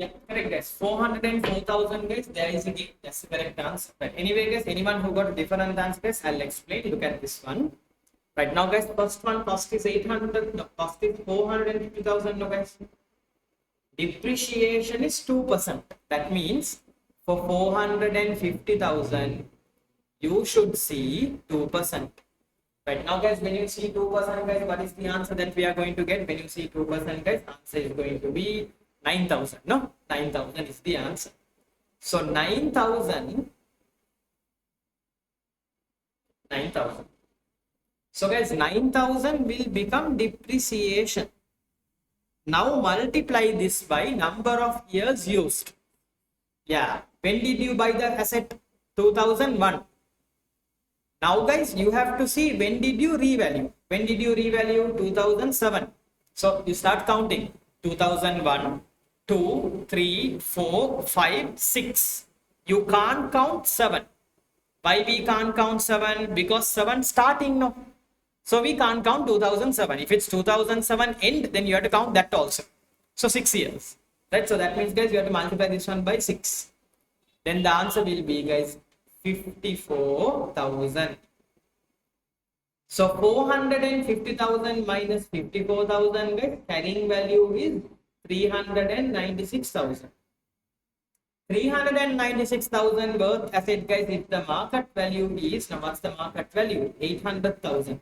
Yeah, correct guys. 404,000 guys. There is a game. That's the correct answer. But anyway, guys, anyone who got a different answer, guys, I'll explain. Look at this one. Right now, guys, first one cost is 800. No, cost is 450,000. No, guys. Depreciation is 2%. That means for 450,000, you should see 2%. Right now, guys, when you see 2%, guys, what is the answer that we are going to get? When you see 2%, guys, answer is going to be 9,000. No, 9,000 is the answer. So 9,000 9,000. So guys, 9,000 will become depreciation. Now multiply this by number of years used. Yeah. When did you buy the asset? 2001. Now guys, you have to see when did you revalue. When did you revalue? 2007. So you start counting. 2001, 2, 3, 4, 5, 6. You can't count 7. Why we can't count 7? Because 7 starting now. So we can't count 2007. If it's 2007 end, then you have to count that also. So 6 years. Right? So that means guys, you have to multiply this one by 6. Then the answer will be guys 54,000. So 450,000 minus 54,000 guys, carrying value is 396,000. 396,000 worth asset guys, if the market value is, now what's the market value? 800,000.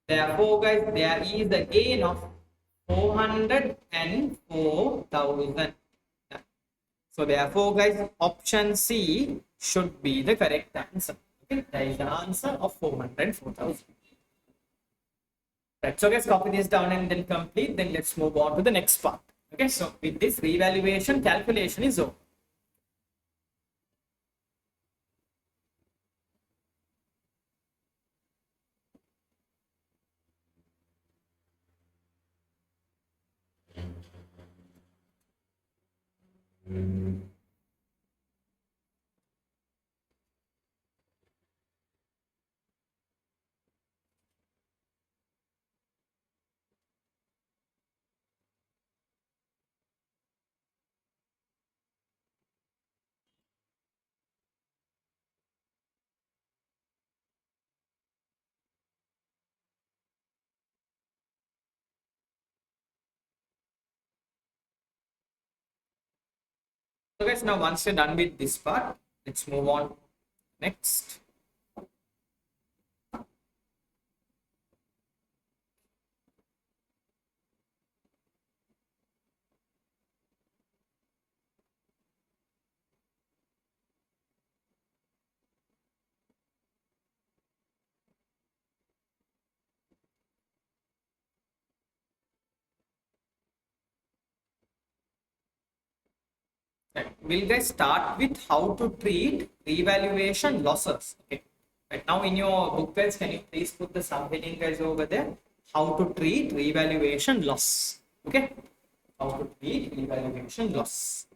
Therefore guys, there is a gain of 404,000. So therefore guys, option C should be the correct answer. Okay, that is the answer of 404,000. Right, so guys, copy this down and then complete. Then let's move on to the next part. Okay, so with this revaluation calculation is over. So guys, now once you're done with this part, let's move on next. Right. We'll guys start with how to treat revaluation losses. Okay. Right now in your book guys, can you please put the subheading guys over there? How to treat revaluation loss. Okay. How to treat revaluation loss.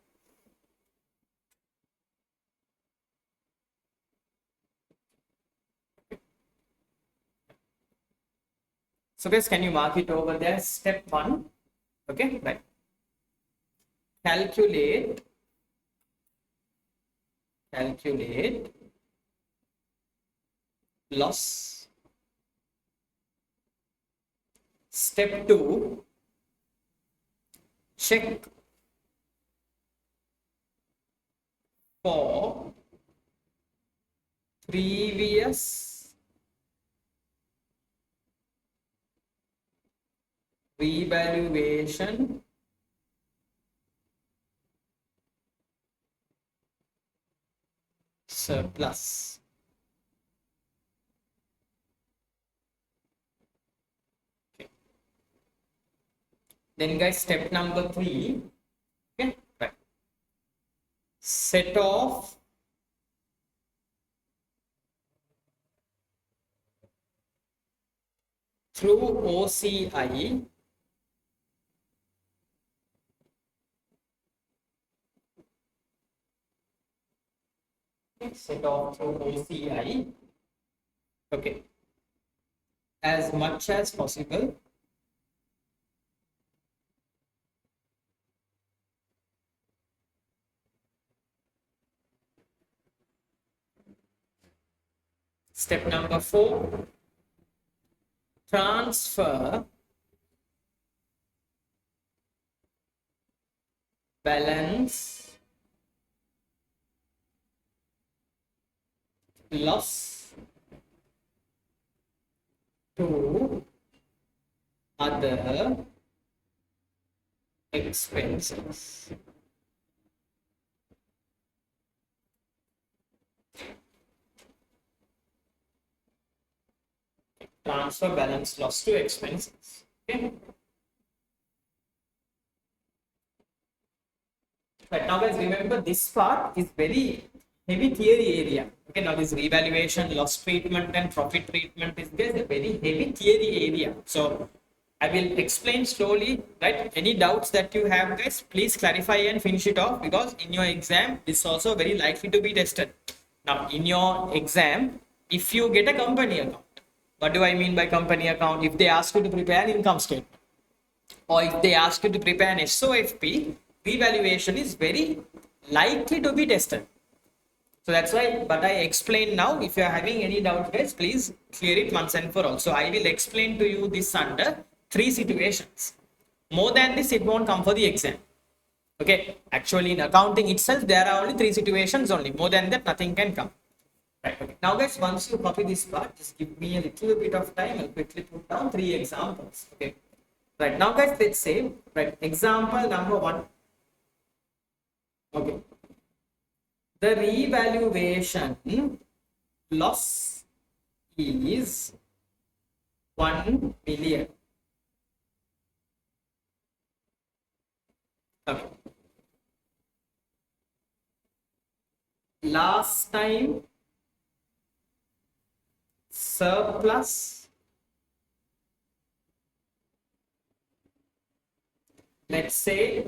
So guys, can you mark it over there? Step 1. Okay, right. Calculate loss. Step 2, check for previous revaluation surplus. Okay. Then guys, step number 3. Okay, right. Set off through OCI set off through OCI, okay, as much as possible step number 4, transfer balance loss to other expenses. Transfer balance loss to expenses. Okay. But now guys, remember this part is very heavy theory area. Okay, now this revaluation, loss treatment and profit treatment is guys a very heavy theory area. So I will explain slowly, right? Any doubts that you have guys, please clarify and finish it off, because in your exam, this is also very likely to be tested. Now in your exam, if you get a company account, what do I mean by company account? If they ask you to prepare an income statement, or if they ask you to prepare an SOFP, revaluation is very likely to be tested. So that's why, but I explain now. If you are having any doubt, guys, please clear it once and for all. So I will explain to you this under three situations. More than this, it won't come for the exam. Okay, actually in accounting itself, there are only three situations only. More than that, nothing can come. Right. Okay. Now, guys, once you copy this part, just give me a little bit of time. I'll quickly put down three examples. Okay. Right now, guys, let's say, right, example number one. Okay. The revaluation loss is 1 million. Okay. Last time surplus, let's say,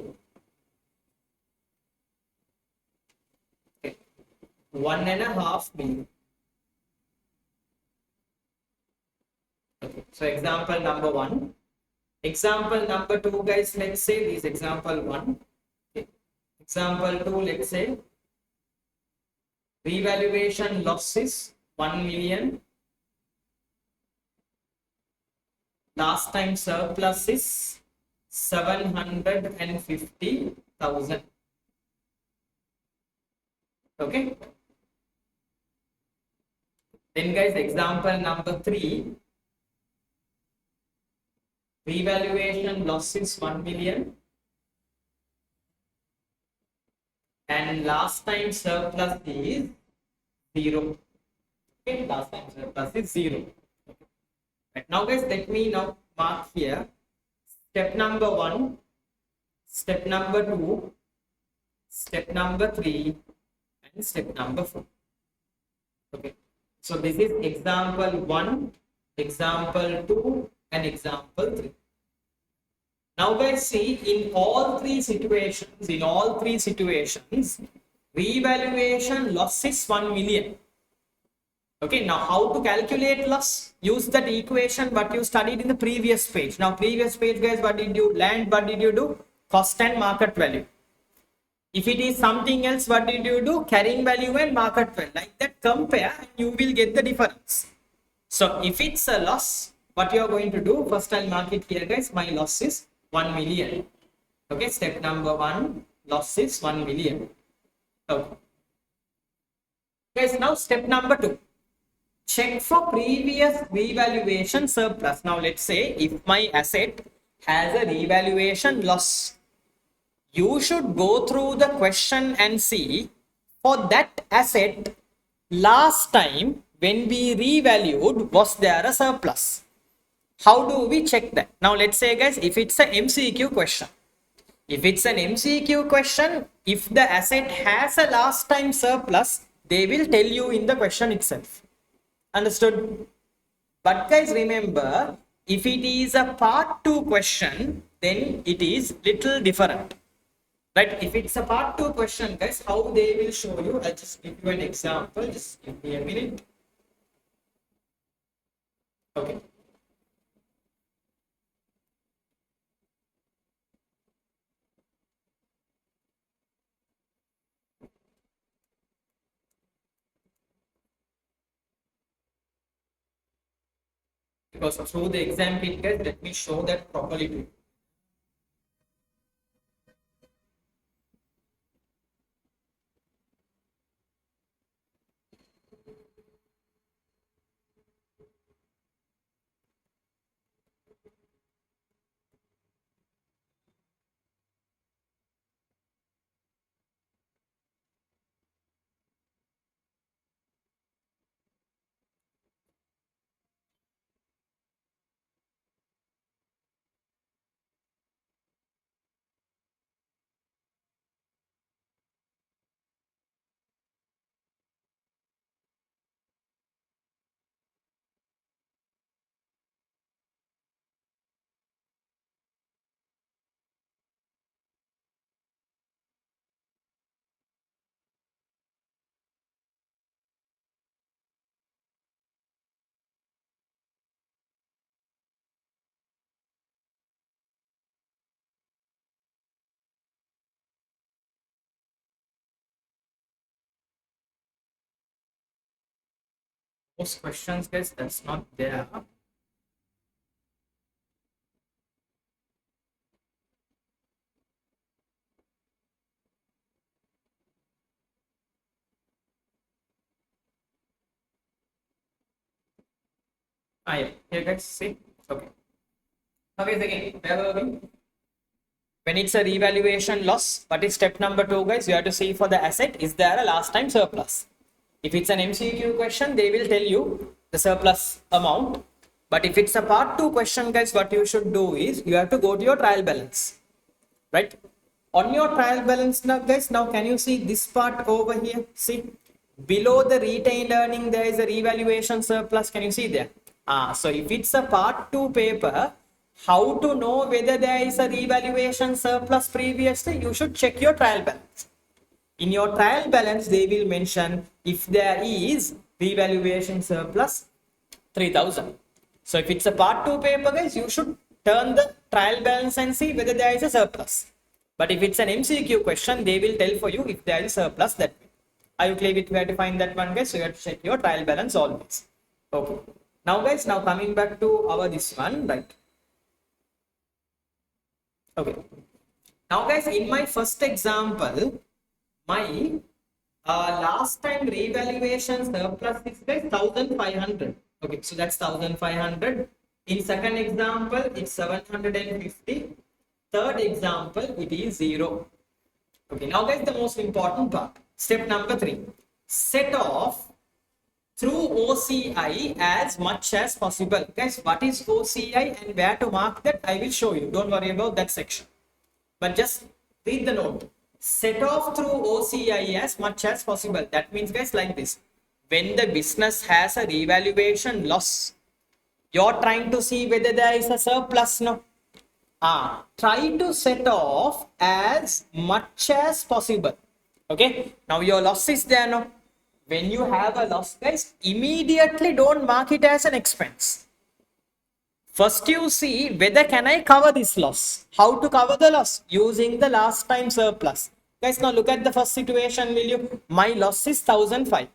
okay, 1.5 million. Okay. So example number one. Example number two, guys, let's say this example one. Okay. Example two, let's say revaluation losses 1 million. Last time surplus is 750,000. Okay. Then, guys, example number three. Revaluation loss is 1 million. And last time surplus is 0. Okay, last time surplus is 0. Right. Now, guys, let me now mark here step number one, step number two, step number three, and step number four. Okay. So this is example one, example two, and example three. Now, guys, see, in all three situations, revaluation loss is 1 million. Okay, now how to calculate loss? Use that equation what you studied in the previous page. Now, previous page, guys, what did you land? What did you do? Cost and market value. If it is something else, what did you do? Carrying value and market value. Like that, compare and you will get the difference. So if it's a loss, what you are going to do? First, I'll mark it here, guys. My loss is 1 million. Okay, step number one, loss is 1 million. Okay. Guys, now step number two. Check for previous revaluation surplus. Now, let's say if my asset has a revaluation loss, you should go through the question and see for that asset last time when we revalued, was there a surplus? How do we check that? Now, let's say, guys, if it's an MCQ question, if the asset has a last time surplus, they will tell you in the question itself. Understood? But, guys, remember, if it is a part 2 question, then it is little different. Right? If it's a part 2 question, guys, how they will show you, I'll just give you an example. Just give me a minute. Okay. Because through the exam kit, guys, let me show that properly to you. Most questions, guys, that's not there. Ah, yeah. Here, guys, see. Okay. Okay, again, where were we? When it's a revaluation loss, what is step number two, guys? You have to see for the asset, is there a last time surplus? If it's an MCQ question, they will tell you the surplus amount. But if it's a part two question, guys, what you should do is you have to go to your trial balance, right? On your trial balance now, guys, now can you see this part over here? See, below the retained earning, there is a revaluation surplus. Can you see there? So if it's a part two paper, how to know whether there is a revaluation surplus previously? You should check your trial balance. In your trial balance, they will mention if there is revaluation surplus 3000. So if it's a part two paper, guys, you should turn the trial balance and see whether there is a surplus. But if it's an MCQ question, they will tell for you if there is surplus that way. Are you clear with where to find that one, guys? So you have to check your trial balance always. Okay. Now, guys, now coming back to our this one, right? Okay. Now, guys, in my first example, my last time revaluation surplus is guys 1500. Okay, so that's 1500. In second example, it's 750. Third example, it is 0. Okay, now guys, the most important part. Step number 3. Set off through OCI as much as possible. Guys, what is OCI and where to mark that? I will show you. Don't worry about that section. But just read the note. Set off through OCI as much as possible. That means, guys, like this. When the business has a revaluation loss, you're trying to see whether there is a surplus. No. Try to set off as much as possible. Okay. Now your loss is there. No. When you have a loss, guys, immediately don't mark it as an expense. First, you see whether can I cover this loss. How to cover the loss? Using the last time surplus. Guys, now look at the first situation, will you? My loss is 1005.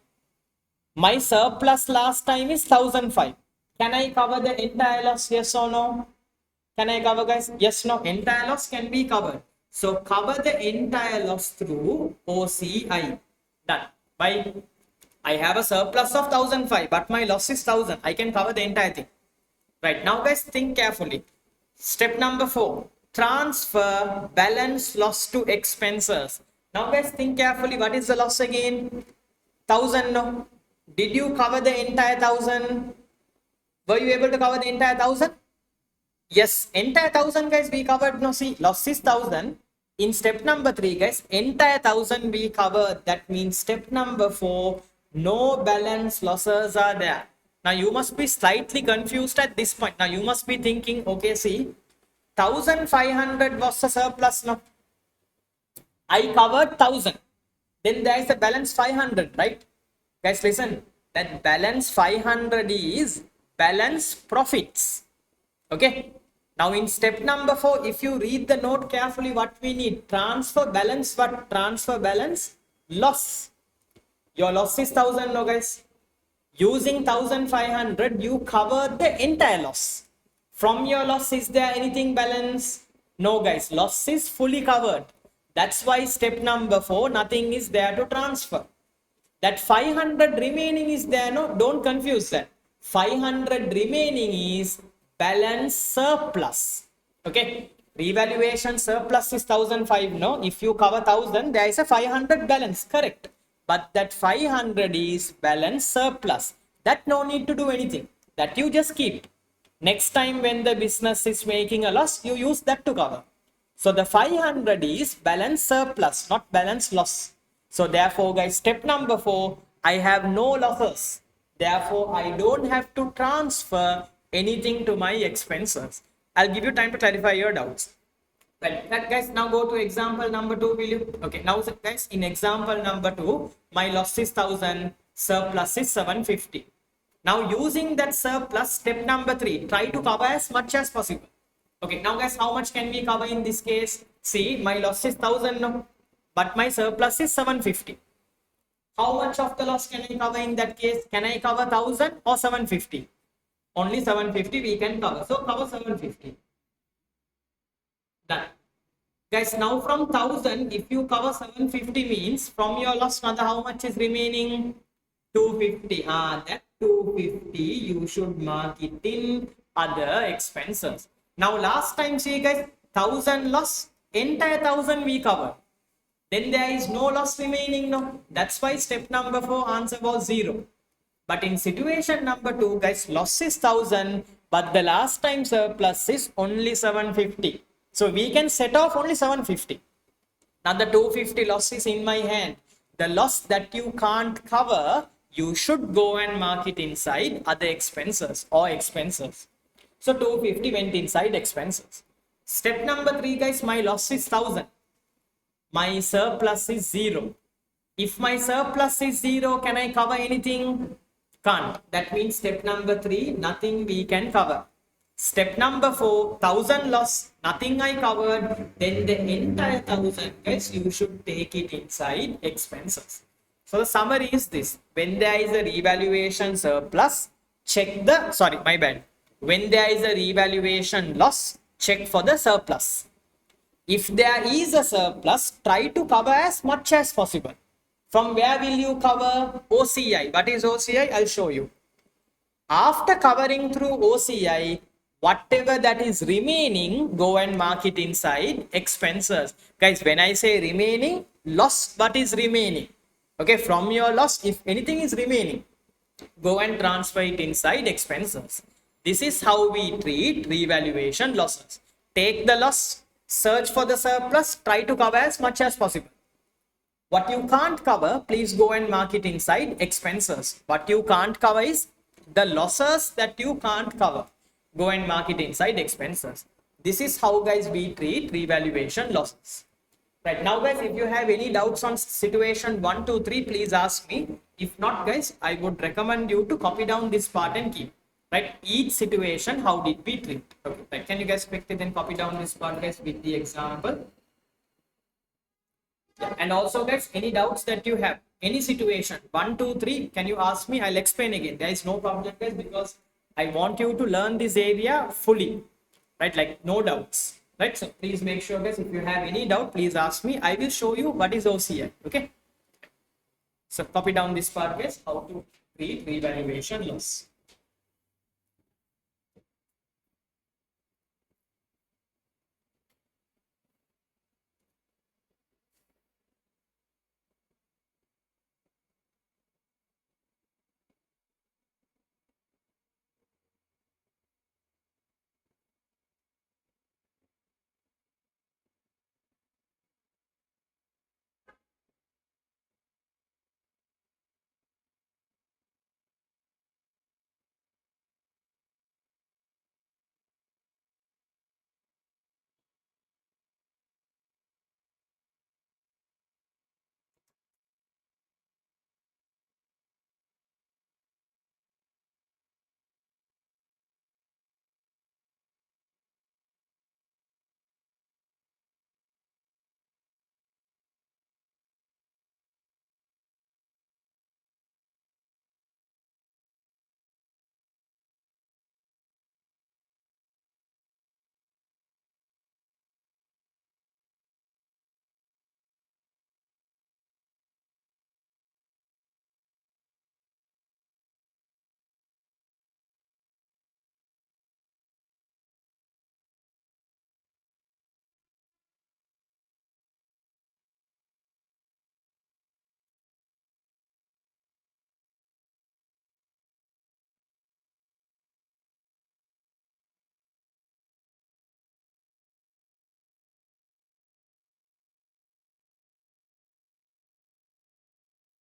My surplus last time is 1005. Can I cover the entire loss? Yes or no? Can I cover, guys? Yes, no. Entire loss can be covered. So cover the entire loss through OCI. Done. Bye. I have a surplus of 1005, but my loss is 1000. I can cover the entire thing. Right, now guys, think carefully. Step number 4, transfer balance loss to expenses. Now guys, think carefully. What is the loss again? 1000. No. Did you cover the entire 1000? Were you able to cover the entire 1000? Yes, entire 1000, guys, we covered. No, see, loss is 1000. In step number 3, guys, entire 1000 we covered. That means step number 4, no balance losses are there. Now you must be slightly confused at this point. Now you must be thinking, okay, see, 1500 was the surplus. No, I covered 1000. Then there is a balance 500, right? Guys, listen, that balance 500 is balance profits. Okay. Now in step number 4, if you read the note carefully, what we need? Transfer balance, what? Transfer balance loss. Your loss is 1000, no, guys. Using 1500, you cover the entire loss. From your loss, is there anything balance? No, guys, loss is fully covered. That's why step number 4, nothing is there to transfer. That 500 remaining is there. No, don't confuse that. 500 remaining is balance surplus. Okay, revaluation surplus is 1005. No, if you cover 1000, there is a 500 balance. Correct. But that 500 is balance surplus. That no need to do anything. That you just keep. Next time when the business is making a loss, you use that to cover. So the 500 is balance surplus, not balance loss. So therefore, guys, step number 4, I have no losses. Therefore, I don't have to transfer anything to my expenses. I'll give you time to clarify your doubts. Well, guys, now go to example number 2, will you? Okay, now guys, in example number 2, my loss is 1000, surplus is 750. Now using that surplus, step number 3, try to cover as much as possible. Okay, now guys, how much can we cover in this case? See, my loss is 1000, no, but my surplus is 750. How much of the loss can I cover in that case? Can I cover 1000 or 750? Only 750 we can cover. So cover 750. Done. Guys, now from 1000, if you cover 750 means from your loss, another how much is remaining? 250. That 250 you should mark it in other expenses. Now last time, see guys, 1000 loss, entire 1000 we cover. Then there is no loss remaining. No, that's why step number 4 answer was 0. But in situation number 2, guys, loss is 1000, but the last time surplus is only 750. So we can set off only 750. Now the 250 loss is in my hand. The loss that you can't cover, you should go and mark it inside other expenses or expenses. So 250 went inside expenses. Step number 3, guys, my loss is 1000. My surplus is 0. If my surplus is 0, can I cover anything? Can't. That means step number 3, nothing we can cover. Step number 4, 1000 loss, nothing I covered. Then the entire 1000, guys, you should take it inside expenses. So the summary is this: when there is a revaluation surplus, check the, sorry, my bad. When there is a revaluation loss, check for the surplus. If there is a surplus, try to cover as much as possible. From where will you cover? OCI. What is OCI? I'll show you. After covering through OCI, whatever that is remaining, go and mark it inside expenses. Guys, when I say remaining, loss, what is remaining? Okay, from your loss, if anything is remaining, go and transfer it inside expenses. This is how we treat revaluation losses. Take the loss, search for the surplus, try to cover as much as possible. What you can't cover, please go and mark it inside expenses. What you can't cover is the losses that you can't cover. Go and mark it inside expenses. This is how, guys, we treat revaluation losses. Right now, guys, if you have any doubts on situation 1, 2, 3, please ask me. If not, guys, I would recommend you to copy down this part and keep. Right, each situation, how did we treat? Okay, right. Can you guys quickly then copy down this part, guys, with the example? Yeah. And also, guys, any doubts that you have, any situation 1, 2, 3, can you ask me? I'll explain again. There is no problem, guys, because I want you to learn this area fully, right? Like no doubts, right? So please make sure, guys, if you have any doubt, please ask me. I will show you what is OCI. Okay, so copy down this part, guys, how to treat revaluation loss.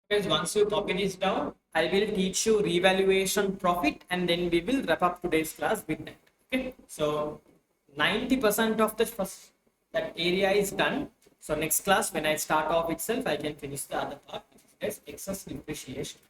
Guys, once you copy this down, I will teach you revaluation profit and then we will wrap up today's class with that. Okay, so 90% of the first that area is done. So next class, when I start off itself, I can finish the other part, which is excess depreciation.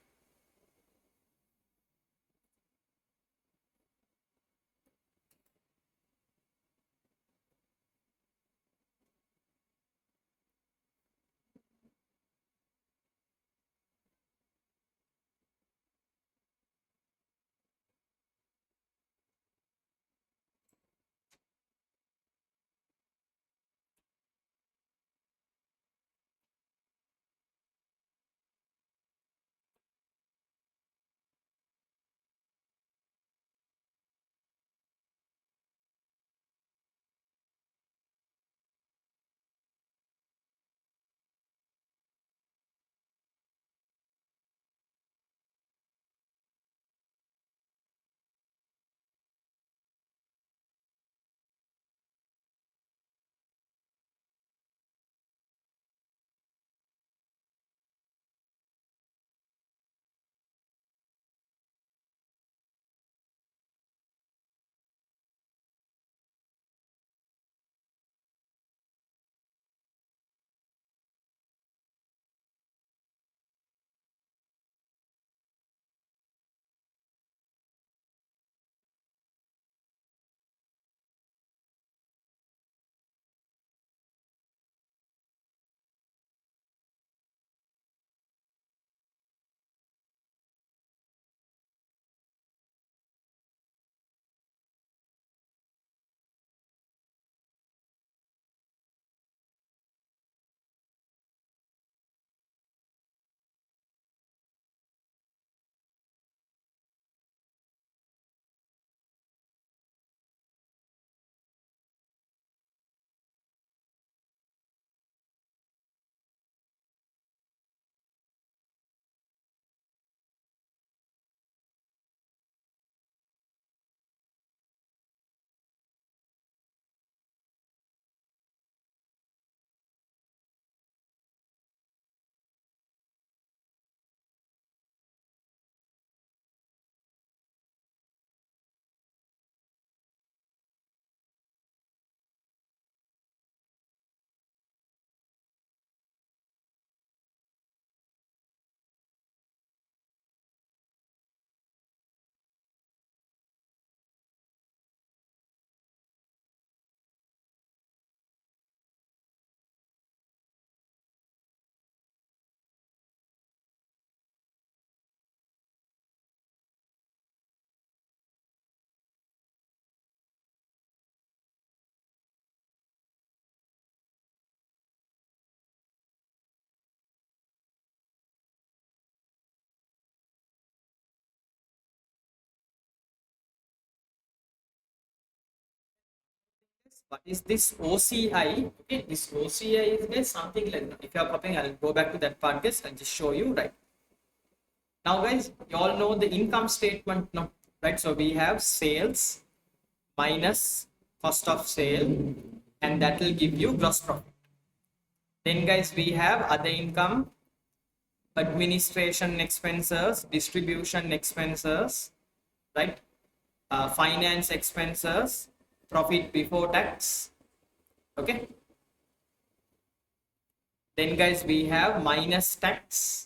what is this OCI? Okay, this OCI is guys something like that. If you are copying, I'll go back to that part, guys, and just show you, right? Now, guys, you all know the income statement now, right? So we have sales minus cost of sale, and that will give you gross profit. Then, guys, we have other income, administration expenses, distribution expenses, right? Finance expenses, profit before tax. Okay. Then, guys, we have minus tax.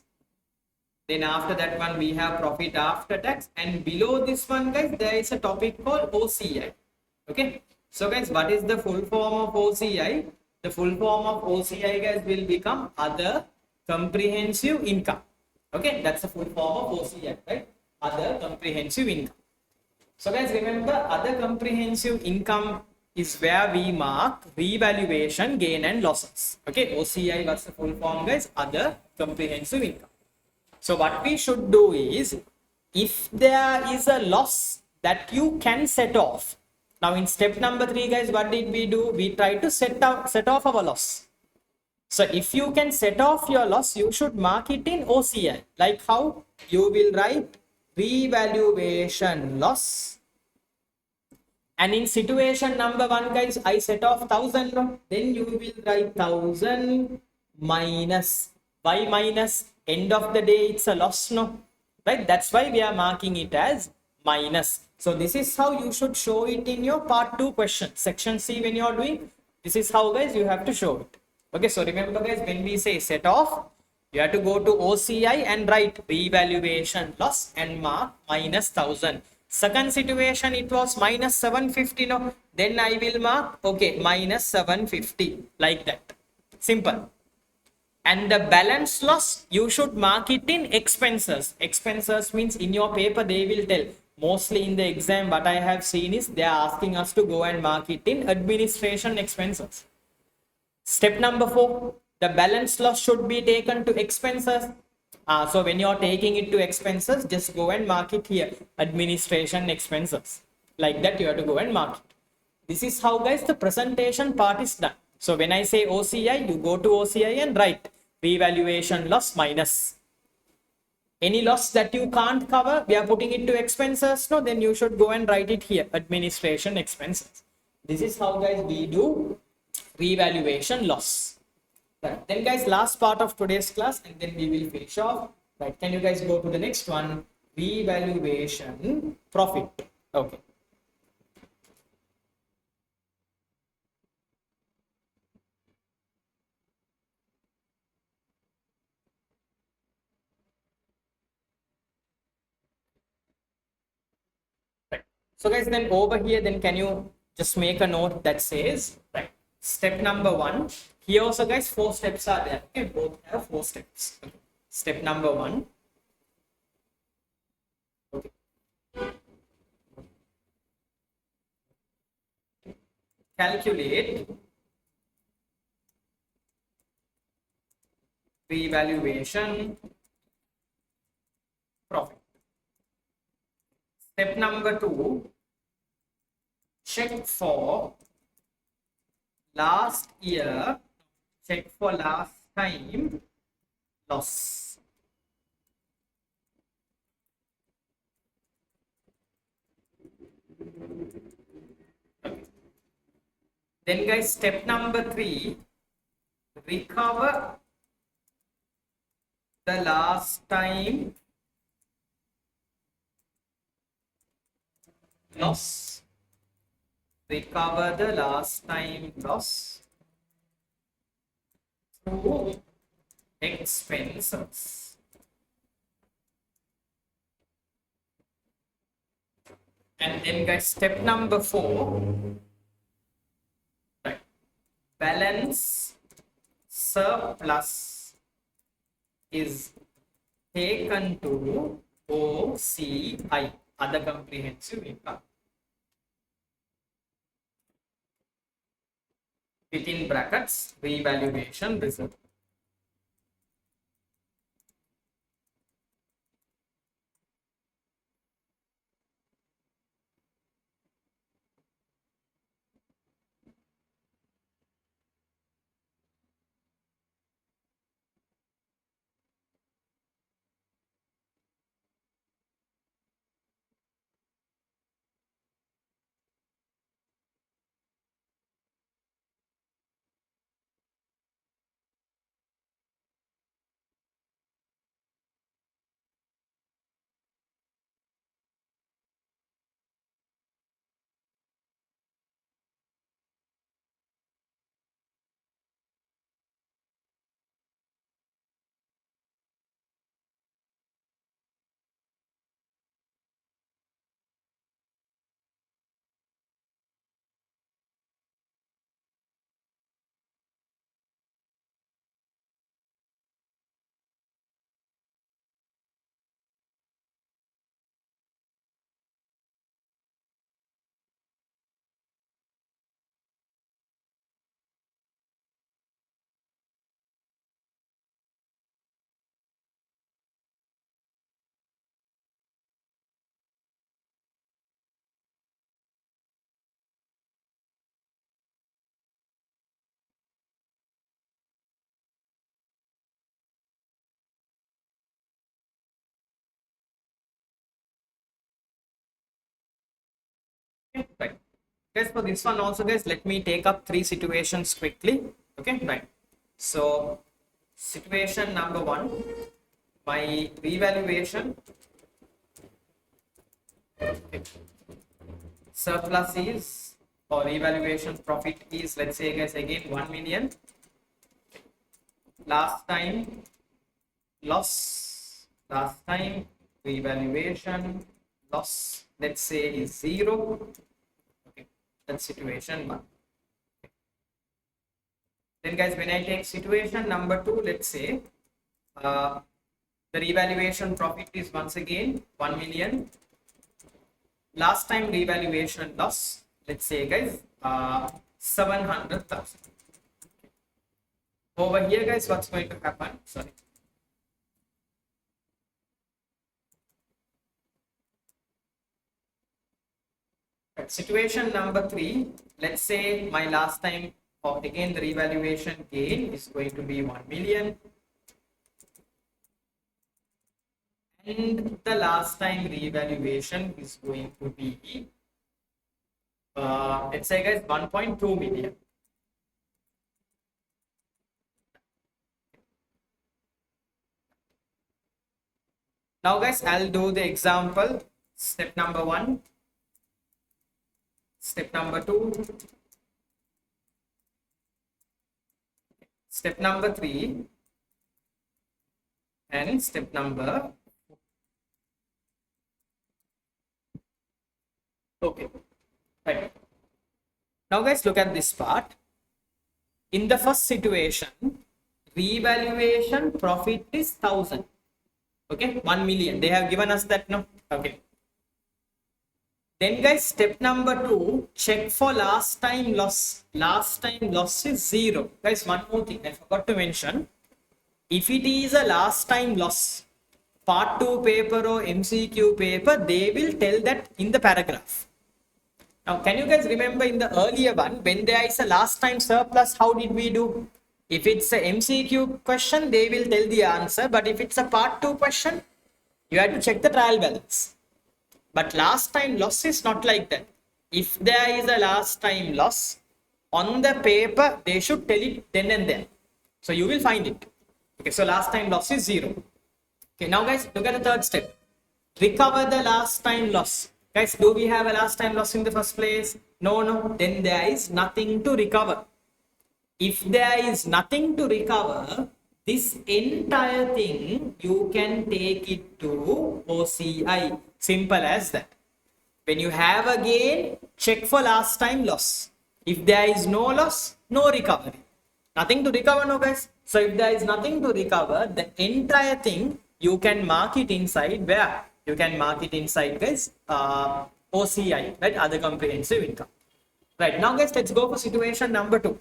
Then after that one, we have profit after tax. And below this one, guys, there is a topic called OCI. Okay. So, guys, what is the full form of OCI? The full form of OCI, guys, will become other comprehensive income. Okay. That's the full form of OCI, right? Other comprehensive income. So, guys, remember, other comprehensive income is where we mark revaluation, gain and losses. Okay. OCI, what's the full form, guys? Other comprehensive income. So what we should do is, if there is a loss that you can set off. Now in step number 3, guys, what did we do? We try to set off our loss. So if you can set off your loss, you should mark it in OCI. Like how? You will write revaluation loss. And in situation number 1, guys, I set off 1000. No? Then you will write 1000 minus. Why minus? End of the day, it's a loss, no? Right? That's why we are marking it as minus. So this is how you should show it in your part 2 question. Section C, when you are doing, this is how, guys, you have to show it. Okay, so remember, guys, when we say set off, you have to go to OCI and write revaluation loss and mark minus 1000. Second situation, it was minus 750, no? Then I will mark, okay, minus 750, like that. Simple. And the balance loss, you should mark it in expenses. Expenses means in your paper, they will tell. Mostly in the exam, what I have seen is they are asking us to go and mark it in administration expenses. Step number 4, the balance loss should be taken to expenses. So when you are taking it to expenses, just go and mark it here, administration expenses. Like that, you have to go and mark it. This is how, guys, the presentation part is done. So when I say OCI, you go to OCI and write revaluation loss minus. Any loss that you can't cover, we are putting it to expenses. No, then you should go and write it here, administration expenses. This is how, guys, we do revaluation loss. Right. Then, guys, last part of today's class, and then we will finish off. Right? Can you guys go to the next one? Revaluation profit. Okay. Right. So, guys, then over here, then can you just make a note that says, right, step number 1. Here also, guys, 4 steps are there. Okay, both have 4 steps. Okay. Step number 1. Okay. Calculate revaluation profit. Step number 2, check for last year, check for last time loss. Okay. Then, guys, step number 3, recover the last time loss. Recover the last time loss through expenses. And then, guys, step number 4, right, balance surplus is taken to OCI, other comprehensive income. Within brackets, revaluation reserve. Okay, right. Guys, for this one also, guys, let me take up three situations quickly. Okay, right. So, situation number one, my revaluation surplus is, or revaluation profit is, let's say, guys, again 1 million. Last time loss, last time revaluation loss, let's say, is 0. Okay, that's situation one. Then, guys, when I take situation number two, let's say the revaluation profit is once again 1 million. Last time revaluation loss, let's say, guys, 700,000. Over here, guys, what's going to happen? Sorry. At situation number three, let's say my last time, or again, the revaluation gain is going to be 1 million. And the last time revaluation is going to be, let's say, guys, 1.2 million. Now, guys, I'll do the example. Step number one, step number two, step number three, and step number. Okay, right. Now, guys, look at this part. In the first situation, revaluation profit is 1,000. Okay, 1 million. They have given us that, no? Okay. Then, guys, step number two, check for last time loss. Last time loss is 0. Guys, one more thing I forgot to mention. If it is a last time loss, part 2 paper or MCQ paper, they will tell that in the paragraph. Now, can you guys remember in the earlier one, when there is a last time surplus, how did we do? If it's a MCQ question, they will tell the answer. But if it's a part 2 question, you have to check the trial balance. But last time loss is not like that. If there is a last time loss, on the paper, they should tell it then and there. So you will find it. Okay, so last time loss is 0. Okay, now guys, look at the third step. Recover the last time loss. Guys, do we have a last time loss in the first place? No, no. Then there is nothing to recover. If there is nothing to recover, this entire thing, you can take it to OCI. Simple as that. When you have a gain, check for last time loss. If there is no loss, no recovery. Nothing to recover, no guys. So if there is nothing to recover, the entire thing, you can mark it inside where? You can mark it inside, guys, OCI, right? Other comprehensive income. Right, now guys, let's go for situation number two.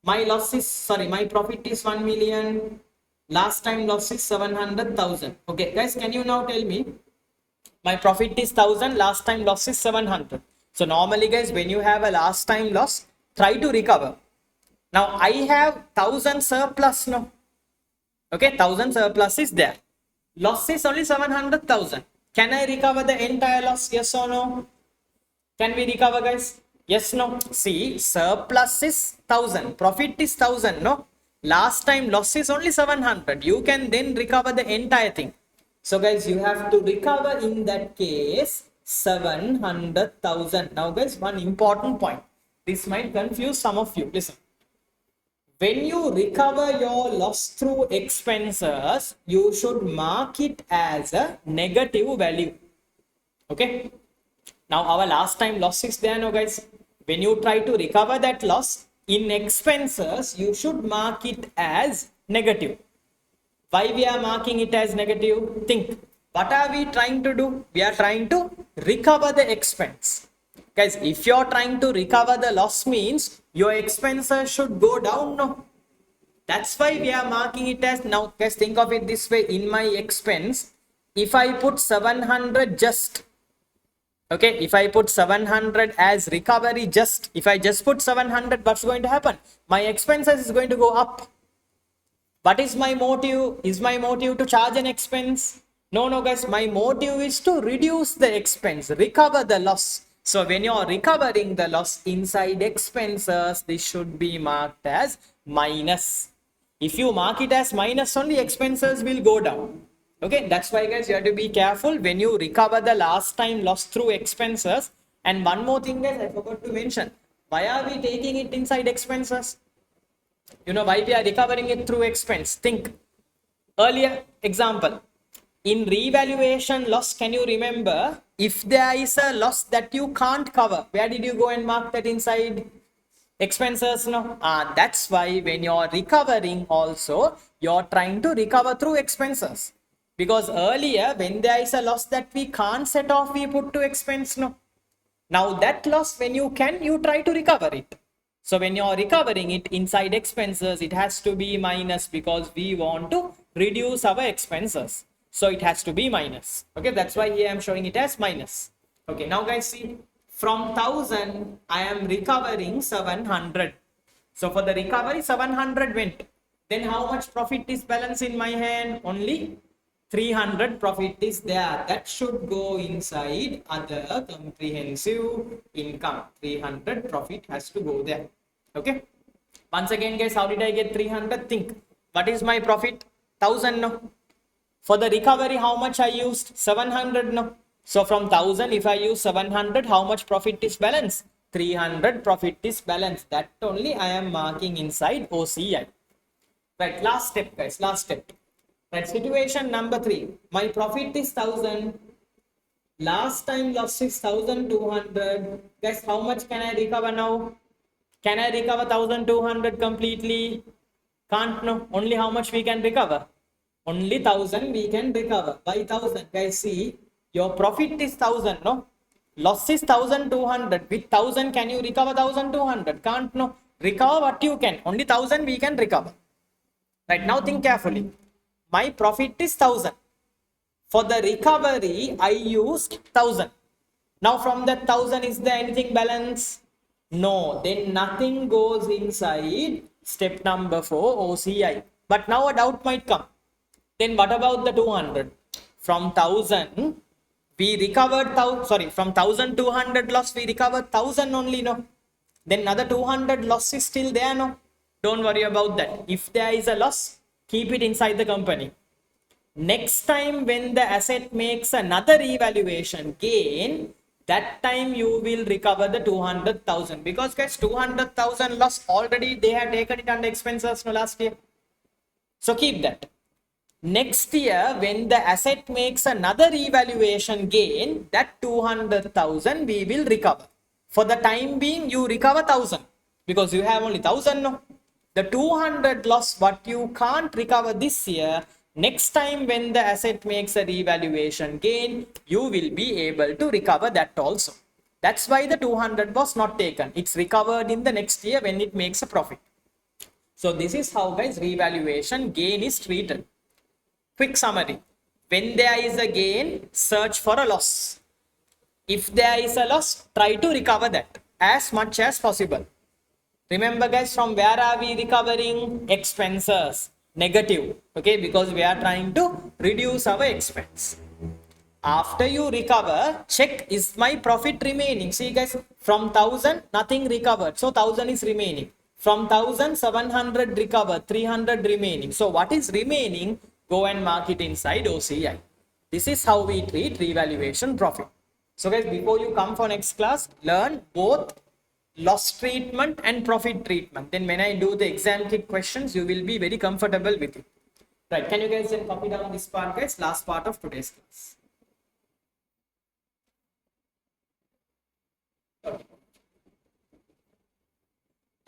My loss is, sorry, my profit is 1 million. Last time loss is 700,000. Okay, guys, can you now tell me? My profit is 1,000. Last time loss is 700. So normally, guys, when you have a last time loss, try to recover. Now, I have 1,000 surplus now. Okay, 1,000 surplus is there. Loss is only 700,000. Can I recover the entire loss? Yes or no? Can we recover, guys? Yes, no. See, surplus is 1,000. Profit is 1,000, no? Last time loss is only 700. You can then recover the entire thing. So, guys, you have to recover in that case 700,000. Now, guys, one important point. This might confuse some of you. Listen. When you recover your loss through expenses, you should mark it as a negative value. Okay. Now, our last time loss is there, no, guys. When you try to recover that loss in expenses, you should mark it as negative. Why we are marking it as negative? Think. What are we trying to do? We are trying to recover the expense. Guys, if you're trying to recover the loss means your expenses should go down, no? That's why we are marking it as, now guys, think of it this way. In my expense, if I put 700 just, okay, if I put 700 as recovery just, if I just put 700, what's going to happen? My expenses is going to go up. What is my motive? Is my motive to charge an expense? No, no, guys, my motive is to reduce the expense, recover the loss. So when you're recovering the loss inside expenses, this should be marked as minus. If you mark it as minus, only expenses will go down. Okay, that's why guys you have to be careful when you recover the last time loss through expenses. And one more thing guys, I forgot to mention, why are we taking it inside expenses? Why we are recovering it through expense? Think earlier example. In revaluation loss, can you remember if there is a loss that you can't cover, where did you go and mark that inside expenses? No, that's why when you're recovering also, you're trying to recover through expenses, because earlier when there is a loss that we can't set off, we put to expense. No, now that loss, when you can, you try to recover it. So when you're recovering it inside expenses, it has to be minus, because we want to reduce our expenses. So it has to be minus. Okay, that's why here I'm showing it as minus. Okay, now guys see, from 1000, I am recovering 700. So for the recovery, 700 went. Then how much profit is balance in my hand? Only 300 profit is there. That should go inside other comprehensive income. 300 profit has to go there. Okay. Once again, guys, how did I get 300? Think. What is my profit? 1000. No. For the recovery, how much I used? 700. No. So from 1000, if I use 700, how much profit is balance? 300 profit is balance. That only I am marking inside OCI. Right. Last step, guys. Last step. Right, situation number 3. My profit is 1000. Last time loss is 1200. Guys, how much can I recover now? Can I recover 1200 completely? Can't, no. Only how much we can recover? Only 1000 we can recover. By 1000, guys, see, your profit is 1000, no? Loss is 1200. With 1000, can you recover 1200? Can't, no. Recover what you can. Only 1000 we can recover. Right, now think carefully. My profit is 1000. For the recovery, I used 1000. Now from that 1000, is there anything balance? No, then nothing goes inside step number 4, OCI. But now a doubt might come. Then what about the 200? From 1000, we recovered, from 1200 loss, we recovered 1000 only, no? Then another 200 loss is still there, no? Don't worry about that. If there is a loss, keep it inside the company. Next time when the asset makes another evaluation gain, that time you will recover the 200,000, because guys, 200,000 loss already they had taken it under expenses, no, last year. So keep that. Next year when the asset makes another evaluation gain, that 200,000 we will recover. For the time being, you recover 1000 because you have only 1000, no? The 200 loss what you can't recover this year, next time when the asset makes a revaluation gain, you will be able to recover that also. That's why the 200 was not taken. It's recovered in the next year when it makes a profit. So this is how, guys, revaluation gain is treated. Quick summary. When there is a gain, search for a loss. If there is a loss, try to recover that as much as possible. Remember, guys, from where are we recovering? Expenses. Negative. Okay, because we are trying to reduce our expense. After you recover, check, is my profit remaining? See, guys, from 1000, nothing recovered. So 1000 is remaining. From 1000, 700 recovered, 300 remaining. So what is remaining? Go and mark it inside OCI. This is how we treat revaluation profit. So guys, before you come for next class, learn both loss treatment and profit treatment. Then when I do the exam kit questions, you will be very comfortable with it. Right, can you guys then copy down this part, guys? Last part of today's class. Okay.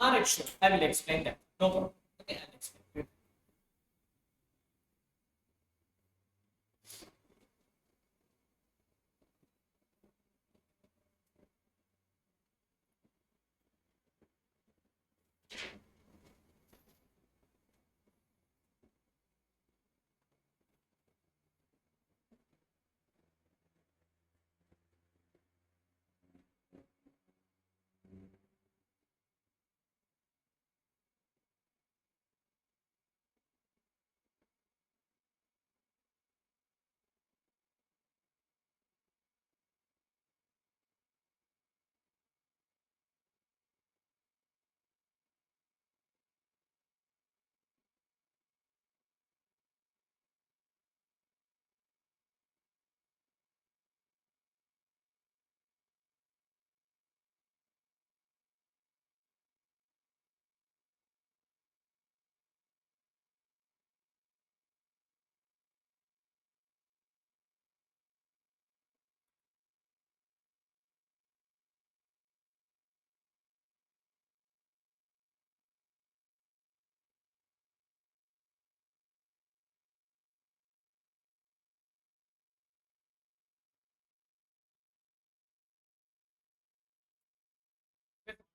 Alright, sure. I will explain that. No problem. Okay, I'll explain.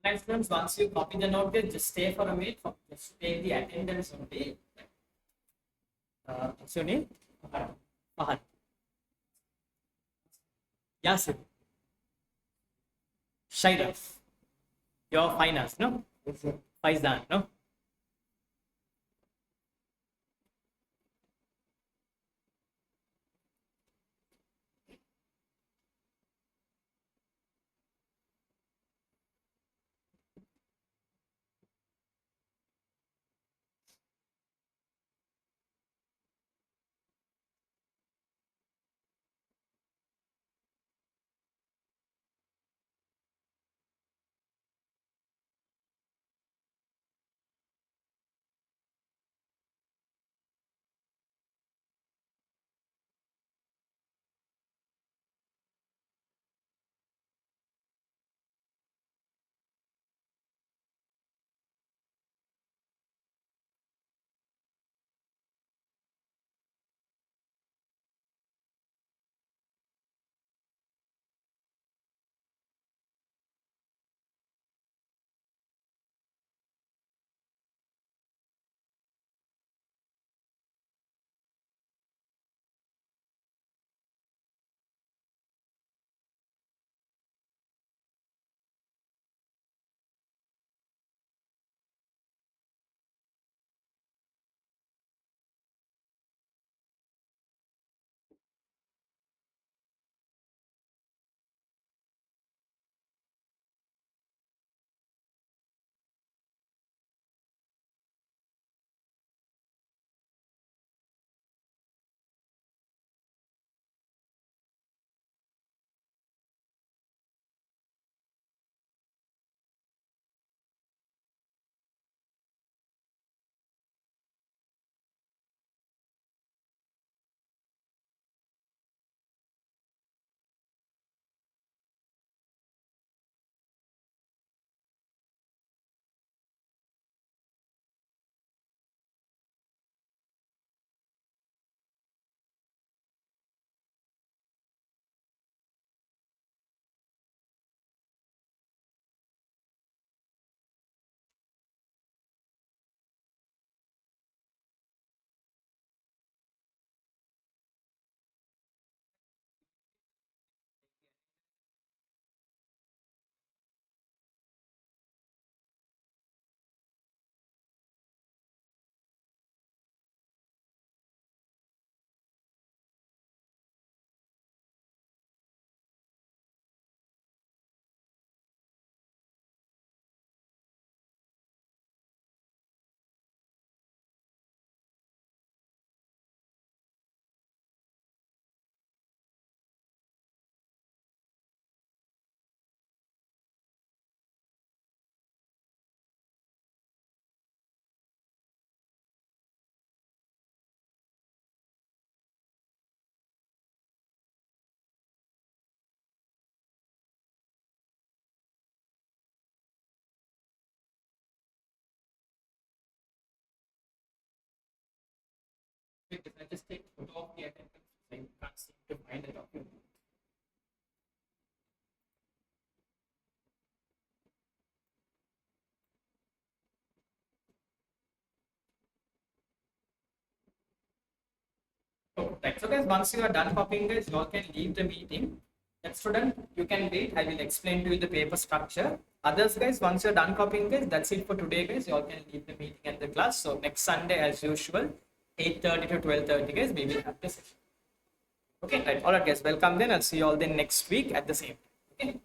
Right, students, once you copy the note, guys, just stay for a minute. Just take the attendance only. What's your name? Fahad. Yasir. Shairaf. Your finance, no? Yes, sir. Faizan, no? Wait, if I just take photo of the attendance, I can't seem to find the document. Oh, right. So guys, once you are done copying, guys, you all can leave the meeting. Next student, you can wait. I will explain to you the paper structure. Others, guys, once you're done copying, guys, that's it for today, guys. You all can leave the meeting and the class. So next Sunday, as usual, 8:30 to 12:30, guys, we will have the session. Okay, right. All right, guys. Welcome then. I'll see you all then next week at the same time. Okay.